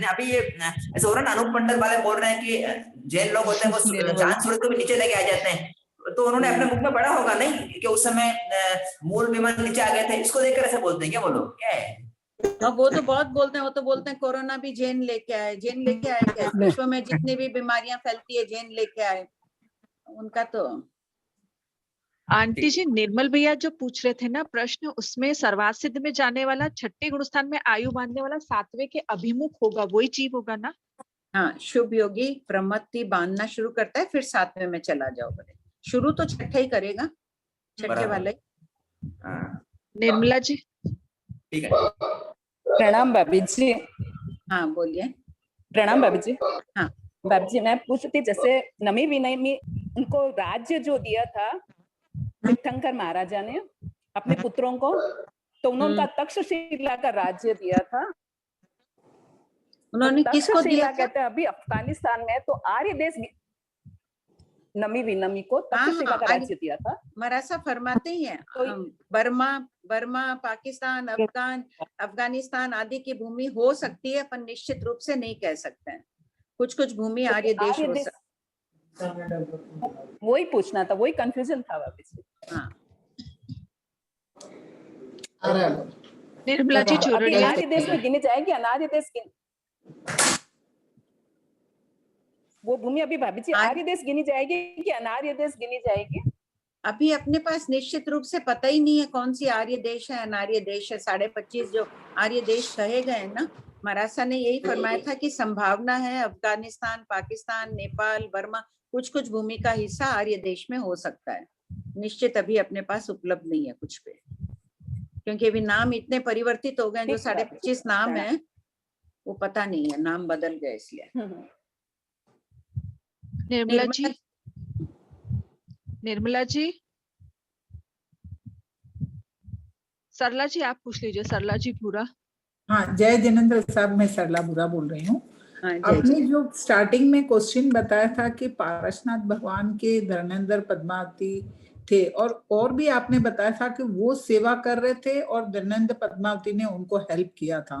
अभी ये ऐसा हो रहा है ना, अनूप मंडल वाले बोल रहे हैं कि जैन लोग होते हैं वो चांद सूरज को भी नीचे लेके आ जाते हैं, तो उन्होंने अपने मुख में पढ़ा होगा नहीं कि उस समय मूल विमान नीचे आ गए थे, इसको देखकर ऐसा बोलते हैं क्या वो लोग? क्या है? वो तो बहुत बोलते हैं, वो तो बोलते हैं कोरोना भी जैन लेके आए। जैन लेके आए क्या? विश्व में जितनी भी बीमारियां फैलती है जैन लेके आए। उनका तो आंटी जी, निर्मल भैया जो पूछ रहे थे ना प्रश्न, उसमें सर्वार्थ सिद्ध में जाने वाला छठे गुणस्थान में आयु बांधने वाला 7वें के अभिमुख होगा, वही जीव होगा ना? हाँ, शुभ योगी प्रमत्ति बांधना शुरू करता है, फिर 7वें में चला जाओ। बड़े शुरू तो छठे ही करेगा, छठे वाले। निर्मला जी। ठीक है। प्रणाम भाभी जी। हाँ बोलिए। प्रणाम भाभी जी। हाँ भाभी जी, मैं पूछती, जैसे नमी विनय में उनको राज्य जो दिया था तीर्थंकर महाराजा ने अपने पुत्रों को, तो उन्होंने तक्षशिला का राज्य दिया था। उन्होंने किसको दिया? कहते हैं अभी अफगानिस्तान में, तो आर्य देश नमी विनमी को तक्षशिला का राज्य दिया था। मरासा फरमाते ही हैं बर्मा, पाकिस्तान, अफगानिस्तान आदि की भूमि हो सकती है, पर निश्चित रूप से नहीं कह सकते हैं। कुछ भूमि आर्य देश हो सकती है। वही पूछना था, वही कंफ्यूजन था वापस। हाँ निर्मला जी चोरडिया, आर्य देश में गिने जाएगी, अनार्य देश वो भूमि अभी भाभी जी आर्य देश गिनी जाएगी कि अनार्य देश गिनी जाएगी? अभी अपने पास निश्चित रूप से पता ही नहीं है कौन सी आर्य देश है, अनार्य देश है। 25.5 जो आर्य देश कहे गए ना, मरासा ने यही फरमाया था कि संभावना है अफगानिस्तान, पाकिस्तान, नेपाल, बर्मा, कुछ भूमि का हिस्सा आर्य देश में हो सकता है। निश्चित अभी अपने पास उपलब्ध नहीं है कुछ पे, क्योंकि अभी नाम इतने परिवर्तित हो गए, जो 25.5 नाम है वो पता नहीं है, नाम बदल गए इसलिए। निर्मला जी, सरला जी आप पूछ लीजिए। सरला जी पूरा। हाँ, जय जिनेंद्र साहब, मैं सरला बुरा बोल रही हूँ। आपने जो स्टार्टिंग में क्वेश्चन बताया था कि पारसनाथ भगवान के धर्मेंद्र पद्मावती थे, और भी आपने बताया था कि वो सेवा कर रहे थे और धर्मेंद्र पद्मावती ने उनको हेल्प किया था,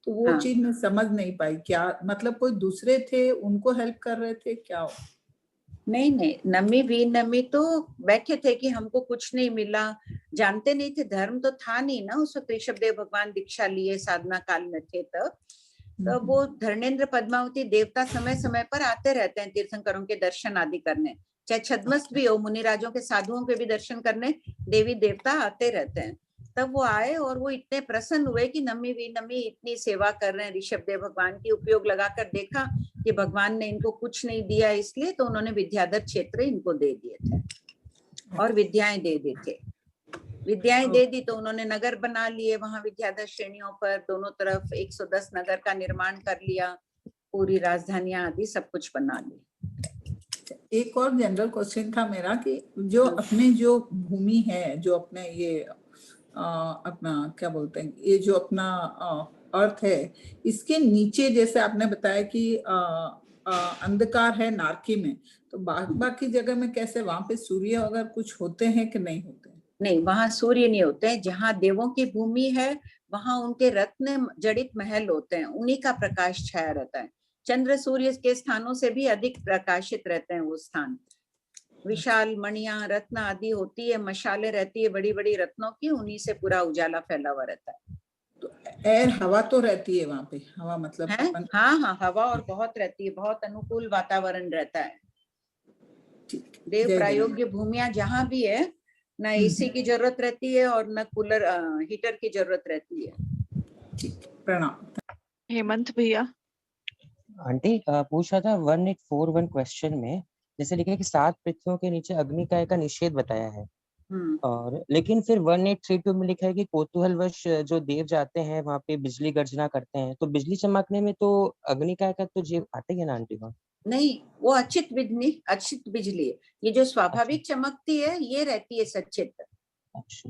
तो वो चीज मैं समझ नहीं पाई। क्या मतलब कोई दूसरे थे उनको हेल्प कर रहे थे क्या? नहीं, नमी विनमी तो बैठे थे कि हमको कुछ नहीं मिला, जानते नहीं थे, धर्म तो था नहीं ना उस वक्त। ऋषभदेव भगवान दीक्षा लिए साधना काल में थे तब। तो वो धर्मेंद्र पद्मावती देवता समय समय पर आते रहते हैं तीर्थंकरों के दर्शन आदि करने, चाहे छद्मस्त भी हो, मुनिराजों के साधुओं के भी दर्शन करने देवी देवता आते रहते हैं। तब वो आए और वो इतने प्रसन्न हुए कि नमी विनमी इतनी सेवा कर रहे हैं ऋषभदेव भगवान की, उपयोग लगाकर देखा कि भगवान ने इनको कुछ नहीं दिया, इसलिए तो उन्होंने विद्याधर क्षेत्र इनको दे दिए थे और विद्याएं दे दी थे। विद्याएं दे दी तो उन्होंने नगर बना लिए वहां विद्याधर श्रेणियों पर, दोनों तरफ 110 नगर का निर्माण कर लिया, पूरी राजधानियां आदि सब कुछ बना ली। एक और जनरल क्वेश्चन था मेरा कि जो अपने जो भूमि है, जो अपने ये अपना क्या बोलते हैं, ये जो अपना अर्थ है, इसके नीचे जैसे आपने बताया कि अंधकार है नारकी में, तो बाकी जगह में कैसे, वहां पे सूर्य अगर कुछ होते हैं कि नहीं होते? नहीं, वहां सूर्य नहीं होते हैं। जहाँ देवों की भूमि है वहां उनके रत्न जड़ित महल होते हैं, उन्हीं का प्रकाश छाया रहता है। चंद्र सूर्य के स्थानों से भी अधिक प्रकाशित रहते हैं वो स्थान। विशाल मणियां, रत्न आदि होती है, मशाले रहती है बड़ी बड़ी रत्नों की, उन्हीं से पूरा उजाला फैला हुआ रहता है। तो एयर, हवा तो रहती है वहां पे? हवा मतलब है? हाँ, हवा और बहुत रहती है, बहुत अनुकूल वातावरण रहता है। देव प्रायोग्य भूमियां जहाँ भी है, न एसी की जरूरत रहती है और न कूलर हीटर की जरूरत रहती है। प्रणाम। हेमंत भैया। आंटी पूछ रहा था 1841 क्वेश्चन में जैसे लिखा है कि 7 पृथ्वियों के नीचे अग्निकाय का निषेध बताया है, और लेकिन फिर 1832 में लिखा है कि कौतूहलवश जो देव जाते हैं वहां पे बिजली गर्जना करते हैं, तो बिजली चमकने में तो अग्निकाय का तो जीव आते ही ना आंटी? वहाँ नहीं, वो अचित बिजली है। ये जो स्वाभाविक चमकती है ये रहती है सचित। अच्छा,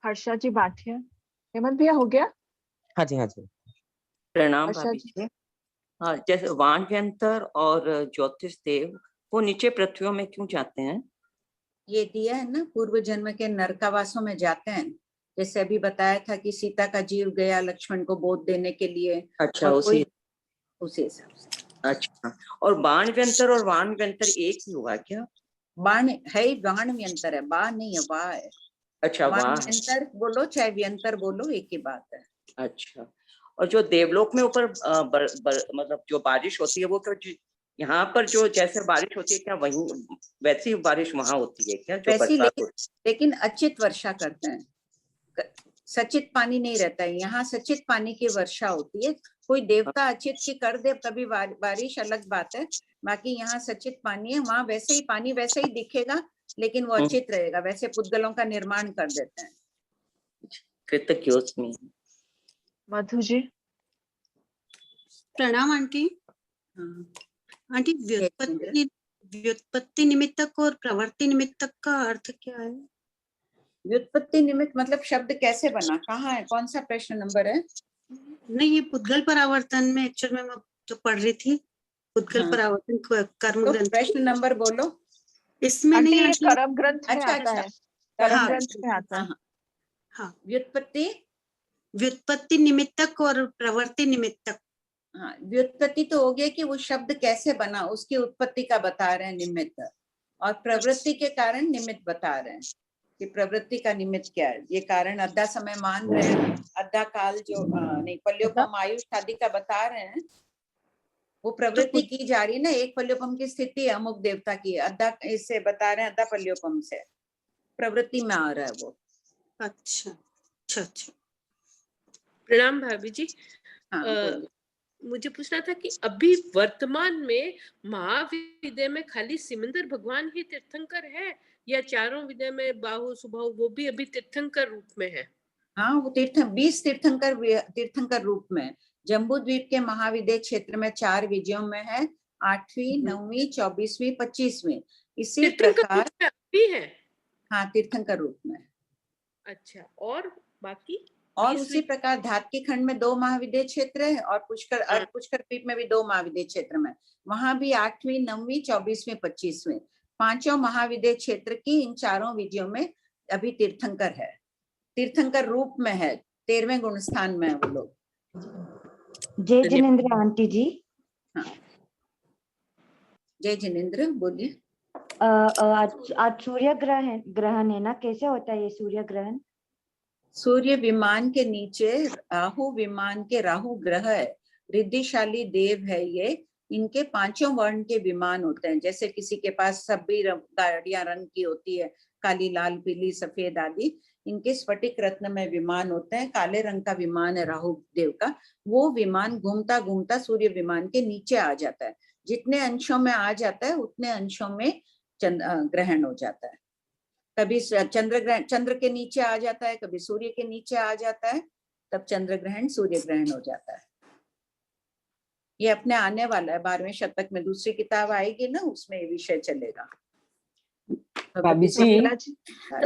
हर्षा जी बाठिया। हेमंत भैया हो गया? हाँ जी, हाँ जी। प्रणाम भाभी जी। हाँ, जैसे वाणव्यंतर और ज्योतिष देव वो नीचे पृथ्वियों में क्यों जाते हैं? ये दिया है ना, पूर्व जन्म के नरकावासों में जाते हैं। जैसे अभी बताया था कि सीता का जीव गया लक्ष्मण को बोध देने के लिए। अच्छा, उसी हिसाब से। अच्छा, और बाणव्यंतर और वाणव्यंतर एक ही हुआ क्या? बाण है, वाणव्यंतर है, बा नहीं है, वाह है। अच्छा, वाणव्यंतर बोलो चाहे व्यंतर बोलो, एक ही बात है। अच्छा, और जो देवलोक में ऊपर मतलब जो बारिश होती है वो क्या यहाँ पर जो जैसे बारिश होती है क्या वहीं वैसी बारिश वहां होती है क्या? जो वैसी, लेकिन अचित वर्षा करते हैं, सचित पानी नहीं रहता है। यहाँ सचित पानी की वर्षा होती है। कोई देवता अचित की कर दे कभी बारिश, अलग बात है। बाकी यहाँ सचित पानी है, वहां वैसे ही पानी वैसे ही दिखेगा, लेकिन वो अचित रहेगा। वैसे पुद्गलों का निर्माण कर देते हैं। कृतज्ञ। मधु जी। प्रणाम आंटी। आंटी, व्युत्पत्ति निमित्तक और प्रवृत्ति निमित्तक का अर्थ क्या है? व्युत्पत्ति निमित्त मतलब शब्द कैसे बना, कहाँ है, कौन सा प्रश्न नंबर है? नहीं, ये पुद्गल परावर्तन में एक्चुअल में मैं जो पढ़ रही थी उद्गल परावर्तन कर्म तो ग्रंथ। प्रश्न नंबर बोलो। इसमें आंटी नहीं ये आंटी। कर्म ग्रंथ में अच्छा आता अच्छा है, कर्म हाँ, ग्रंथ में आता है। हाँ, व्युत्पत्ति। व्युत्पत्ति निमित्तक और प्रवृत्ति निमित्तक। हाँ, व्युत्पत्ति तो हो गया कि वो शब्द कैसे बना, उसकी उत्पत्ति का बता रहे हैं निमित्त, और प्रवृत्ति के कारण निमित्त बता रहे हैं कि प्रवृत्ति का निमित्त क्या है। ये कारण अद्धा समय मान रहे हैं, अद्धा काल जो नहीं पल्योपम आयुष आदि का बता रहे हैं, वो प्रवृत्ति की जा रही है ना। एक पल्योपम की स्थिति अमुक देवता की, अद्धा इससे बता रहे हैं, अद्धा पल्योपम से प्रवृत्ति में आ रहा है वो। अच्छा अच्छा अच्छा। प्रणाम भाभी जी। हाँ, मुझे पूछना था कि अभी वर्तमान में महाविद्या में खाली सिमंदर भगवान ही तीर्थंकर है, या चारों विद्या में बाहु सुबाहु वो भी अभी तीर्थंकर रूप में है? हाँ, वो 20 तीर्थंकर रूप में जम्बू द्वीप के महाविद्या क्षेत्र में 4 विजयों में है, 8वीं 9वीं 24वीं 25वीं। इसी प्रकार भी है। हाँ, तीर्थंकर रूप में। अच्छा, और बाकी? और उसी प्रकार धातकी खंड में 2 महाविद्या क्षेत्र है, और पुष्कर द्वीप में भी 2 महाविद्या क्षेत्र में, वहां भी 8वीं 9वीं 24वीं 25वीं 5 महाविद्या क्षेत्र की इन 4 विजयों में अभी तीर्थंकर है, तीर्थंकर रूप में है, 13वें गुण स्थान में है वो लोग। जय जिनेंद्र आंटी जी। हाँ, जय जिनेंद्र, बोलिए। आज सूर्य ग्रहण है ना, कैसे होता है ये सूर्य ग्रहण? सूर्य विमान के नीचे राहु विमान के राहु ग्रह है, रिद्धिशाली देव है ये। इनके 5 वर्ण के विमान होते हैं, जैसे किसी के पास सभी गाड़ियां रंग की होती है, काली लाल पीली सफेद आदि, इनके स्फटिक रत्न में विमान होते हैं। काले रंग का विमान है राहु देव का, वो विमान घूमता घूमता सूर्य विमान के नीचे आ जाता है। जितने अंशों में आ जाता है उतने अंशों में ग्रहण हो जाता है। कभी चंद्र के नीचे आ जाता है, कभी सूर्य के नीचे आ जाता है, तब चंद्र ग्रहण सूर्य ग्रहण हो जाता है। ये अपने आने वाला है 12वें शतक में, दूसरी किताब आएगी ना, उसमें ये विषय चलेगा। भाभी जी,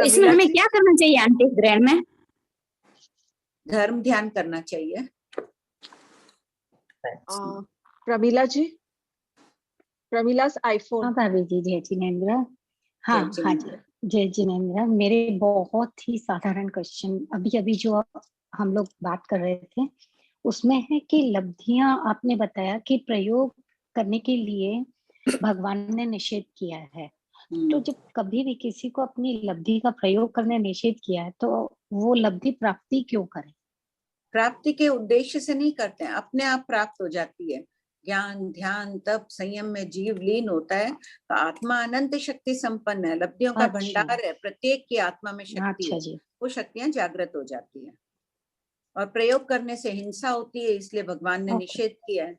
इसमें हमें क्या करना चाहिए आंटी ग्रहण में? धर्म ध्यान करना चाहिए। प्रमीला जी, प्रमीला's आईफोन। हाँ भाभी जी, जय जिनेंद्र। हाँ हाँ जी, जय जिनेंद्र। मेरे बहुत ही साधारण क्वेश्चन, अभी अभी जो हम लोग बात कर रहे थे उसमें है कि लब्धियां आपने बताया कि प्रयोग करने के लिए भगवान ने निषेध किया है, तो जब कभी भी किसी को अपनी लब्धि का प्रयोग करने निषेध किया है तो वो लब्धि प्राप्ति क्यों करे? प्राप्ति के उद्देश्य से नहीं करते हैं, अपने आप प्राप्त हो जाती है। ज्ञान ध्यान तप संयम में जीव लीन होता है, तो आत्मा अनंत शक्ति संपन्न है, लब्धियों का भंडार है, प्रत्येक की आत्मा में शक्ति है, वो शक्तियां जागृत हो जाती है। और प्रयोग करने से हिंसा होती है, इसलिए भगवान ने निषेध किया है।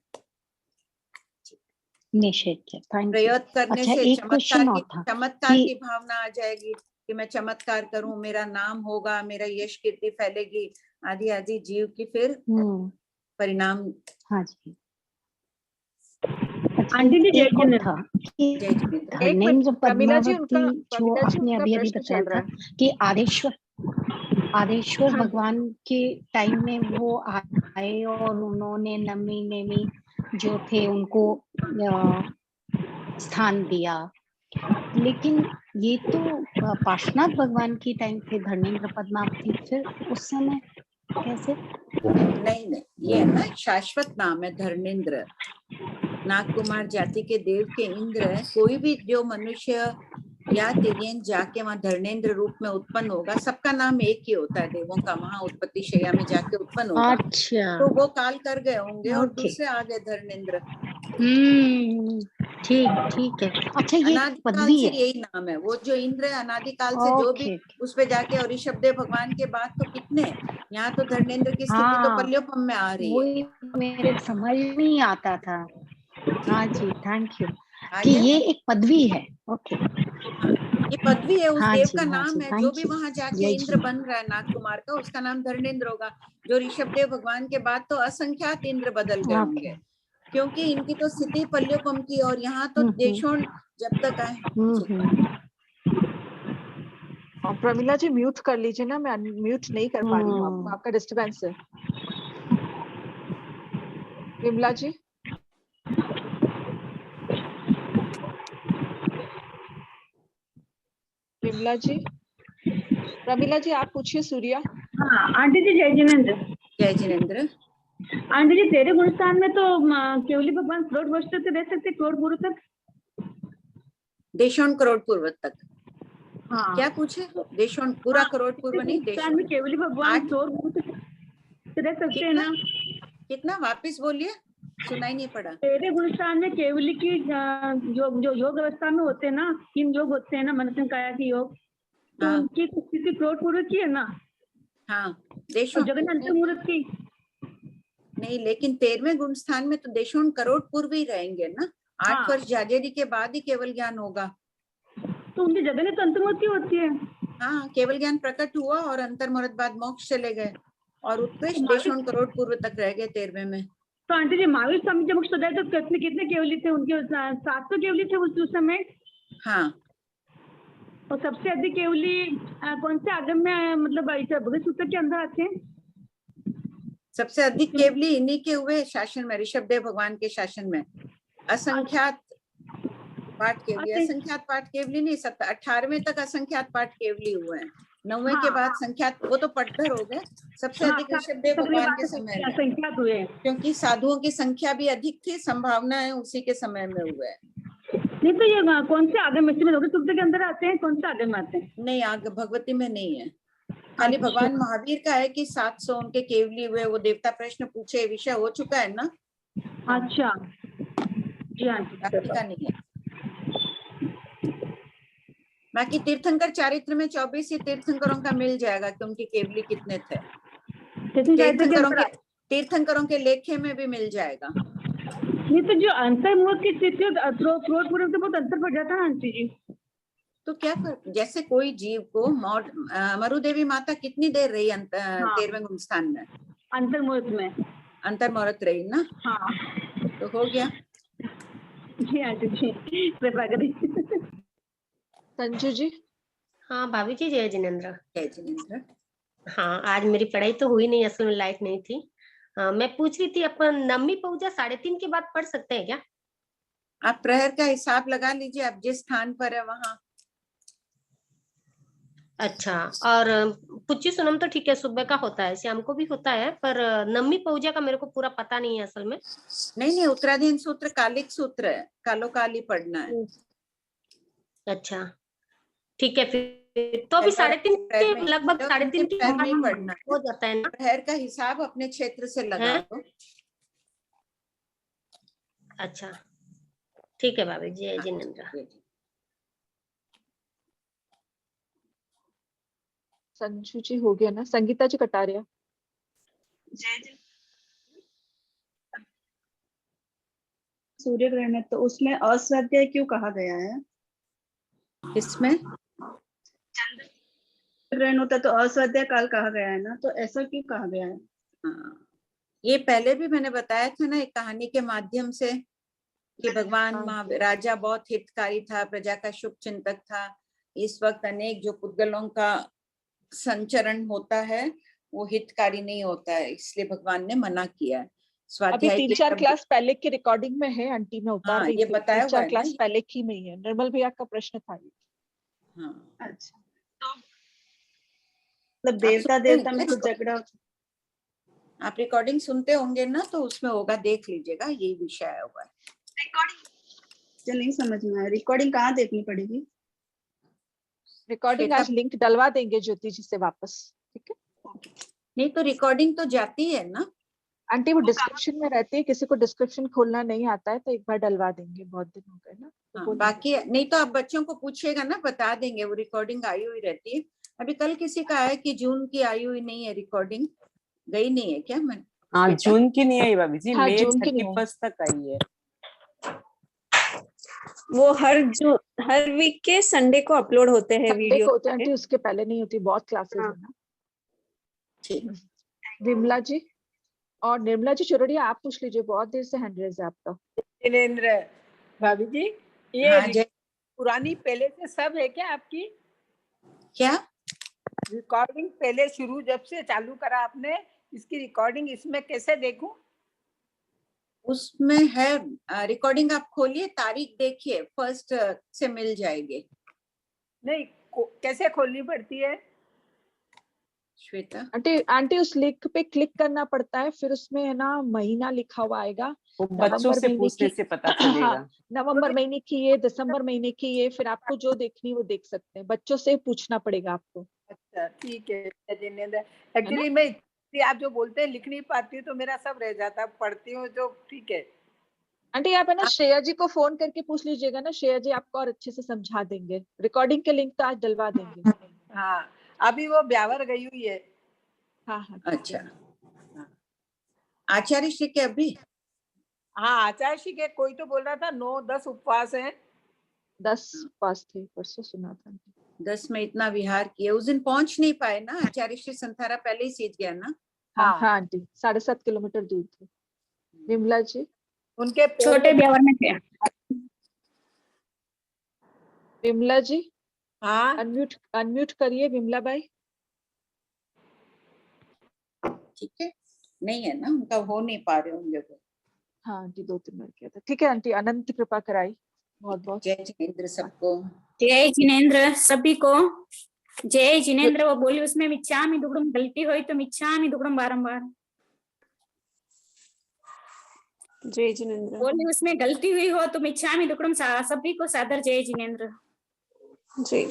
निषेध किया। प्रयोग करने अच्छा, से एक क्वेश्चन और था चमत्कार की भावना आ जाएगी कि मैं चमत्कार करूं, मेरा नाम होगा, मेरा यश कीर्ति फैलेगी आदि आदि, जीव की फिर परिणाम। हाँ जी। आंटी जी, एक और था कि धर्मेंद्र पद्मावती जो आपने अभी अभी बताया था कि आदेश्वर भगवान के टाइम में वो आए और उन्होंने नमी नेमी जो थे उनको स्थान दिया, लेकिन ये तो पार्श्वनाथ भगवान की टाइम थे धर्मेंद्र पद्मावती, फिर उस समय कैसे? नहीं, ये ना शाश्वत नाम है धर्मेंद्र, नागकुमार जाति के देव के इंद्र है। कोई भी जो मनुष्य या तिर्यन जाके वहां धर्मेंद्र रूप में उत्पन्न होगा, सबका नाम एक ही होता है, देवों का वहां उत्पत्ति शैया में जाके उत्पन्न होगा। अच्छा, तो वो काल कर गए होंगे और दूसरे आ गए धर्मेंद्र। ठीक है। अच्छा, ये अनादिकाल से यही नाम है, वो जो इंद्र है अनादिकाल से जो भी उस पे जाके, और ऋषभदेव भगवान के बाद तो कितने, यहाँ तो धर्मेंद्र की स्थिति तो पल्योपम में आ रही है। मेरे समझ नहीं आता था। हाँ जी, थैंक यू कि ये एक पदवी है। ओके, ये पदवी है, उस देव का हाँ नाम जी, है। जो भी वहां जाके इंद्र बन रहा है नागकुमार का, उसका नाम धर्मेंद्र होगा। जो ऋषभदेव भगवान के बाद तो असंख्यात इंद्र बदल गए होंगे, क्योंकि इनकी तो स्थिति पल्योपम की, और यहाँ तो देशों जब तक आए। प्रमिला जी म्यूट कर लीजिए ना, मैं म्यूट नहीं कर पा रही हूँ, आपका डिस्टर्बेंस है। विमला जी, प्रमिला जी आप पूछिए। सूर्या। हाँ आंटी जी, जय जिनेन्द्र। जय जिनेन्द्र। आंटी जी, तेरे गुणस्थान में तो केवली भगवान करोड़ वर्ष तक रह सकते, करोड़ पूर्व तक, देशों करोड़ पूर्व तक। हाँ क्या पूछे? देशों पूरा करोड़ पूर्व नहीं, देशों में केवली भगवान करोड़ पूर्व तक रह सकते हैं ना? कितना? वापिस बोलिए, सुनाई नहीं पड़ा। तेरे गुणस्थान में केवली की जो योग अवस्था में होते हैं ना, 3 योग होते हैं ना, मनसन काया की योग, तो उनकी स्थिति करोड़ पूर्व की है ना? हाँ, देशों जगन्नाथ मूर्त की नहीं, लेकिन 13वें गुण स्थान में तो देशों करोड़ पूर्व ही रहेंगे ना। 8 वर्ष जाजेरी के बाद ही केवल ज्ञान होगा। तो उनकी जगह तो अंतर्मुक्ति होती है। हाँ, केवल ज्ञान प्रकट हुआ और अंतर्मुहूर्त बाद मोक्ष चले गए और उत्कृष्ट देशों करोड़ पूर्व तक रह गए 13वें में। तो आंटी जी, महावीर स्वामी जब मुक्त हो गए तो कितने केवली थे उनके? 7 केवली थे उस समय। हाँ, और सबसे अधिक केवली कौन से आगम में, मतलब भगवत सूत्र के अंदर आते हैं? सबसे अधिक केवली इन्हीं के हुए शासन में, ऋषभदेव भगवान के शासन में। असंख्यात पाठ केवली, असंख्यात पाठ केवली नहीं, 18वें तक असंख्यात पाठ केवली हुए हैं। 9वें के बाद संख्यात, वो तो पटभर हो गए। सबसे अधिक ऋषभदेव भगवान के समय में, संख्यात हुए, क्योंकि साधुओं की संख्या भी अधिक थी, संभावनाएं उसी के समय में हुए। नहीं तो ये कौन से आगम में भगवत सूत्र के अंदर आते हैं? कौन से आगम में आते हैं? नहीं, आगे भगवती में नहीं है। खाली भगवान महावीर का है कि 700 उनके केवली हुए। वो देवता प्रश्न पूछे विषय हो चुका है ना। अच्छा जी, बाकी का नहीं है। बाकी तीर्थंकर चारित्र में 24 तीर्थंकरों का मिल जाएगा कि उनकी केवली कितने थे। तीर्थंकरों के लेखे में भी मिल जाएगा। नहीं तो जो अंतर्मुख की स्थिति करोड़ पूर्व से बहुत अंतर पड़ जाता है आंटी जी। तो क्या कर, जैसे कोई जीव को मरुदेवी माता कितनी देर रही 13वें गुण स्थान में? अंतर्मुहूर्त में। अंतर्मुहूर्त रही ना। हाँ, तो हो गया। जी आंटी जी, कृपा करिए। संजू जी। हाँ भाभी जी, जय जिनेन्द्र। जय जिनेन्द्र। हाँ, आज मेरी पढ़ाई तो हुई नहीं, असल में लाइट नहीं थी। मैं पूछ रही थी, अपन नवमी पूजा 3:30 के बाद पढ़ सकते हैं क्या? आप प्रहर का हिसाब लगा लीजिए, आप जिस स्थान पर है वहाँ। अच्छा, और पुच्ची सुनम तो ठीक है, सुबह का होता है, शाम को भी होता है, पर नवमी पूजा का मेरे को पूरा पता नहीं है असल में। नहीं, उत्तराधीन सूत्र कालिक सूत्र है, कालो काली पढ़ना है। अच्छा ठीक है, फिर तो अभी 3:30 के लगभग 3:30 के बाद पढ़ना हो जाता है ना। प्रहर का हिसाब अपने क्षेत्र से लगा दो। अच्छा ठीक है भाभी जी, जय जिनेन्द्र। संजू जी हो गया ना। संगीता जी कटारिया। सूर्य ग्रहण है तो उसमें अस्वाध्याय क्यों कहा गया है? इसमें ग्रहण होता तो अस्वाध्याय काल कहा गया है ना, तो ऐसा क्यों कहा गया है? हाँ, ये पहले भी मैंने बताया था ना एक कहानी के माध्यम से कि भगवान राजा बहुत हितकारी था, प्रजा का शुभ चिंतक था। इस वक्त अनेक जो पुद्गलों का संचरण होता है वो हितकारी नहीं होता है, इसलिए भगवान ने मना किया है। अभी 3-4 क्लास पहले की रिकॉर्डिंग में है आंटी, में उतार रही ये बताया 3-4 क्लास पहले की में ही है। निर्मल भैया का प्रश्न था ये। हाँ, अच्छा, मतलब देवता में कुछ झगड़ा। आप रिकॉर्डिंग सुनते होंगे ना, तो उसमें होगा, देख लीजिएगा, यही विषय होगा। रिकॉर्डिंग नहीं समझ में आया, रिकॉर्डिंग कहाँ देखनी पड़ेगी? रिकॉर्डिंग आज लिंक डलवा देंगे ज्योति जी से वापस, ठीक है? नहीं तो रिकॉर्डिंग तो जाती है ना आंटी, वो डिस्क्रिप्शन में रहती है, किसी को डिस्क्रिप्शन खोलना नहीं आता है तो एक बार डलवा देंगे, बहुत दिन हो गए ना। तो बाकी नहीं तो आप बच्चों को पूछिएगा ना, बता देंगे, वो रिकॉर्डिंग आई हुई रहती है। अभी कल किसी का है कि जून की आई हुई नहीं है, रिकॉर्डिंग गई नहीं है क्या? मैं हाँ, जून की नहीं आई भाभी जी, हाँ, मई जून की 31 तक आई है। वो हर वीक के संडे को अपलोड होते हैं वीडियो। होते हैं आंटी, उसके पहले नहीं होती, बहुत क्लासेस है ना। ठीक। विमला जी और निर्मला जी चुरड़िया, आप पूछ लीजिए, बहुत देर से हैंड रेज है आपका। जिनेन्द्र भाभी जी, ये पुरानी पहले से सब है क्या आपकी? क्या रिकॉर्डिंग पहले शुरू जब से चालू करा आपने, इसकी रिकॉर्डिंग इसमें कैसे देखूं? उसमें है रिकॉर्डिंग, आप खोलिए, तारीख देखिए, 1 से मिल जाएगी। नहीं, कैसे खोलनी पड़ती है श्वेता? आंटी उस लिंक पे क्लिक करना पड़ता है, फिर उसमें है ना महीना लिखा हुआ आएगा, वो बच्चों से पूछने से पता चलेगा। हाँ, नवंबर महीने की ये, दिसंबर महीने की ये, फिर आपको जो देखनी वो देख सकते हैं, बच्चों से पूछना पड़ेगा आपको। अच्छा ठीक है जिनेंद्र। एक्चुअली मैं आप जो बोलते हैं लिख नहीं पाती हूँ तो मेरा सब रह जाता है, पढ़ती हूँ जो ठीक है। आंटी आप है ना श्रेया जी को फोन करके पूछ लीजिएगा ना, श्रेया जी आपको और अच्छे से समझा देंगे। रिकॉर्डिंग के लिंक तो आज डलवा देंगे। हाँ अभी वो ब्यावर गई हुई है। हाँ हाँ अच्छा आचार्य श्री के अभी? हाँ आचार्य श्री के कोई तो बोल रहा था 9-10 उपवास है। 10 उपवास थे, परसों सुना था। 10 में इतना विहार किया, उस दिन पहुंच नहीं पाए ना आचार्य श्री संथारा, पहले ही सीख गया ना। हाँ हाँ आंटी 7.5 किलोमीटर दूर थे। विमला जी उनके छोटे ब्यावर में थे। विमला जी हाँ अनम्यूट करिए विमला भाई। ठीक है, नहीं है ना उनका, हो नहीं पा रहे होंगे वो। हाँ आंटी 2-3 बार किया था। ठीक है आंटी, अनंत कृपा कराई। बहुत बहुत जय जिनेंद्र सबको। जय जिनेंद्र सभी को। जय जिनेंद्र। वो बोली उसमें मिच्छामि दुक्कड़म गलती हुई तो मिच्छामि दुक्कड़म बारंबार। जय जिनेंद्र। बोली उसमें गलती हुई हो तो मिच्छामि दुक्कड़म, सभी को सादर जय जिनेंद्र। जय